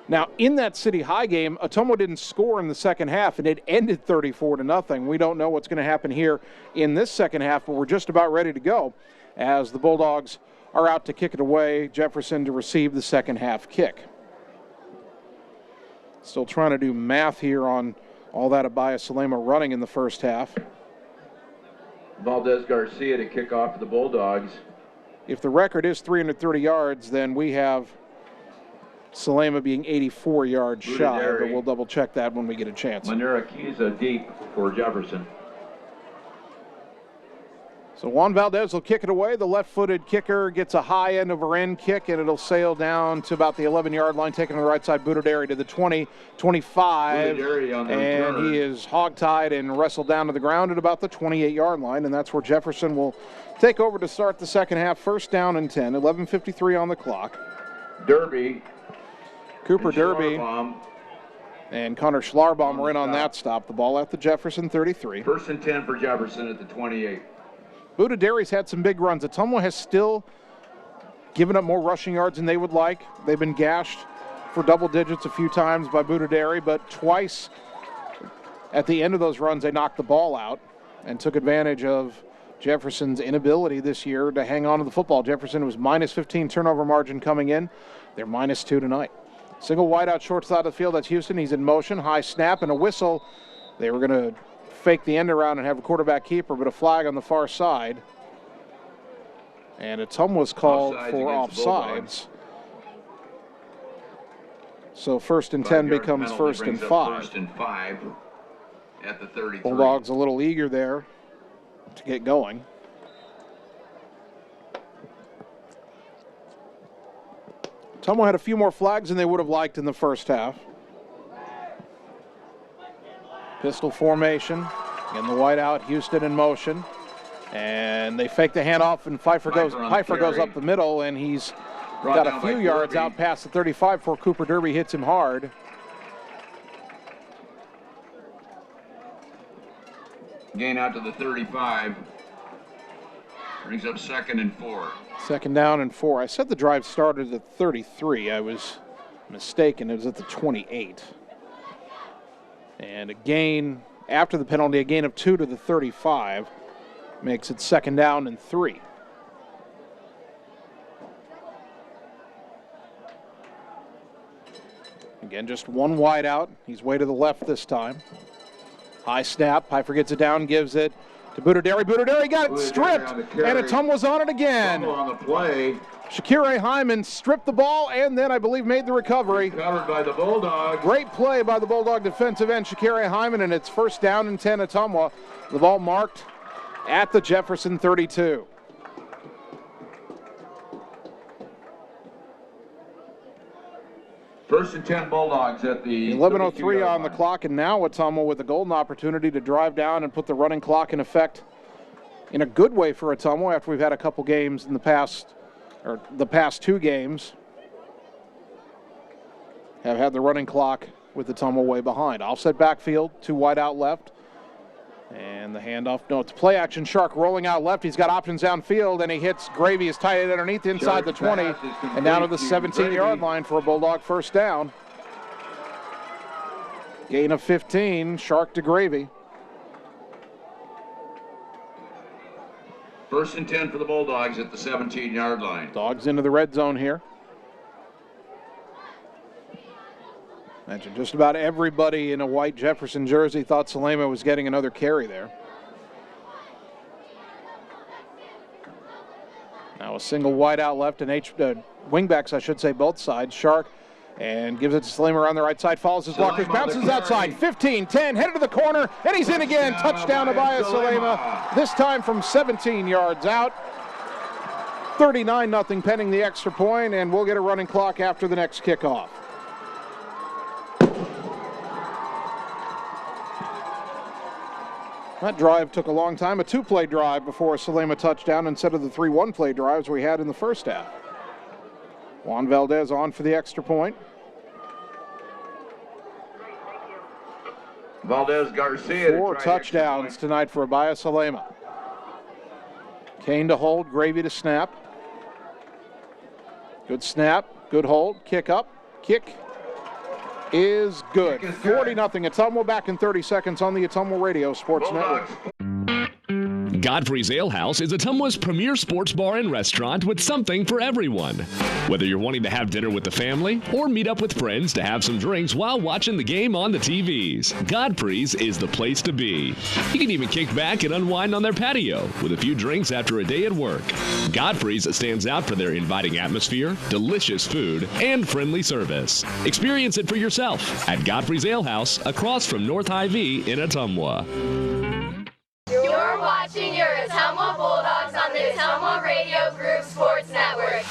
Now, in that City High game, Ottumwa didn't score in the second half, and it ended 34-0. We don't know what's going to happen here in this second half, but we're just about ready to go as the Bulldogs are out to kick it away. Jefferson to receive the second half kick. Still trying to do math here on all that Abaya Salema running in the first half. Valdez Garcia to kick off for the Bulldogs. If the record is 330 yards, then we have Salema being 84 yards shy, but we'll double check that when we get a chance. Manura Kiza deep for Jefferson. So Juan Valdez will kick it away. The left-footed kicker gets a high end over end kick, and it'll sail down to about the 11-yard line, taking the right side. Budaderi to the 20, 25, and he is hogtied and wrestled down to the ground at about the 28-yard line, and that's where Jefferson will take over to start the second half. First down and 10, 11:53 on the clock. Derby. Cooper Derby and Connor Schlarbaum were in on that stop. The ball at the Jefferson 33. First and 10 for Jefferson at the 28. Budaderi's had some big runs. Ottumwa has still given up more rushing yards than they would like. They've been gashed for double digits a few times by Budaderi, but twice at the end of those runs they knocked the ball out and took advantage of Jefferson's inability this year to hang on to the football. Jefferson was -15 turnover margin coming in. They're -2 tonight. Single wide out short side of the field. That's Houston. He's in motion. High snap and a whistle. They were going to fake the end around and have a quarterback keeper, but a flag on the far side. And Ottumwa was called for offsides. So first and 10 becomes first and 5. First and 5 at the 33. Bulldogs a little eager there to get going. Ottumwa had a few more flags than they would have liked in the first half. Pistol formation. Again, the white out, Houston in motion. And they fake the handoff, and Pfeiffer goes up the middle, and he's got a few yards out past the 35 before Cooper Derby hits him hard. Gain out to the 35. Brings up second and 4. Second down and 4. I said the drive started at 33. I was mistaken. It was at the 28. And a gain after the penalty, a gain of 2 to the 35. Makes it second down and 3. Again, just one wide out. He's way to the left this time. High snap. Pfeiffer gets it down, gives it To Budaderi got it stripped, and Ottumwa's on it again. On the play. Shakira Hyman stripped the ball and then I believe made the recovery. Covered by the Bulldogs. Great play by the Bulldog defensive end, Shakira Hyman, and it's first down and 10 Ottumwa. The ball marked at the Jefferson 32. First and 10 Bulldogs at the 11:03 on the clock, and now Ottumwa with a golden opportunity to drive down and put the running clock in effect in a good way for Ottumwa after we've had a couple games in the past two games have had the running clock with Ottumwa way behind. Offset backfield, 2 wide out left. And the handoff, no, it's play action. Shark rolling out left. He's got options downfield, and he hits Gravy. His tight end underneath inside the 20 and down to the 17-yard line for a Bulldog first down. Gain of 15, Shark to Gravy. First and 10 for the Bulldogs at the 17-yard line. Dogs into the red zone here. Mentioned just about everybody in a white Jefferson jersey thought Salema was getting another carry there. Now a single wide out left and wingbacks, I should say, both sides. Shark and gives it to Salema on the right side, follows his blockers, bounces outside, 15, 10, headed to the corner, and he's in again. Touchdown to Salema, this time from 17 yards out. 39-0 pending the extra point, and we'll get a running clock after the next kickoff. That drive took a long time, a 2-play drive before a Salema touchdown instead of the 3 1-play drives we had in the first half. Juan Valdez on for the extra point. Valdez Garcia. 4 touchdowns tonight for Abaya Salema. Kane to hold, Gravy to snap. Good snap, good hold, kick up, kick is good. 40-0. Ottumwa back in 30 seconds on the Ottumwa Radio Sports Network. Godfrey's Ale House is Ottumwa's premier sports bar and restaurant with something for everyone. Whether you're wanting to have dinner with the family or meet up with friends to have some drinks while watching the game on the TVs, Godfrey's is the place to be. You can even kick back and unwind on their patio with a few drinks after a day at work. Godfrey's stands out for their inviting atmosphere, delicious food, and friendly service. Experience it for yourself at Godfrey's Ale House across from North Hy-Vee in Ottumwa. You're watching your Ottumwa Bulldogs on the Ottumwa Radio Group Sports Network.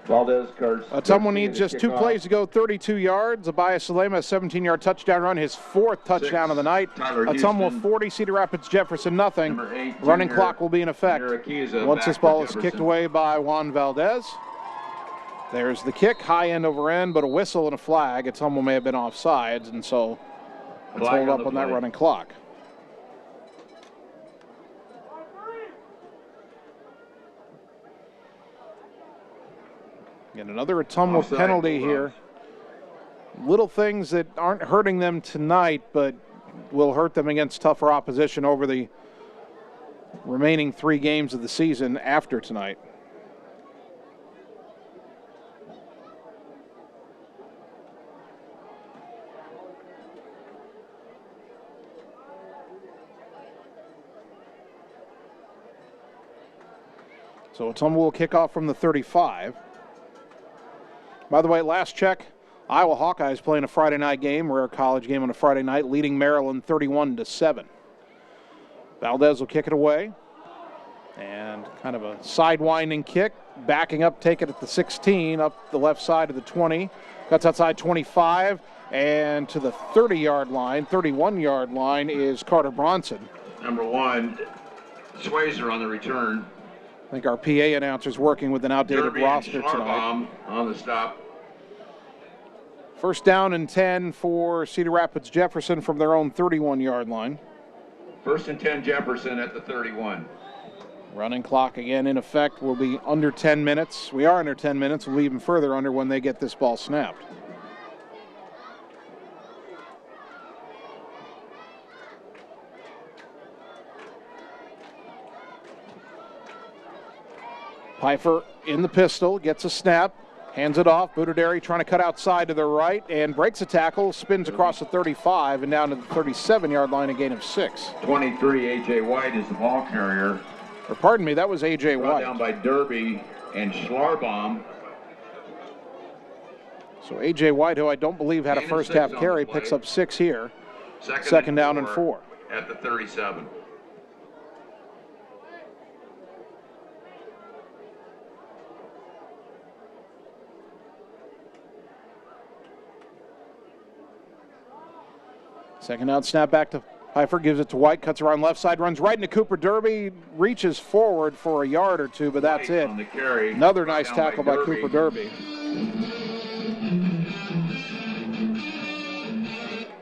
Ottumwa needs just 2 plays to go, 32 yards. Abaya Salema, a 17-yard touchdown run, his 4th touchdown of the night. Ottumwa 40, Cedar Rapids Jefferson nothing. Running clock will be in effect once this ball is kicked away by Juan Valdez. There's the kick, high end over end, but a whistle and a flag. Ottumwa may have been offsides, and so let's hold up on that running clock. And another Ottumwa penalty here. Little things that aren't hurting them tonight, but will hurt them against tougher opposition over the remaining 3 games of the season after tonight. So Ottumwa will kick off from the 35. By the way, last check, Iowa Hawkeyes playing a Friday night game, rare college game on a Friday night, leading Maryland 31-7. Valdez will kick it away. And kind of a sidewinding kick, backing up, take it at the 16, up the left side of the 20. Cuts outside 25, and to the 30-yard line, 31-yard line is Carter Bronson. Number 1, Swayzer on the return. I think our PA announcer's working with an outdated Derby roster and tonight. On the stop. First down and 10 for Cedar Rapids Jefferson from their own 31-yard line. First and 10 Jefferson at the 31. Running clock again in effect. Will be under 10 minutes. We are under 10 minutes. We'll be even further under when they get this ball snapped. Pfeiffer in the pistol, gets a snap, hands it off. Budaderi trying to cut outside to the right and breaks a tackle, spins across the 35 and down to the 37-yard line, a gain of 6. 23, A.J. White is the ball carrier. Or pardon me, that was A.J. Brought White. down by Derby and Schlarbaum. So A.J. White, who I don't believe had a first-half carry, picks up 6 here. Second down and 4. At the 37. Second out, snap back to Pfeiffer, gives it to White, cuts around left side, runs right into Cooper Derby, reaches forward for a yard or two, but that's it. Another nice tackle by Cooper Derby.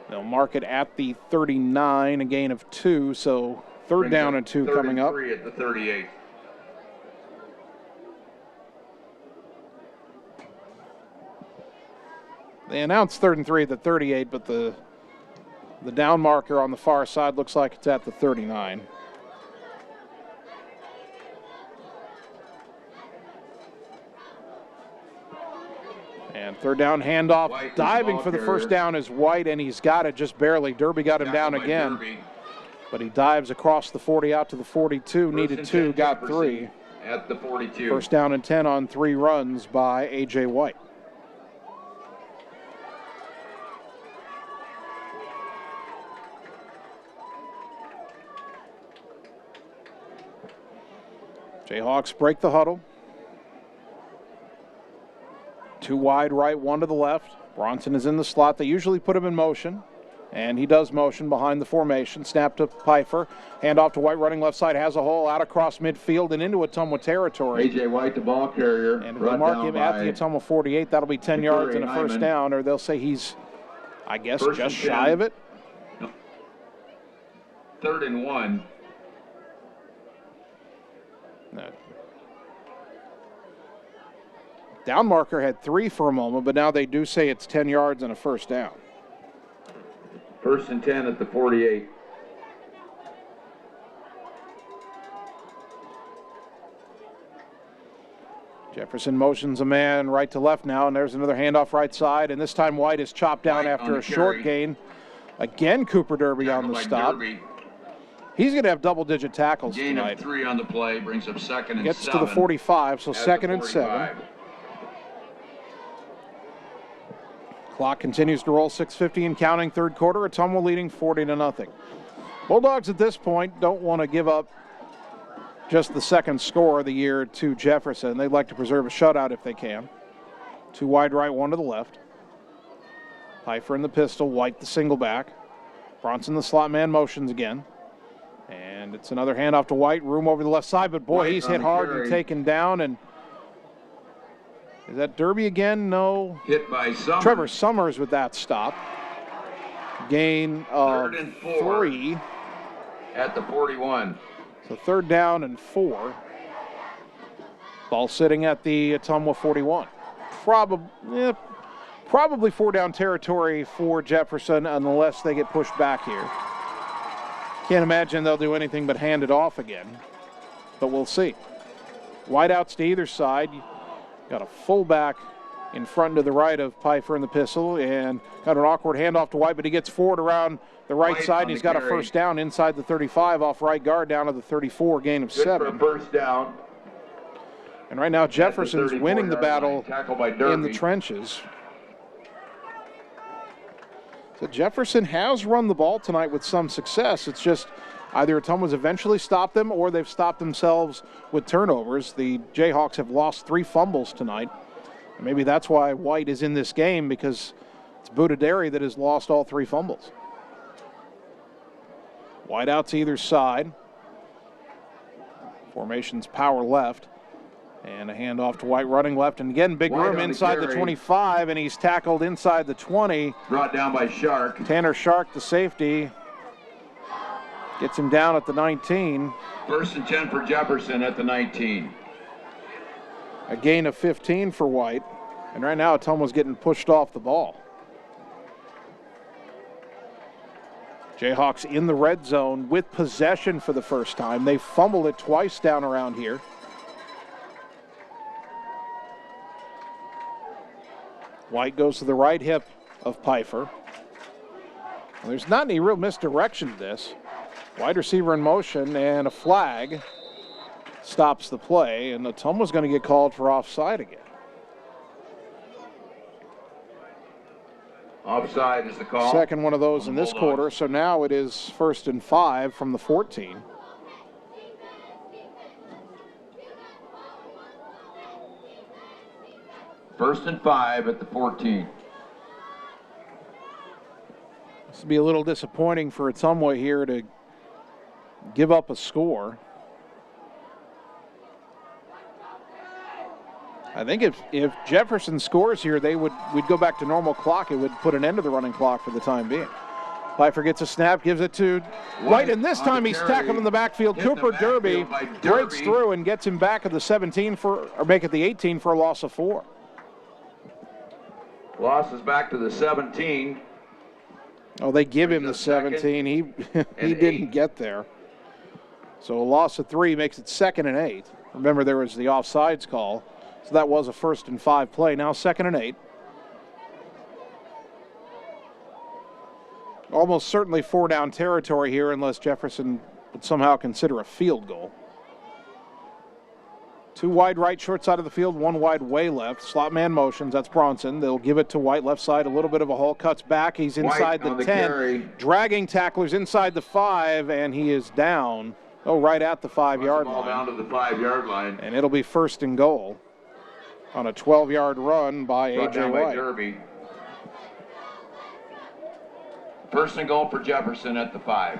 They'll mark it at the 39, a gain of 2, so third down and 2 coming up. 3 at the 38. They announced 3rd and 3 at the 38, but the down marker on the far side looks like it's at the 39. And third down handoff, White diving for the first down is White, and he's got it just barely. Derby got him down again, but he dives across the 40 out to the 42, needed 2, got 3. At the 42. First down and 10 on 3 runs by A.J. White. Jayhawks break the huddle. 2 wide right, 1 to the left. Bronson is in the slot. They usually put him in motion, and he does motion behind the formation. Snap to Pfeiffer. Hand off to White, running left side, has a hole out across midfield and into Ottumwa territory. A.J. White, the ball carrier. And if they mark him at the Ottumwa 48, that'll be 10 yards and a first down, or they'll say he's, I guess, just shy of it. 3rd and 1. No. Down marker had 3 for a moment, but now they do say it's 10 yards and a first down. 1st and 10 at the 48. Jefferson motions a man right to left now, and there's another handoff right side, and this time White is chopped down after a short gain. Again, Cooper Derby on the stop. Derby. He's going to have double-digit tackles Gain tonight. of 3 on the play, brings up 2nd and 7. Gets to the 45, so 2nd and 7. Clock continues to roll, 6:50 and counting, third quarter. Ottumwa leading 40-0. Bulldogs at this point don't want to give up just the second score of the year to Jefferson. They'd like to preserve a shutout if they can. 2 wide right, 1 to the left. Pfeiffer in the pistol, White the single back. Bronson the slot man motions again. And it's another handoff to White, room over the left side, but boy, he's hit hard and taken down. And is that Derby again? No. Hit by Summers. Trevor Summers with that stop. Gain of 3rd and 4 3. At the 41. So 3rd down and 4. Ball sitting at the Ottumwa 41. Probably 4-down territory for Jefferson unless they get pushed back here. Can't imagine they'll do anything but hand it off again, but we'll see. Wideouts to either side. Got a fullback in front to the right of Pfeiffer in the pistol, and got an awkward handoff to White, but he gets forward around the right side, and he's got a first down inside the 35 off right guard down to the 34, gain of 7. For a first down. And right now Jefferson's winning the battle in the trenches. So Jefferson has run the ball tonight with some success. It's just either Ottumwa's eventually stopped them or they've stopped themselves with turnovers. The Jayhawks have lost 3 fumbles tonight. And maybe that's why White is in this game, because it's Budaderi that has lost all 3 fumbles. White out to either side. Formation's power left. And a handoff to White running left. And again, big room inside the 25, and he's tackled inside the 20. Brought down by Shark. Tanner Shark, the safety, gets him down at the 19. 1st and 10 for Jefferson at the 19. A gain of 15 for White. And right now, Ottumwa's getting pushed off the ball. Jayhawks in the red zone with possession for the first time. They fumbled it twice down around here. White goes to the right hip of Pfeiffer. There's not any real misdirection to this. Wide receiver in motion, and a flag stops the play, and Ottumwa's going to get called for offside again. Offside is the call. Second one of those in this quarter, so now it is 1st and 5 from the 14. First and 5 at the 14. This will be a little disappointing for Ottumwa here to give up a score. I think if Jefferson scores here, we'd go back to normal clock. It would put an end to the running clock for the time being. Pfeiffer gets a snap, gives it to White, and this time he's tackled in the backfield. Cooper Derby breaks through and gets him back at the 17 make it the 18 for a loss of 4. Loss is back to the 17. Oh, they give him the 17. He didn't get there. So a loss of 3 makes it 2nd and 8. Remember, there was the offsides call. So that was a 1st and 5 play. Now 2nd and 8. Almost certainly 4-down territory here unless Jefferson would somehow consider a field goal. 2 wide right, short side of the field, 1 wide way left. Slot man motions, that's Bronson. They'll give it to White, left side, a little bit of a hole, cuts back. He's inside the 10, carry. Dragging tacklers inside the 5, and he is down. Oh, right at the 5-yard line. Down to the 5-yard line. And it'll be 1st and goal on a 12-yard run by A.J. White. Derby. 1st and goal for Jefferson at the 5.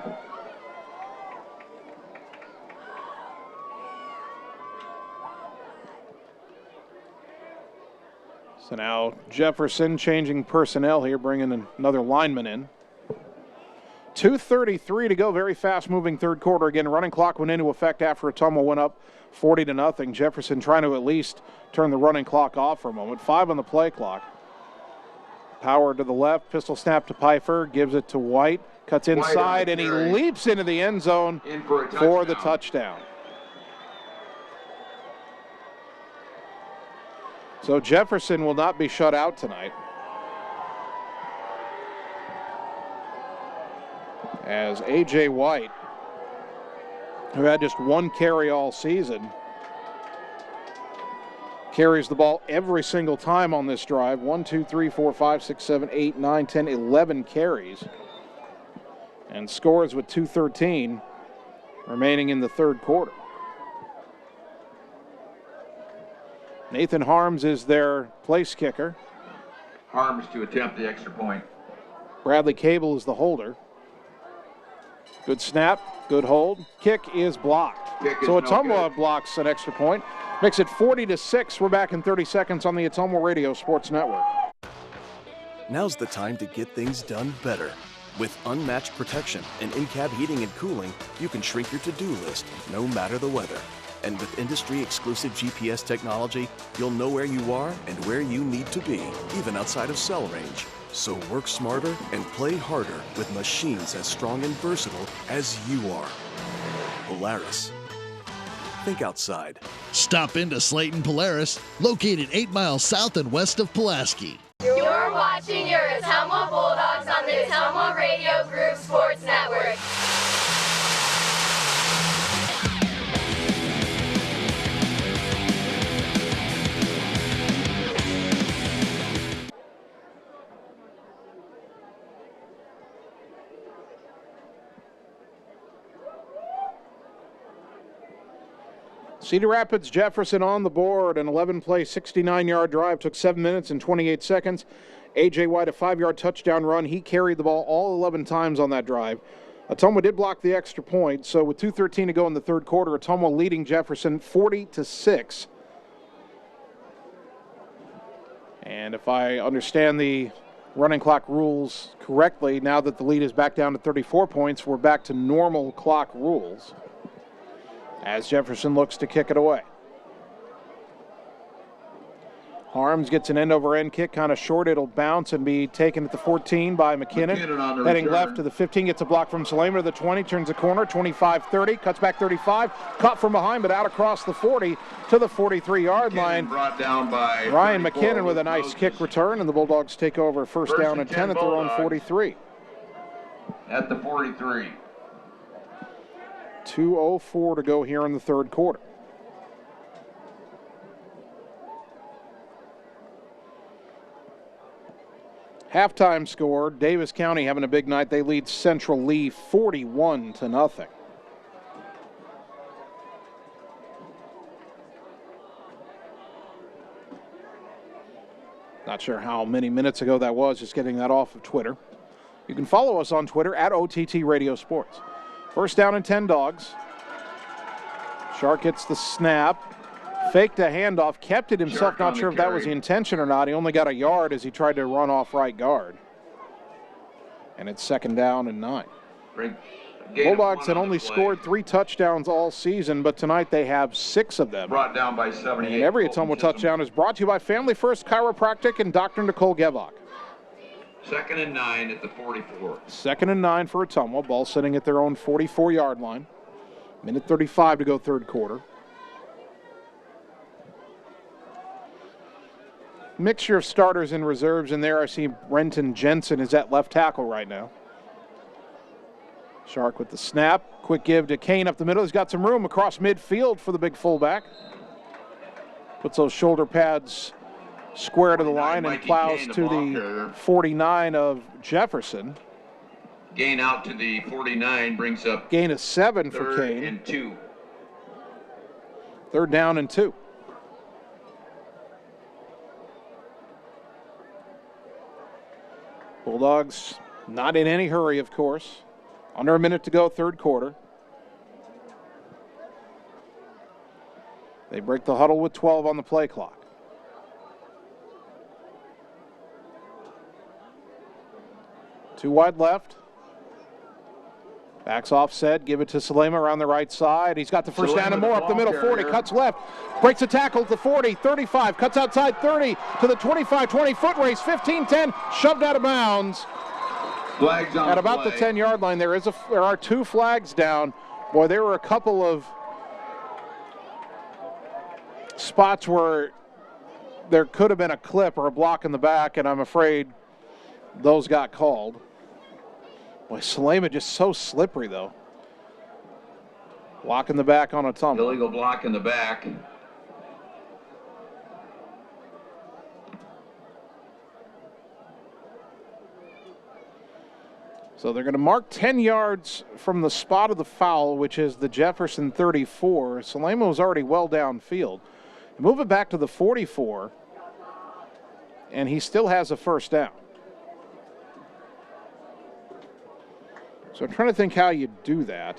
So now Jefferson changing personnel here, bringing another lineman in. 2:33 to go, very fast-moving third quarter. Again, running clock went into effect after Ottumwa went up 40-0. Jefferson trying to at least turn the running clock off for a moment. 5 on the play clock. Power to the left, pistol snap to Pfeiffer, gives it to White, cuts inside, and he leaps into the end zone for the touchdown. So Jefferson will not be shut out tonight, as A.J. White, who had just 1 carry all season, carries the ball every single time on this drive. 1, 2, 3, 4, 5, 6, 7, 8, 9, 10, 11 carries, and scores with 2:13 remaining in the third quarter. Nathan Harms is their place kicker. Harms to attempt the extra point. Bradley Cable is the holder. Good snap, good hold. Kick is blocked. So Ottumwa blocks an extra point. Makes it 40-6. We're back in 30 seconds on the Ottumwa Radio Sports Network. Now's the time to get things done better. With unmatched protection and in-cab heating and cooling, you can shrink your to-do list no matter the weather. And with industry-exclusive GPS technology, you'll know where you are and where you need to be, even outside of cell range. So work smarter and play harder with machines as strong and versatile as you are. Polaris. Think outside. Stop into Slayton Polaris, located 8 miles south and west of Pulaski. You're watching your Ottumwa Bulldogs on the Ottumwa Radio Group Sports Network. Cedar Rapids, Jefferson on the board. An 11-play, 69-yard drive. Took 7 minutes and 28 seconds. A.J. White, a 5-yard touchdown run. He carried the ball all 11 times on that drive. Ottumwa did block the extra point. So with 2:13 to go in the third quarter, Ottumwa leading Jefferson 40-6. And if I understand the running clock rules correctly, now that the lead is back down to 34 points, we're back to normal clock rules, as Jefferson looks to kick it away. Harms gets an end-over-end kick, kind of short. It'll bounce and be taken at the 14 by McKinnon. Heading return. left to the 15, gets a block from Salema to the 20, turns the corner, 25-30, cuts back 35, caught from behind, but out across the 40 to the 43-yard line. Brought down by Ryan McKinnon with a nice kick return, and the Bulldogs take over first down and 10 at their own 43. At the 43. 2:04 to go here in the third quarter. Halftime score, Davis County having a big night. They lead Central Lee 41-0. Not sure how many minutes ago that was, just getting that off of Twitter. You can follow us on Twitter at OTT Radio Sports. First down and 10 Dogs. Shark gets the snap. Faked a handoff, kept it himself. Not sure if that was the intention or not. He only got a yard as he tried to run off right guard. And it's second down and 9. Bulldogs had only scored 3 touchdowns all season, but tonight they have 6 of them. Brought down by 78. And every Ottumwa touchdown is brought to you by Family First Chiropractic and Dr. Nicole Gevok. Second and 9 at the 44. Second and 9 for Ottumwa. Ball sitting at their own 44-yard line. Minute 35 to go third quarter. Mixture of starters and reserves in there. I see Renton Jensen is at left tackle right now. Shark with the snap. Quick give to Kane up the middle. He's got some room across midfield for the big fullback. Puts those shoulder pads square to the line and plows to the 49 of Jefferson. Gain out to the 49 brings up gain of 7 for Kane. Third and 2. Third down and 2. Bulldogs not in any hurry, of course. Under a minute to go, third quarter. They break the huddle with 12 on the play clock. Two wide left. Backs offset, give it to Salema around the right side. He's got the first down and more up the middle, 40, cuts left, breaks a tackle at the 40, 35, cuts outside 30 to the 25, 20-foot race, 15-10, shoved out of bounds. Flags on at about the 10-yard line. There are 2 flags down. Boy, there were a couple of spots where there could have been a clip or a block in the back, and I'm afraid those got called. Boy, Salema just so slippery, though. Block in the back on Ottumwa. Illegal block in the back. So they're going to mark 10 yards from the spot of the foul, which is the Jefferson 34. Salema was already well downfield. Move it back to the 44, and he still has a first down. So I'm trying to think how you do that.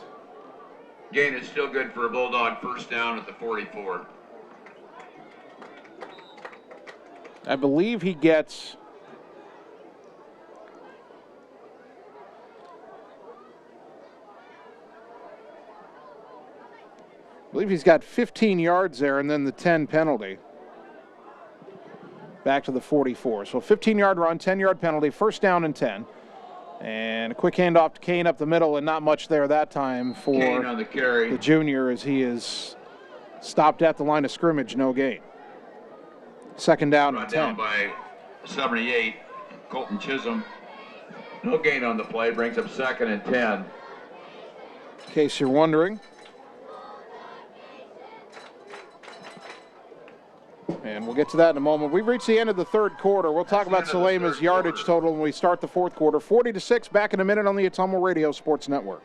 Gain is still good for a Bulldog first down at the 44. I believe he gets... I believe he's got 15 yards there and then the 10 penalty. Back to the 44. So 15-yard run, 10-yard penalty, first down and 10. And a quick handoff to Kane up the middle, and not much there that time for Kane on the carry. The junior as he is stopped at the line of scrimmage, no gain. Second down and 10. Down by 78, Colton Chisholm. No gain on the play, brings up second and 10. In case you're wondering. And we'll get to that in a moment. We've reached the end of the third quarter. We'll talk about Salema's yardage total when we start the fourth quarter. 40-6, back in a minute on the Ottumwa Radio Sports Network.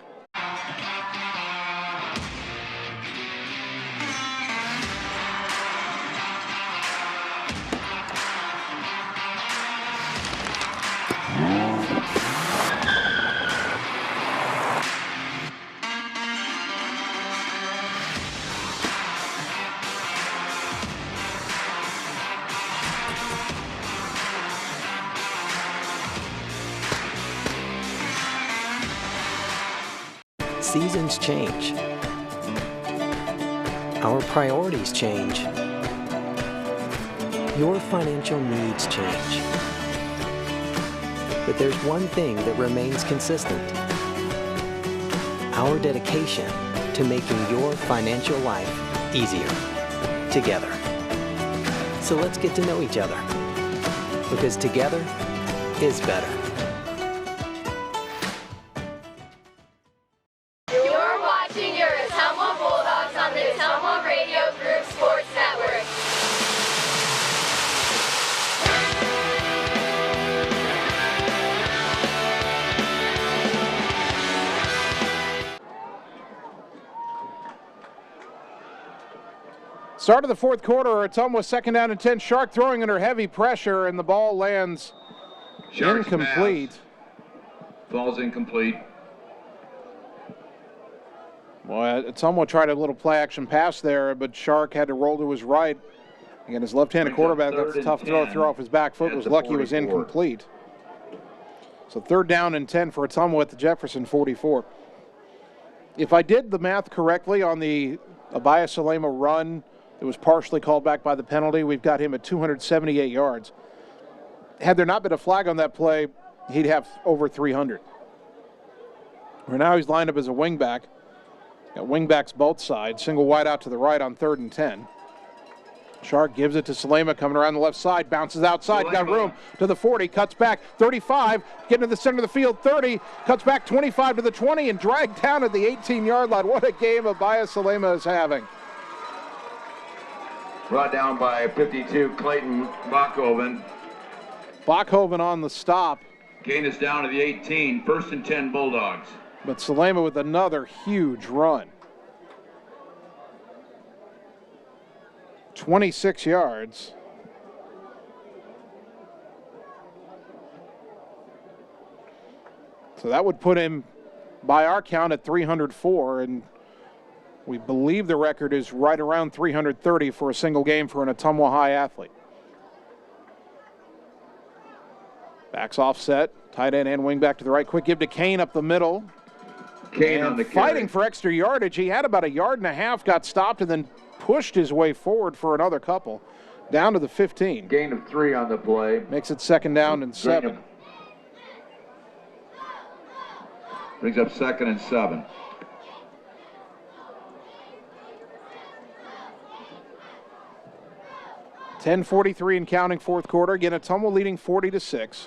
Seasons change. Our priorities change. Your financial needs change. But there's one thing that remains consistent: our dedication to making your financial life easier together. So let's get to know each other, because together is better. You're watching your Ottumwa Bulldogs on the Ottumwa Radio Group Sports Network. Start of the fourth quarter, Ottumwa second down and 10. Shark throwing under heavy pressure, and the ball lands Sharks incomplete. pass. Falls incomplete. Well, Ottumwa tried a little play-action pass there, but Shark had to roll to his right. Again, his left-handed quarterback, that's a tough throw off his back foot. Was lucky it was incomplete. So third down and 10 for Ottumwa at the Jefferson 44. If I did the math correctly on the Abaya Salema run, it was partially called back by the penalty. We've got him at 278 yards. Had there not been a flag on that play, he'd have over 300. Right now he's lined up as a wingback. Got wingbacks both sides. Single wide out to the right on 3rd and 10. Shark gives it to Salema coming around the left side. Bounces outside. Got room to the 40. Cuts back. 35. Getting to the center of the field. 30. Cuts back 25 to the 20 and dragged down at the 18-yard line. What a game Abaya Salema is having. Brought down by 52, Clayton Bachhoven. Bachhoven on the stop. Gain is down to the 18. 1st and 10 Bulldogs. But Salema with another huge run. 26 yards. So that would put him, by our count, at 304, and we believe the record is right around 330 for a single game for an Ottumwa High athlete. Backs offset, tight end and wing back to the right. Quick give to Kane up the middle. Kane on the carry. Fighting for extra yardage. He had about a yard and a half, got stopped, and then pushed his way forward for another couple. Down to the 15. Gain of 3 on the play. Makes it second down and 7. Brings up 2nd and 7. .10:43 and counting fourth quarter. Again, Ottumwa leading 40-6.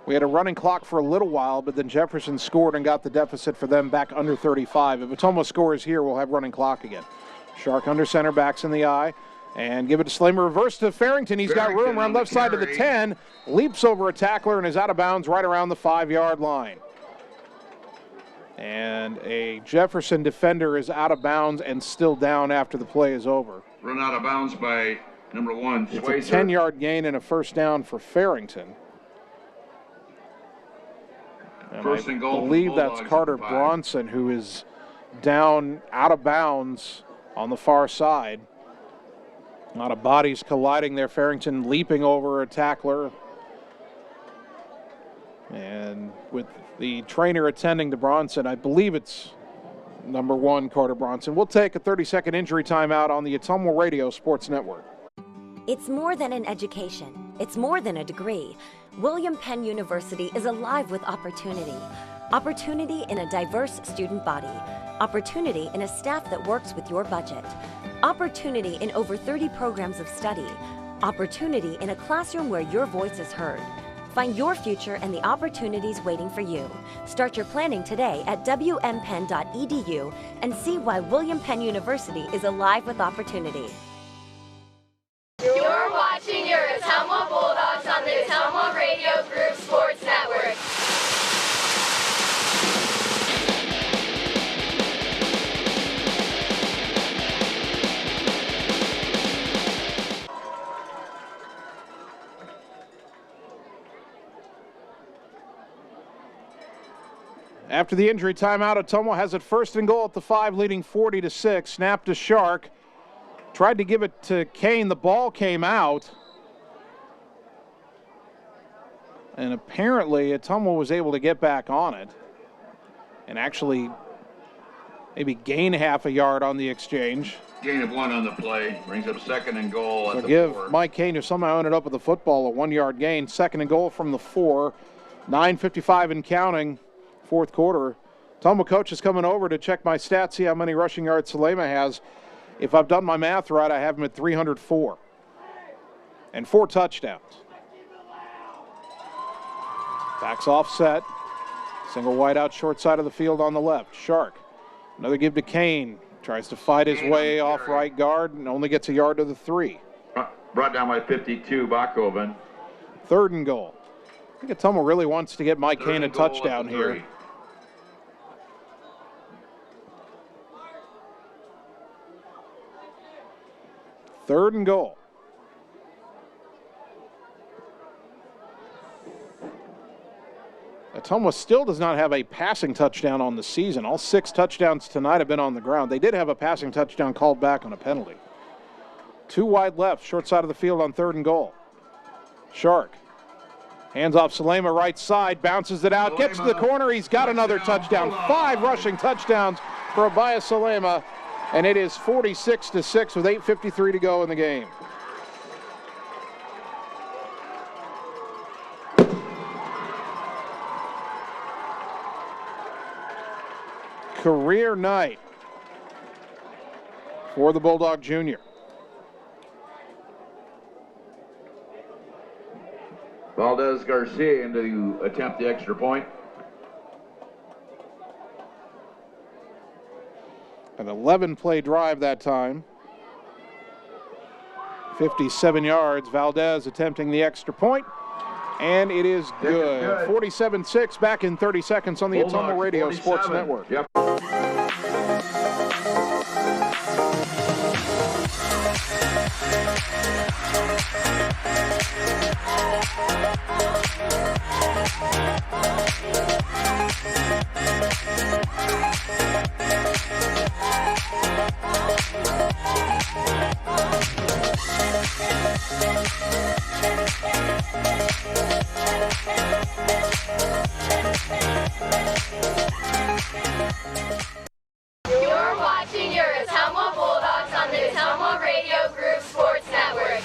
We had a running clock for a little while, but then Jefferson scored and got the deficit for them back under 35. If Ottumwa scores here, we'll have running clock again. Shark under center, backs in the eye, and give it to Salema. Reverse to Farrington. He's got room around left side to the 10. Leaps over a tackler and is out of bounds right around the 5-yard line. And a Jefferson defender is out of bounds and still down after the play is over. Run out of bounds by number 1, It's Swayzer. a 10-yard gain and a first down for Farrington. And First and goal I for believe Bulldogs that's Carter at the 5. Bronson, who is down out of bounds on the far side. A lot of bodies colliding there. Farrington leaping over a tackler. And with the trainer attending to Bronson, I believe it's number 1, Carter Bronson. We'll take a 30-second injury timeout on the Ottumwa Radio Sports Network. It's more than an education. It's more than a degree. William Penn University is alive with opportunity. Opportunity in a diverse student body. Opportunity in a staff that works with your budget. Opportunity in over 30 programs of study. Opportunity in a classroom where your voice is heard. Find your future and the opportunities waiting for you. Start your planning today at wmpenn.edu and see why William Penn University is alive with opportunity. You're watching your Ottumwa Bulldogs on the Ottumwa Radio Group Sports Network. After the injury timeout, Ottumwa has it 1st and goal at the 5, leading 40-6. Snap to Shark. Tried to give it to Kane. The ball came out. And apparently, Ottumwa was able to get back on it and actually maybe gain half a yard on the exchange. Gain of 1 on the play. Brings up 2nd and goal at So the give 4. Mike Kane, who somehow ended up with the football, a 1-yard gain. 2nd and goal from the 4. 9:55 and counting, fourth quarter. Ottumwa coach is coming over to check my stats, see how many rushing yards Salema has. If I've done my math right, I have him at 304. And 4 touchdowns. Backs offset. Single wide out short side of the field on the left. Shark. Another give to Kane. Tries to fight his way off right guard and only gets a yard to the 3. Brought down by 52, Bachhoven. 3rd and goal. I think Ottumwa really wants to get Mike Kane a touchdown here. 3rd and goal. Ottumwa still does not have a passing touchdown on the season. All 6 touchdowns tonight have been on the ground. They did have a passing touchdown called back on a penalty. 2 wide left, short side of the field on 3rd and goal. Shark. Hands off Salema, right side, bounces it out, gets to the corner. He's got another touchdown. 5 rushing touchdowns for Abaya Salema, and it is 46-6 with 8:53 to go in the game. Career night for the Bulldog Junior. Valdez Garcia in to attempt the extra point. An 11-play drive that time. 57 yards. Valdez attempting the extra point, and it is good. 47-6 back in 30 seconds on the Ottumwa Radio Sports Network. Yep. You're watching your Ottumwa Bulldogs on the Ottumwa Radio Group Sports Network.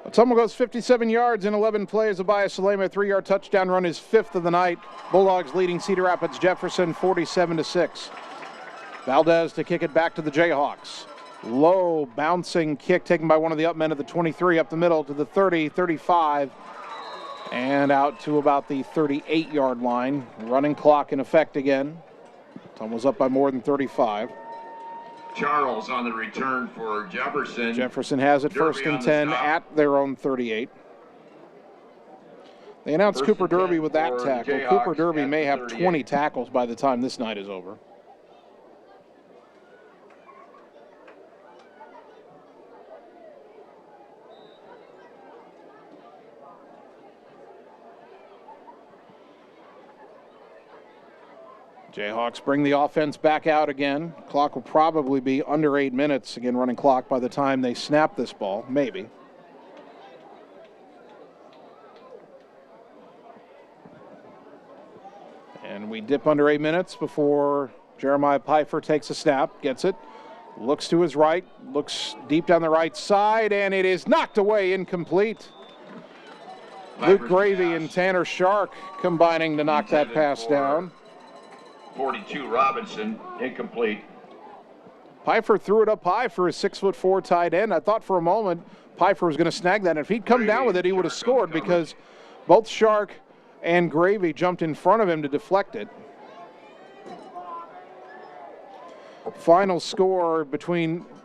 Ottumwa goes 57 yards in 11 plays. Abaya Salema, 3-yard touchdown run, his 5th of the night. Bulldogs leading Cedar Rapids Jefferson 47-6. Valdez to kick it back to the Jayhawks. Low bouncing kick taken by one of the up men at the 23, up the middle to the 30, 35, and out to about the 38-yard line. Running clock in effect again. Ottumwa's up by more than 35. Charles on the return for Jefferson. Jefferson has it Derby 1st and 10 at their own 38. They announced Cooper Derby with that tackle. Cooper Derby may have 20 tackles by the time this night is over. Jayhawks bring the offense back out again. Clock will probably be under 8 minutes. Again, running clock by the time they snap this ball, maybe. And we dip under 8 minutes before Jeremiah Pfeiffer takes a snap, gets it, looks to his right, looks deep down the right side, and it is knocked away, incomplete. Luke Gravy and Tanner Shark combining to knock that pass down. 42, Robinson, incomplete. Pfeiffer threw it up high for his 6'4" tight end. I thought for a moment Pfeiffer was going to snag that. If he'd come down with it, he would have scored because both Shark and Gravy jumped in front of him to deflect it. Final score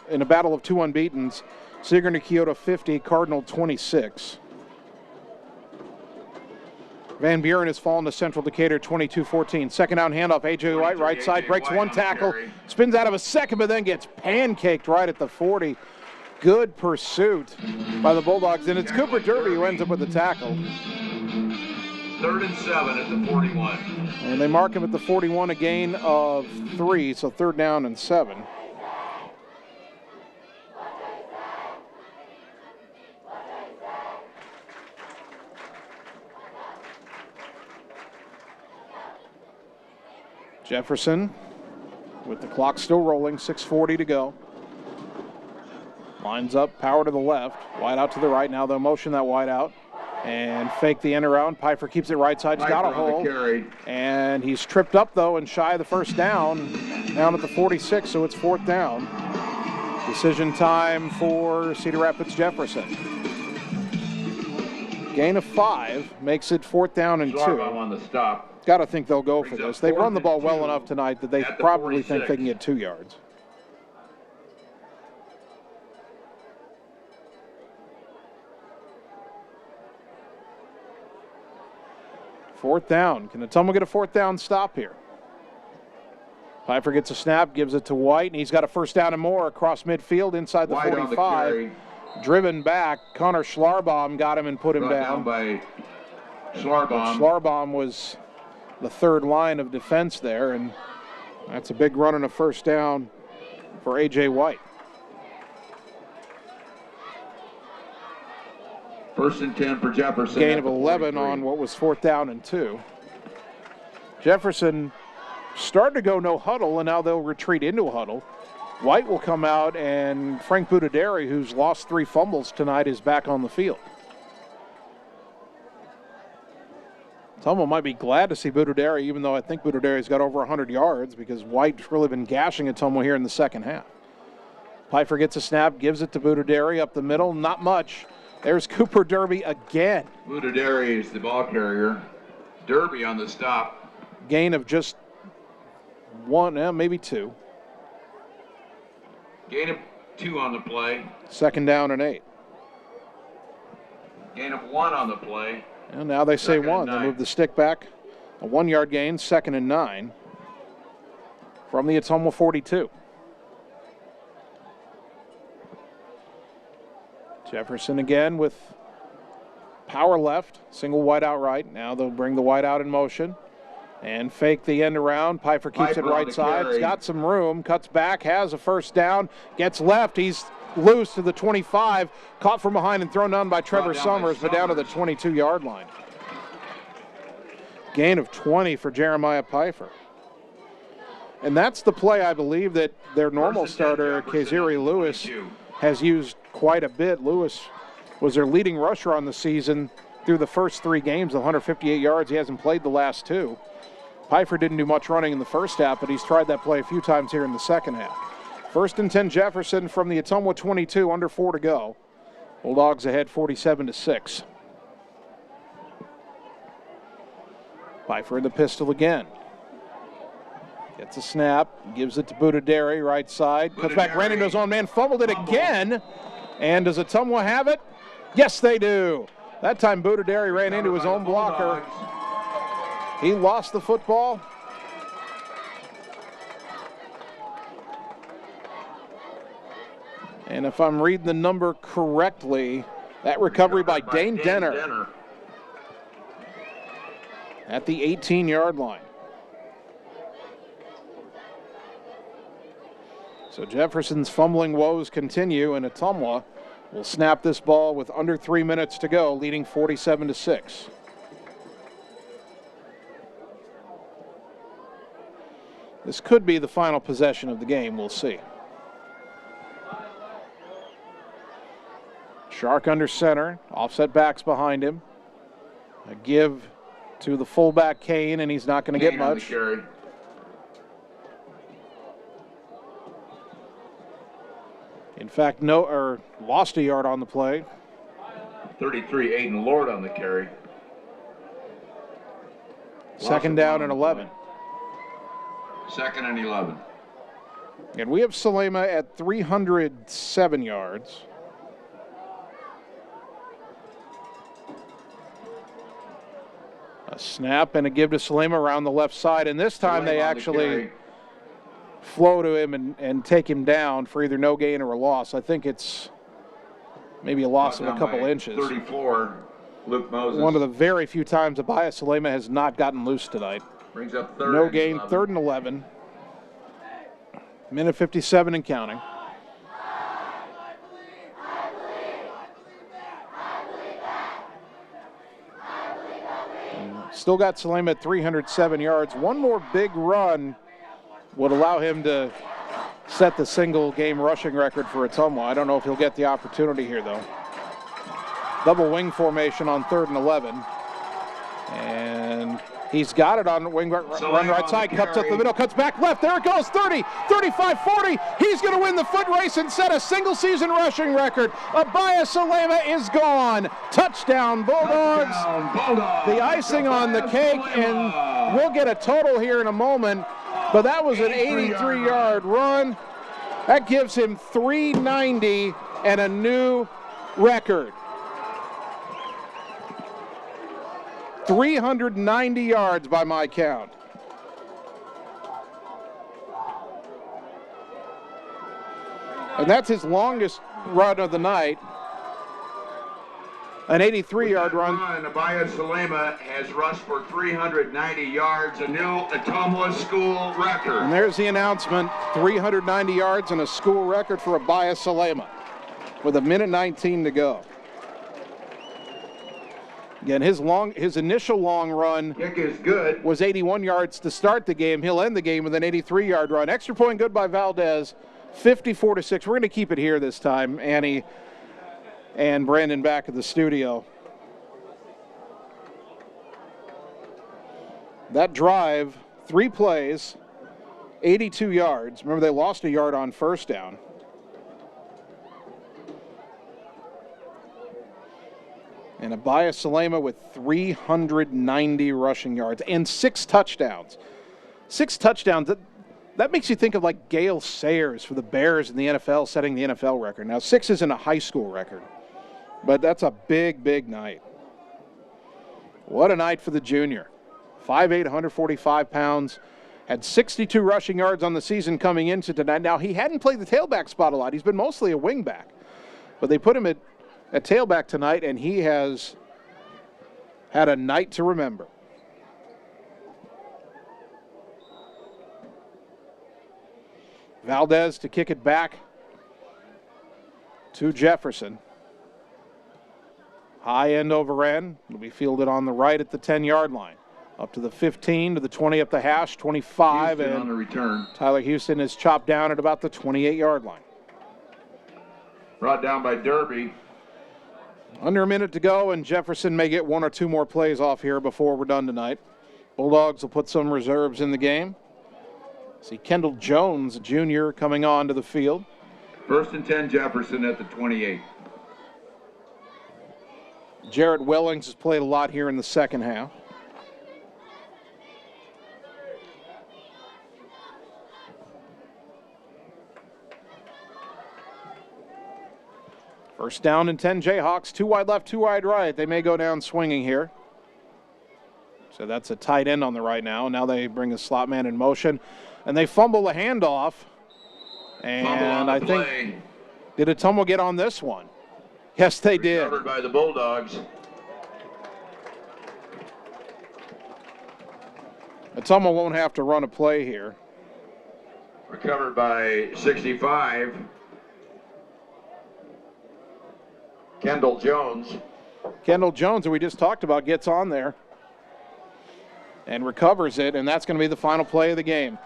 in a battle of 2 unbeatens, Sigourney Kyoto 50, Cardinal 26. Van Buren has fallen to Central Decatur 22-14. Second down handoff, A.J. White, right side, breaks one tackle, spins out of a second, but then gets pancaked right at the 40. Good pursuit by the Bulldogs, and it's Cooper Derby who ends up with the tackle. 3rd and 7 at the 41. And they mark him at the 41, a gain of 3, so 3rd down and 7. Jefferson with the clock still rolling, 6:40 to go. Lines up, power to the left, wide out to the right. Now they'll motion that wide out and fake the end around. Pfeiffer keeps it right side. He's got a hold. And he's tripped up, though, and shy of the first down at the 46, so it's 4th down. Decision time for Cedar Rapids Jefferson. Gain of 5 makes it 4th down and 2. On the stop. Got to think they'll go for this. They've run the ball well enough tonight that they probably think they can get 2 yards. Fourth down. Can Ottumwa get a 4th down stop here? Pfeiffer gets a snap, gives it to White, and he's got a 1st down and more across midfield inside the 45. Driven back. Connor Schlarbaum got him and put him down. By Schlarbaum. Schlarbaum was the 3rd line of defense there, and that's a big run and a 1st down for A.J. White. 1st and 10 for Jefferson. Gain of 11 on what was 4th down and 2. Jefferson started to go no huddle, and now they'll retreat into a huddle. White will come out, and Frank Budaderi, who's lost 3 fumbles tonight, is back on the field. Someone might be glad to see Budaderi, even though I think Budaderi's got over 100 yards, because White's really been gashing Ottumwa here in the second half. Pfeiffer gets a snap, gives it to Budaderi up the middle. Not much. There's Cooper Derby again. Budaderi is the ball carrier. Derby on the stop. Gain of just 1, maybe 2. Gain of 2 on the play. 2nd down and 8. Gain of 1 on the play. And now they say 1. They move the stick back. A 1-yard gain, 2nd and 9 from the Ottumwa 42. Jefferson again with power left, single wide out right. Now they'll bring the wide out in motion and fake the end around. Pfeiffer keeps it right side. He's got some room, cuts back, has a 1st down, gets left. He's loose to the 25, caught from behind and thrown down by Trevor Summers, but down to the 22-yard line. Gain of 20 for Jeremiah Pfeiffer. And that's the play, I believe, that their normal starter, Kaziri Lewis, has used quite a bit. Lewis was their leading rusher on the season through the first 3 games, 158 yards. He hasn't played the last 2. Pfeiffer didn't do much running in the first half, but he's tried that play a few times here in the second half. 1st and 10 Jefferson from the Ottumwa 22, under 4 to go. Bulldogs ahead 47-6. Pfeiffer in the pistol again. Gets a snap, gives it to Budaderi, right side. Cuts back, ran into his own man, fumbled it again. And does Ottumwa have it? Yes, they do. That time Budaderi ran into his own blocker. He lost the football. And if I'm reading the number correctly, that recovery by Dane Denner at the 18-yard line. So Jefferson's fumbling woes continue, and Ottumwa will snap this ball with under 3 minutes to go, leading 47-6. This could be the final possession of the game. We'll see. Shark under center, offset backs behind him. A give to the fullback Kane, and he's not going to get much. In fact, lost a yard on the play. 33, Aiden Lord on the carry. 2nd down and 11. 2nd and 11. And we have Salema at 307 yards. A snap and a give to Salema around the left side, and this time they actually flow to him and take him down for either no gain or a loss. I think it's maybe a loss of a couple inches. 34, Luke Moses. One of the very few times Abaya Salema has not gotten loose tonight. Brings up 3rd No and gain, 11. 3rd and 11. Minute 57 and counting. Still got Salema at 307 yards. One more big run would allow him to set the single game rushing record for Ottumwa. I don't know if he'll get the opportunity here, though. Double wing formation on 3rd and 11. And he's got it on wing run right side, cuts up the middle, cuts back left. There it goes, 30, 35, 40. He's going to win the foot race and set a single season rushing record. Abaya Salema is gone. Touchdown, Bulldogs. The icing on the cake, and we'll get a total here in a moment. But that was an 83-yard run. That gives him 390 and a new record. 390 yards by my count. And that's his longest run of the night. An 83-yard run. Abaya Salema has rushed for 390 yards, a new Ottumwa school record. And there's the announcement, 390 yards and a school record for Abaya Salema with 1:19 to go. Again, his initial long run kick is good. Was 81 yards to start the game. He'll end the game with an 83-yard run. Extra point good by Valdez, 54-6. We're going to keep it here this time, Annie and Brandon back at the studio. That drive, 3 plays, 82 yards. Remember, they lost a yard on first down. And Abaya Salema with 390 rushing yards and 6 touchdowns. 6 touchdowns, that makes you think of like Gale Sayers for the Bears in the NFL setting the NFL record. Now, 6 isn't a high school record, but that's a big, big night. What a night for the junior. 5'8", 145 pounds, had 62 rushing yards on the season coming into tonight. Now, he hadn't played the tailback spot a lot. He's been mostly a wingback, but they put him at tailback tonight, and he has had a night to remember. Valdez to kick it back to Jefferson. High end over end. It'll be fielded on the right at the 10-yard line. Up to the 15, to the 20 up the hash, 25. Houston and on the return. Tyler Houston is chopped down at about the 28-yard line. Brought down by Derby. Under a minute to go, and Jefferson may get 1 or 2 more plays off here before we're done tonight. Bulldogs will put some reserves in the game. See Kendall Jones, a junior, coming on to the field. 1st and 10, Jefferson at the 28. Jarrett Wellings has played a lot here in the second half. First down and 10, Jayhawks. 2 wide left, 2 wide right. They may go down swinging here. So that's a tight end on the right now. Now they bring the slot man in motion. And they fumble the handoff. And I think, did Ottumwa get on this one? Yes, they did. Covered by the Bulldogs. Ottumwa won't have to run a play here. Recovered by 65. Kendall Jones. Kendall Jones, who we just talked about, gets on there and recovers it, and that's going to be the final play of the game.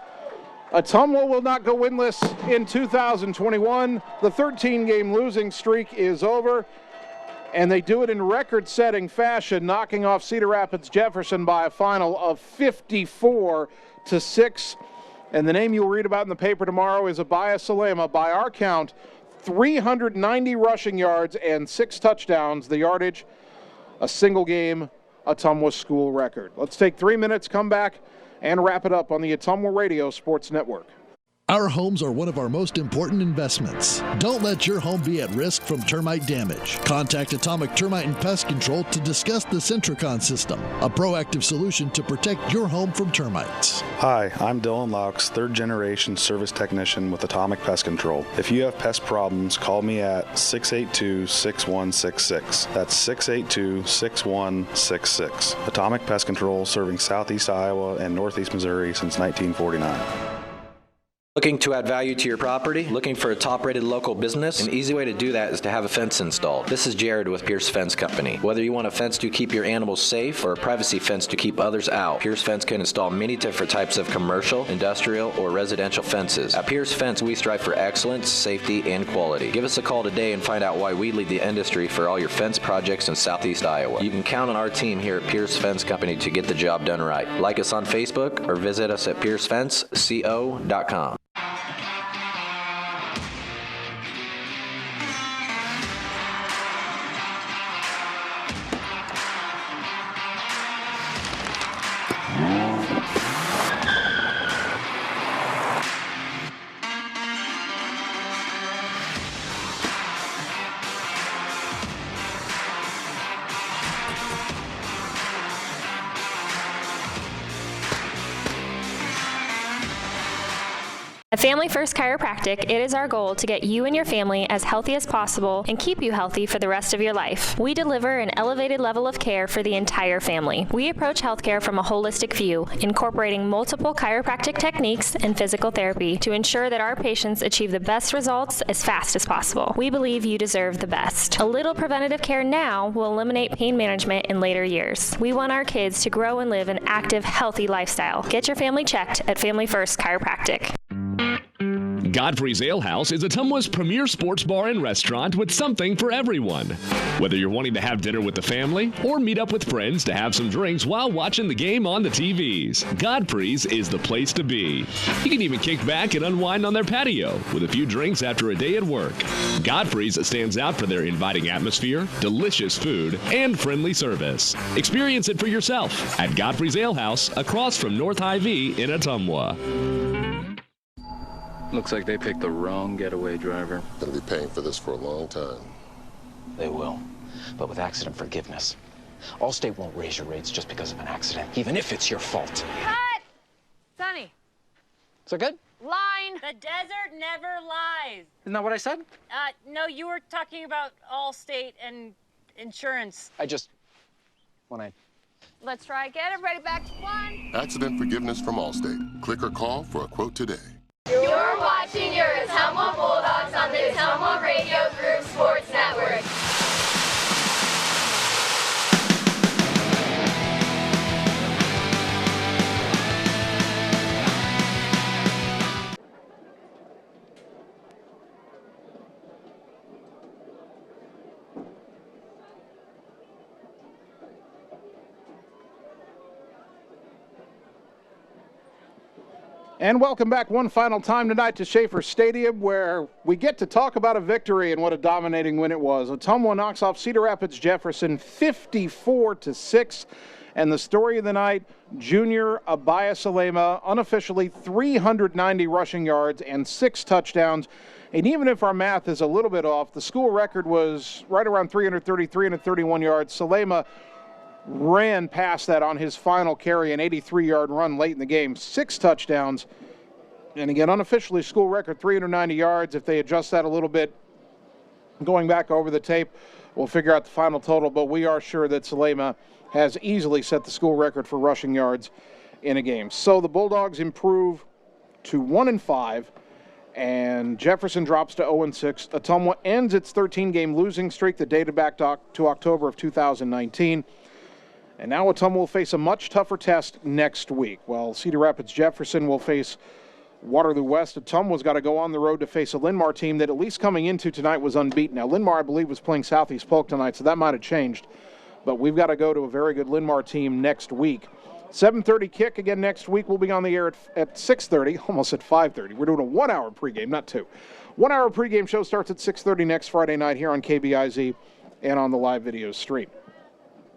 Ottumwa will not go winless in 2021. The 13-game losing streak is over, and they do it in record-setting fashion, knocking off Cedar Rapids Jefferson by a final of 54-6. And the name you'll read about in the paper tomorrow is Abaya Salema. By our count, 390 rushing yards and 6 touchdowns, the yardage, a single game Ottumwa school record. Let's take 3 minutes, come back, and wrap it up on the Ottumwa Radio Sports Network. Our homes are one of our most important investments. Don't let your home be at risk from termite damage. Contact Atomic Termite and Pest Control to discuss the Centricon system, a proactive solution to protect your home from termites. Hi, I'm Dylan Laux, 3rd generation service technician with Atomic Pest Control. If you have pest problems, call me at 682-6166. That's 682-6166. Atomic Pest Control, serving southeast Iowa and northeast Missouri since 1949. Looking to add value to your property? Looking for a top-rated local business? An easy way to do that is to have a fence installed. This is Jared with Pierce Fence Company. Whether you want a fence to keep your animals safe or a privacy fence to keep others out, Pierce Fence can install many different types of commercial, industrial, or residential fences. At Pierce Fence, we strive for excellence, safety, and quality. Give us a call today and find out why we lead the industry for all your fence projects in Southeast Iowa. You can count on our team here at Pierce Fence Company to get the job done right. Like us on Facebook or visit us at piercefenceco.com. At Family First Chiropractic, it is our goal to get you and your family as healthy as possible and keep you healthy for the rest of your life. We deliver an elevated level of care for the entire family. We approach healthcare from a holistic view, incorporating multiple chiropractic techniques and physical therapy to ensure that our patients achieve the best results as fast as possible. We believe you deserve the best. A little preventative care now will eliminate pain management in later years. We want our kids to grow and live an active, healthy lifestyle. Get your family checked at Family First Chiropractic. Godfrey's Ale House is Ottumwa's premier sports bar and restaurant with something for everyone. Whether you're wanting to have dinner with the family or meet up with friends to have some drinks while watching the game on the TVs, Godfrey's is the place to be. You can even kick back and unwind on their patio with a few drinks after a day at work. Godfrey's stands out for their inviting atmosphere, delicious food, and friendly service. Experience it for yourself at Godfrey's Ale House across from North Hy-Vee in Ottumwa. Looks like they picked the wrong getaway driver. Gonna be paying for this for a long time. They will, but with accident forgiveness. Allstate won't raise your rates just because of an accident, even if it's your fault. Cut! Sonny. Is that good? Line. The desert never lies. Isn't that what I said? No, you were talking about Allstate and insurance. Let's try again. Everybody back to one. Accident forgiveness from Allstate. Click or call for a quote today. You're watching your Ottumwa Bulldogs on the Ottumwa Radio Group Sports Network. And welcome back one final time tonight to Schaefer Stadium, where we get to talk about a victory and what a dominating win it was. Ottumwa knocks off Cedar Rapids Jefferson 54-6. And the story of the night, junior Abaya Salema, unofficially 390 rushing yards and 6 touchdowns. And even if our math is a little bit off, the school record was right around 330, 331 yards. Salema ran past that on his final carry, an 83-yard run late in the game, 6 touchdowns. And again, unofficially school record 390 yards. If they adjust that a little bit, going back over the tape, we'll figure out the final total. But we are sure that Salema has easily set the school record for rushing yards in a game. So the Bulldogs improve to 1-5, and Jefferson drops to 0-6. Ottumwa ends its 13-game losing streak that dated back to October of 2019. And now Ottumwa will face a much tougher test next week. Well, Cedar Rapids Jefferson will face Waterloo West. Ottumwa's got to go on the road to face a Linn-Mar team that, at least coming into tonight, was unbeaten. Now, Linn-Mar, I believe, was playing Southeast Polk tonight, so that might have changed. But we've got to go to a very good Linn-Mar team next week. 7:30 kick again next week. We'll be on the air at 6:30, almost at 5:30. We're doing a 1-hour pregame, not 2. 1-hour pregame show starts at 6:30 next Friday night here on KBIZ and on the live video stream.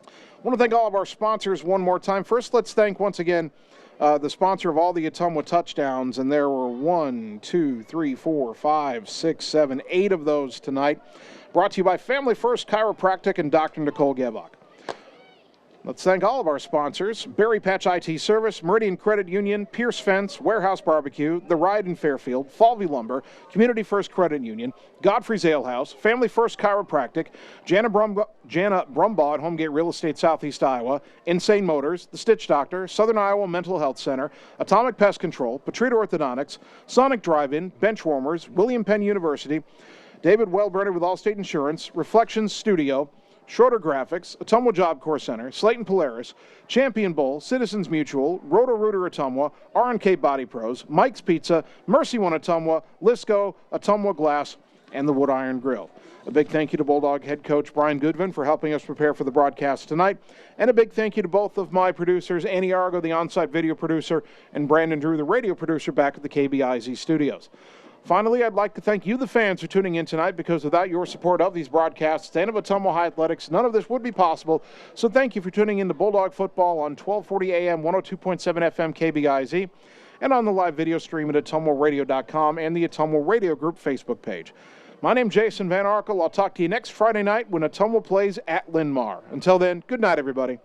I want to thank all of our sponsors one more time. First, let's thank once again the sponsor of all the Ottumwa touchdowns, and there were 1, 2, 3, 4, 5, 6, 7, 8 of those tonight. Brought to you by Family First Chiropractic and Dr. Nicole Gebach. Let's thank all of our sponsors: Berry Patch IT Service, Meridian Credit Union, Pierce Fence, Warehouse Barbecue, The Ride in Fairfield, Falvey Lumber, Community First Credit Union, Godfrey's Ale House, Family First Chiropractic, Jana Brumbaugh at Homegate Real Estate Southeast Iowa, Insane Motors, The Stitch Doctor, Southern Iowa Mental Health Center, Atomic Pest Control, Petrita Orthodontics, Sonic Drive-In, Benchwarmers, William Penn University, David Wellbrenner with Allstate Insurance, Reflections Studio, Schroeder Graphics, Ottumwa Job Corps Center, Slayton Polaris, Champion Bowl, Citizens Mutual, Roto-Rooter Ottumwa, R&K Body Pros, Mike's Pizza, Mercy One Ottumwa, Lisco, Ottumwa Glass, and the Wood Iron Grill. A big thank you to Bulldog head coach Brian Goodwin for helping us prepare for the broadcast tonight. And a big thank you to both of my producers, Annie Argo, the on-site video producer, and Brandon Drew, the radio producer, back at the KBIZ studios. Finally, I'd like to thank you, the fans, for tuning in tonight, because without your support of these broadcasts and of Ottumwa High Athletics, none of this would be possible. So thank you for tuning in to Bulldog Football on 1240 AM, 102.7 FM KBIZ, and on the live video stream at ottumwaradio.com and the Ottumwa Radio Group Facebook page. My name's Jason Van Arkel. I'll talk to you next Friday night when Ottumwa plays at Linn-Mar. Until then, good night, everybody.